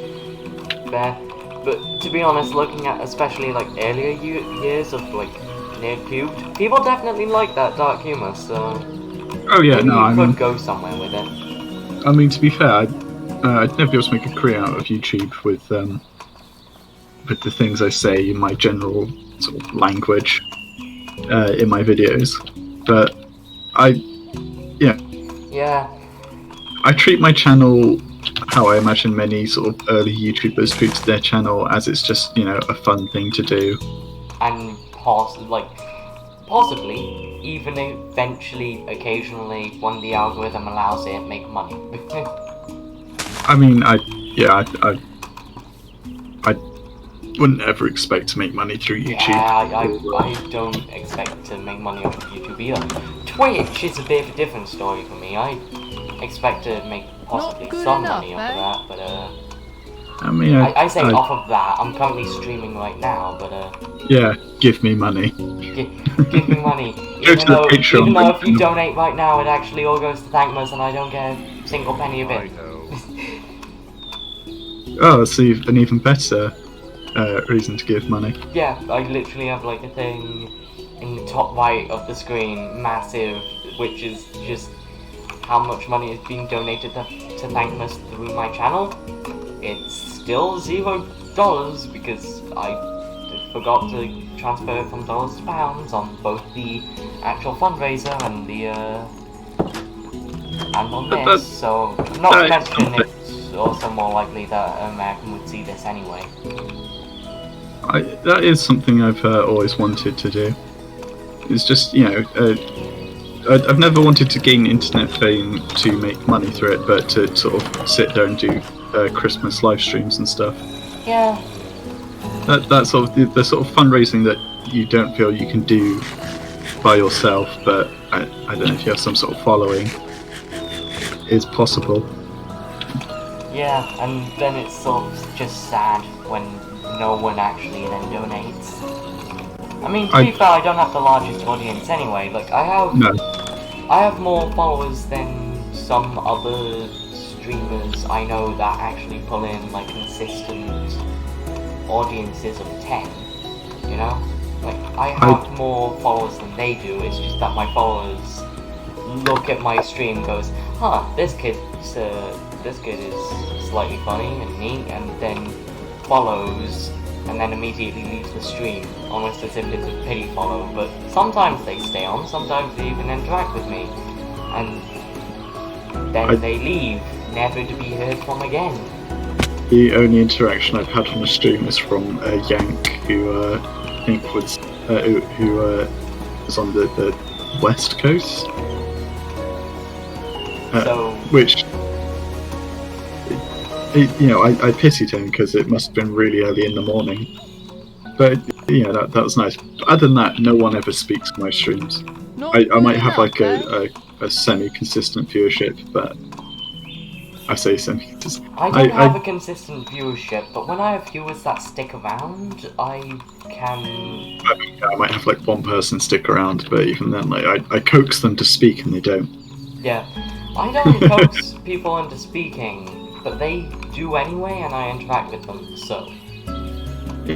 Fair. But to be honest, looking at especially like earlier years of like Nerdcubed, people definitely like that dark humour, so Oh yeah, maybe no, you I could mean, go somewhere with it. I mean, to be fair, I'd never be able to make a career out of YouTube with the things I say in my general sort of language in my videos. But Yeah. I treat my channel how I imagine many sort of early YouTubers treated their channel, as it's just, you know, a fun thing to do. And possibly even eventually, occasionally, when the algorithm allows it, make money. I mean, I wouldn't ever expect to make money through YouTube. Yeah, I don't expect to make money off of YouTube either. Twitch is a bit of a different story for me. I expect to make possibly Not good some enough, money off of that, but I mean, I say off of that. I'm currently streaming right now, but yeah, give me money. give me money. Go to the Patreon Even though link if you donate right now, it actually all goes to Thankmas and I don't get a single penny of it. Righto. Oh, that's an even better reason to give money. Yeah, I literally have like a thing in the top right of the screen, massive, which is just how much money is being donated to Thankmas through my channel. It's still $0 because I forgot to transfer it from dollars to pounds on both the actual fundraiser and the and on this. So not to mention it's also more likely that American would see this anyway. That is something I've always wanted to do. It's just, you know, I've never wanted to gain internet fame to make money through it, but to sort of sit there and do Christmas live streams and stuff. Yeah. That's sort of the sort of fundraising that you don't feel you can do by yourself, but I don't know if you have some sort of following, is possible. Yeah, and then it's sort of just sad when no one actually then donates. I mean, to be fair, I don't have the largest audience anyway. Like, I have more followers than some other streamers I know that actually pull in, like, consistent audiences of 10, you know? Like, I have more followers than they do, it's just that my followers look at my stream and goes, huh, this kid is slightly funny and neat, and then follows and then immediately leaves the stream, almost as if it's a pity follow. But sometimes they stay on, sometimes they even interact with me, and then they leave, never to be heard from again. The only interaction I've had on a stream is from Yank, who I think was who was on the West Coast, which. You know, I pitied him because it must have been really early in the morning. But, you know, that was nice. But other than that, no one ever speaks on my streams. I might have like a semi-consistent viewership, but I say semi-consistent. I don't have a consistent viewership, but when I have viewers that stick around, I can... I might have like one person stick around, but even then, like I coax them to speak and they don't. Yeah, I don't coax people into speaking, but they do anyway, and I interact with them, so...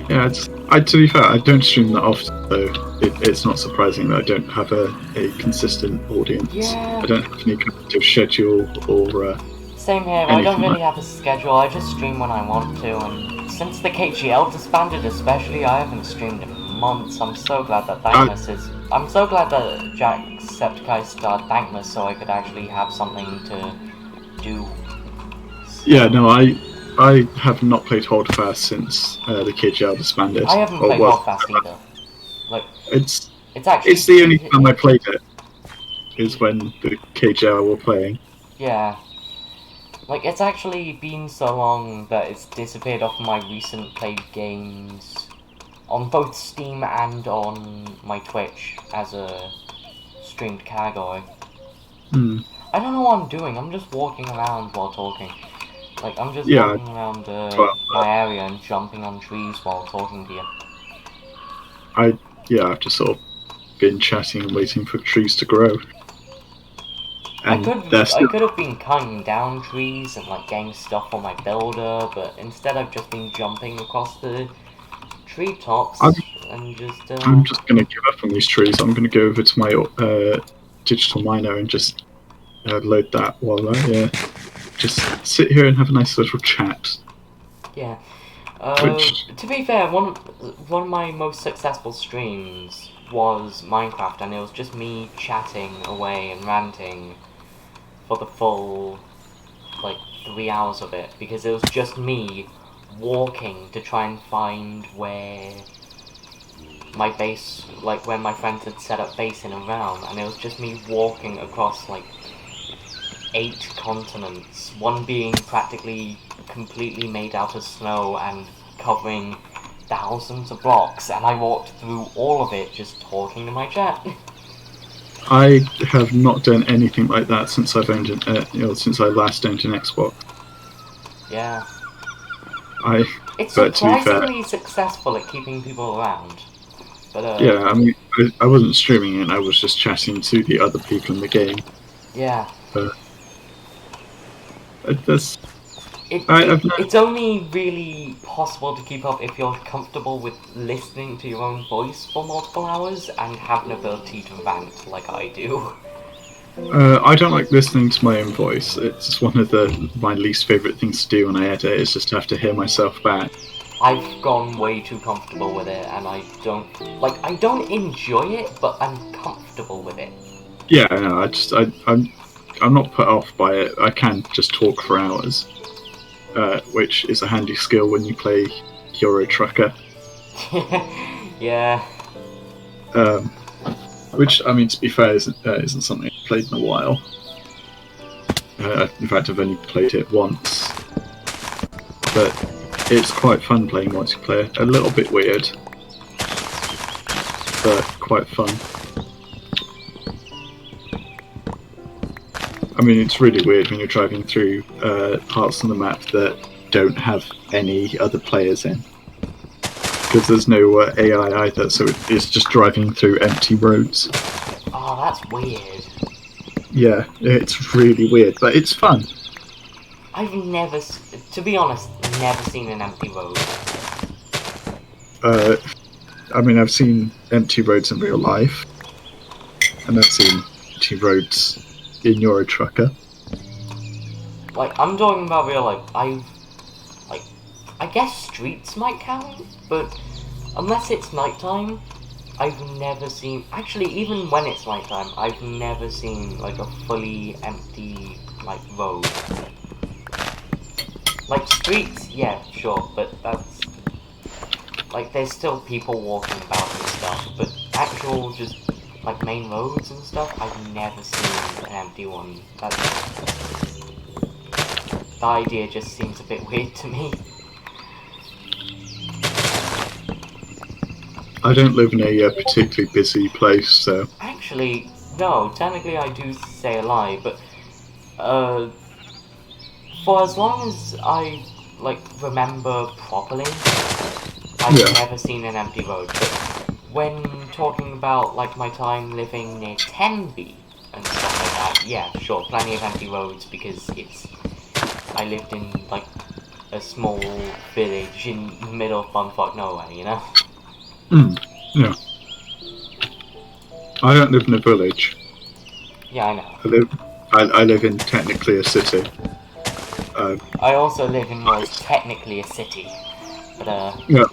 Yeah, to be fair, I don't stream that often, so it's not surprising that I don't have a consistent audience. Yeah. I don't have any kind of schedule or... Same here, I don't really have a schedule, I just stream when I want to, and since the KGL disbanded especially, I haven't streamed in months. I'm so glad that Thankmas is... I'm so glad that Jacksepticeye started Thankmas so I could actually have something to do. Yeah, no, I have not played Holdfast since the KGL disbanded. I haven't played Holdfast either. Like, it's actually... It's the only time I played it. is when the KGL were playing. Yeah. Like, it's actually been so long that it's disappeared off my recent played games on both Steam and on my Twitch as a streamed category. Hmm. I don't know what I'm doing, I'm just walking around while talking. Like, I'm just Yeah, walking around well, my area and jumping on trees while talking to you. I've just sort of been chatting and waiting for trees to grow. I And they're still, could have been cutting down trees and like getting stuff for my builder, but instead I've just been jumping across the treetops I'm and just I'm just gonna give up on these trees. I'm gonna go over to my digital miner and just load that while I just sit here and have a nice little chat. yeah. Which To be fair, one of my most successful streams was Minecraft, and it was just me chatting away and ranting for the full like 3 hours of it, because it was just me walking to try and find where my base, like where my friends had set up base in a realm, and it was just me walking across like 8 continents, one being practically completely made out of snow and covering thousands of blocks, and I walked through all of it just talking to my chat. I have not done anything like that since I've owned since I last owned an Xbox. Yeah. I It's But to be fair, surprisingly successful at keeping people around. But yeah, I mean, I wasn't streaming it. I was just chatting to the other people in the game. yeah. But that's I've It's only really possible to keep up if you're comfortable with listening to your own voice for multiple hours and have an ability to rant like I do. I don't like listening to my own voice. It's one of my least favorite things to do when I edit. Is just to have to hear myself back. I've gone way too comfortable with it, and I don't enjoy it, but I'm comfortable with it. Yeah, no, I'm not put off by it. I can just talk for hours, which is a handy skill when you play Euro Trucker. Yeah. Which, I mean, to be fair, isn't something I've played in a while. In fact, I've only played it once, but it's quite fun playing multiplayer. A little bit weird, but quite fun. I mean, it's really weird when you're driving through parts of the map that don't have any other players in, because there's no AI either, so it's just driving through empty roads. Oh, that's weird. Yeah, it's really weird, but it's fun. I've never, to be honest, never seen an empty road. I mean, I've seen empty roads in real life, and I've seen empty roads in Euro Trucker. Like, I'm talking about real life. I guess streets might count, but unless it's nighttime, I've never seen, actually, even when it's nighttime, I've never seen, like, a fully empty, like, road. Like, streets, yeah, sure, but that's, like, there's still people walking about and stuff, but actual, just, like, main roads and stuff, I've never seen an empty one. The idea just seems a bit weird to me. I don't live in a particularly busy place, so... Actually, no, technically I do say a lie, but, for as long as I, like, remember properly, I've never seen an empty road, but when talking about, like, my time living near Tenby and stuff like that, yeah, sure, plenty of empty roads, because I lived in, like, a small village in the middle of bumfuck nowhere, you know? Yeah. I don't live in a village. Yeah, I know. I live in technically a city. I also live in what is technically a city, but Yeah.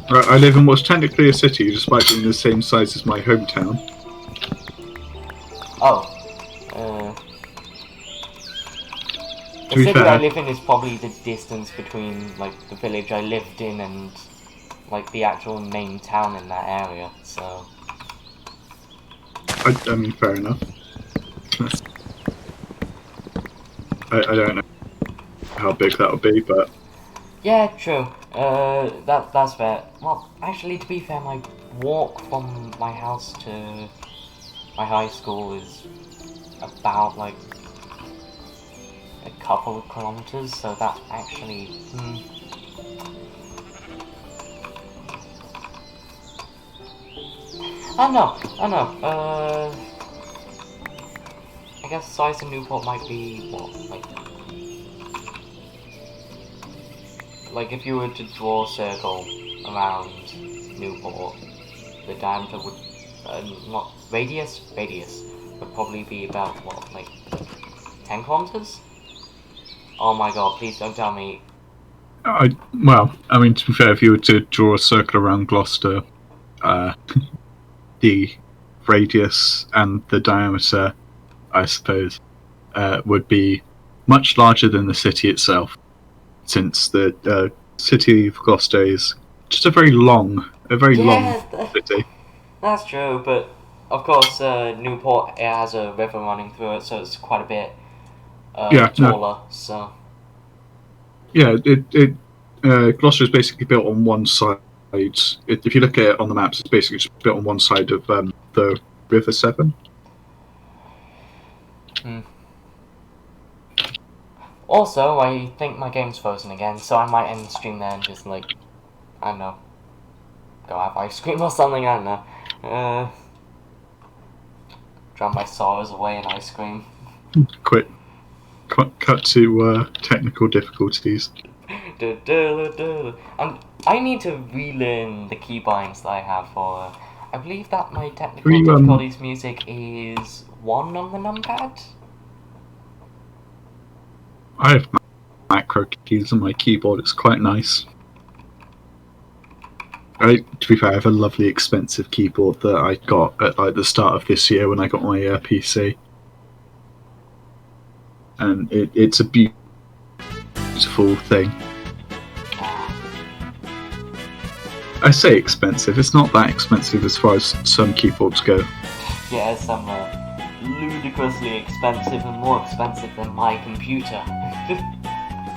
I live in what's technically a city, despite being the same size as my hometown. The city I live in is probably the distance between, like, the village I lived in and, like, the actual main town in that area, so... I mean, fair enough. I don't know how big that would be, but Yeah, true. That's fair. Well, actually, to be fair, my walk from my house to my high school is about like a couple of kilometers, so that's actually. I know. I guess size of Newport might be what, like if you were to draw a circle around Newport, the diameter would not radius would probably be about what, like 10 kilometers? Oh my god, please don't tell me. well, I mean, to be fair, if you were to draw a circle around Gloucester, the radius and the diameter, I suppose, would be much larger than the city itself, since the city of Gloucester is just a very long city. That's true, but of course Newport, it has a river running through it, so it's quite a bit taller. So yeah, Gloucester is basically built on one side. If you look at it on the maps, it's basically just built on one side of the River Severn. Also, I think my game's frozen again, so I might end the stream there and just, like, I don't know, go have ice cream or something, I don't know. Drown my sorrows away in ice cream. Cut to technical difficulties. I need to relearn the keybinds that I have for. I believe that my technical difficulties music is 1 on the numpad. I have macro keys on my keyboard. It's quite nice. To be fair, I have a lovely expensive keyboard that I got at like the start of this year when I got my PC, and it's a beautiful thing. I say expensive. It's not that expensive as far as some keyboards go. Yeah, some ludicrously expensive and more expensive than my computer.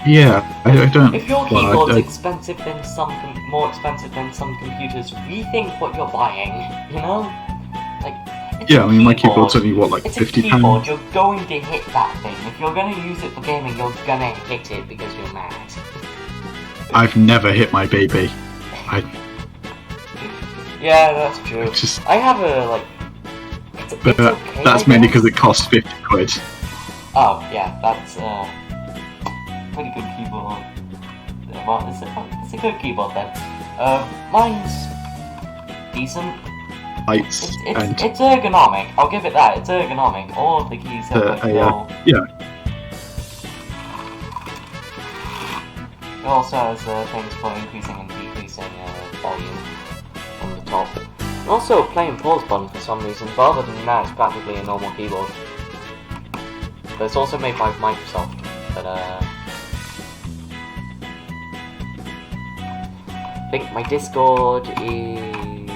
Yeah, I don't. If your keyboard's expensive than more expensive than some computers, rethink what you're buying. You know, like. Yeah, I mean, my keyboard's only what, like £50. You're going to hit that thing. If you're going to use it for gaming, you're gonna hit it because you're mad. I've never hit my baby. Yeah, that's true. I have a like. But okay, that's mainly because it costs £50. Oh yeah, that's pretty good keyboard. Well, it's a good keyboard then. Mine's decent. It's ergonomic. I'll give it that. It's ergonomic. All of the keys are yeah. It also has things for increasing and decreasing volume on the top. And also a play and pause button for some reason, but other than that, it's practically a normal keyboard. But it's also made by Microsoft. But I think my Discord is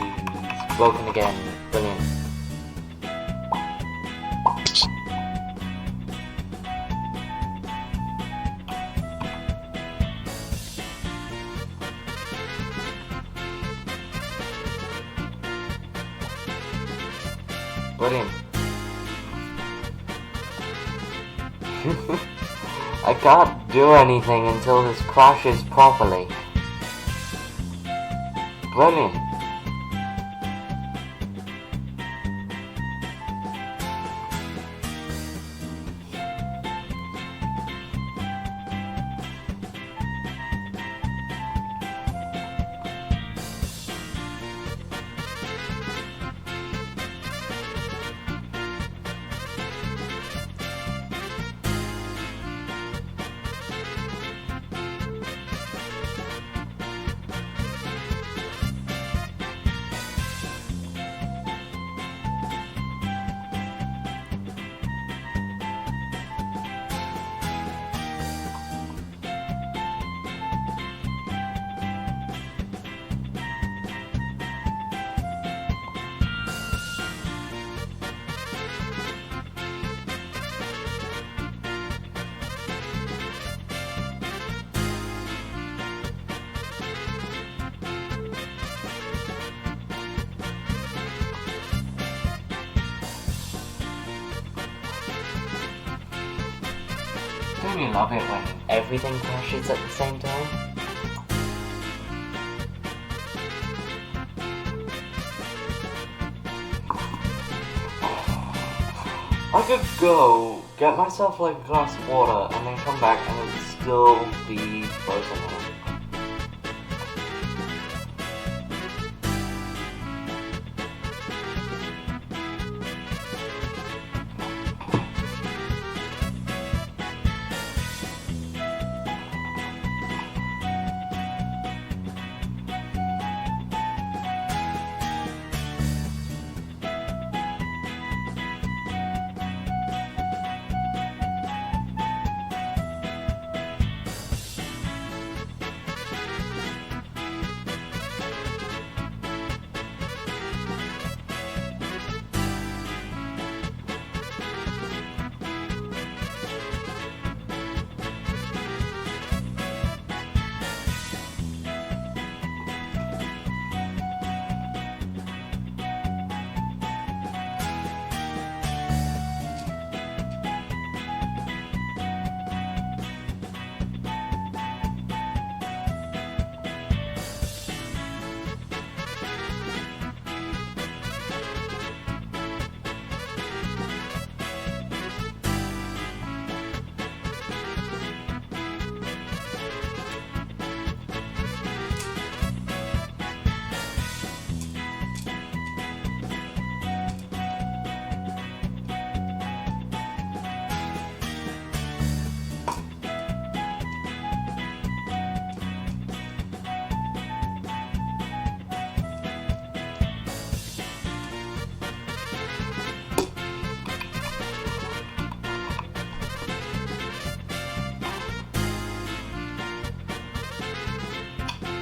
broken again. Brilliant. Brilliant. I can't do anything until this crashes properly. Brilliant. Don't you love it when everything crashes at the same time? I could go, get myself like a glass of water, and then come back and it would still be frozen.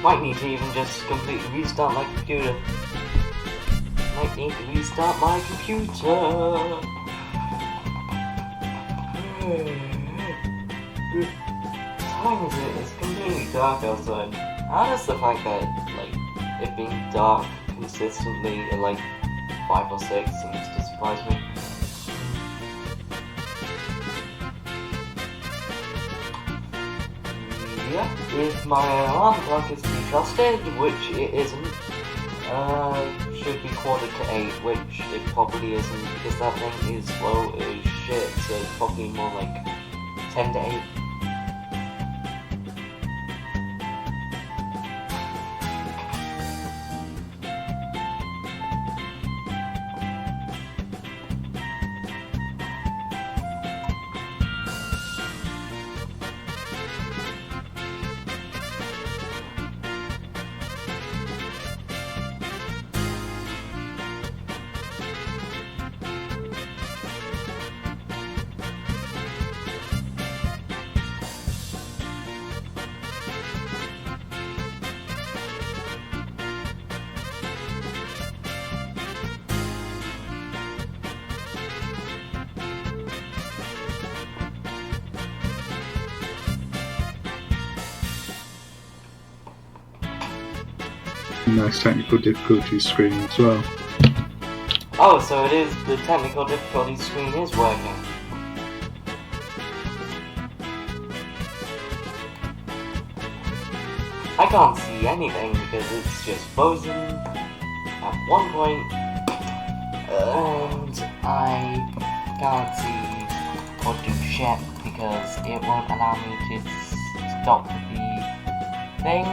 Might need to even just completely restart my computer. Might need to restart my computer. What time is it? It's completely dark outside. How does the fact that, like, it being dark consistently at like 5 or 6 seems to surprise me. Yeah, if my alarm clock is to be trusted, which it isn't, should be 7:45, which it probably isn't, because that thing is slow as shit, so it's probably more like 10 to 8. Nice technical difficulty screen as well. Oh, so it is, the technical difficulty screen is working. I can't see anything because it's just frozen at one point, and I can't see or do shit because it won't allow me to stop the thing,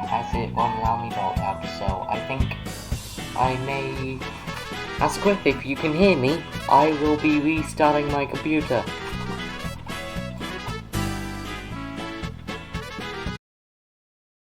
as it won't allow me to alt tab. So I think I may... Asquith, if you can hear me, I will be restarting my computer.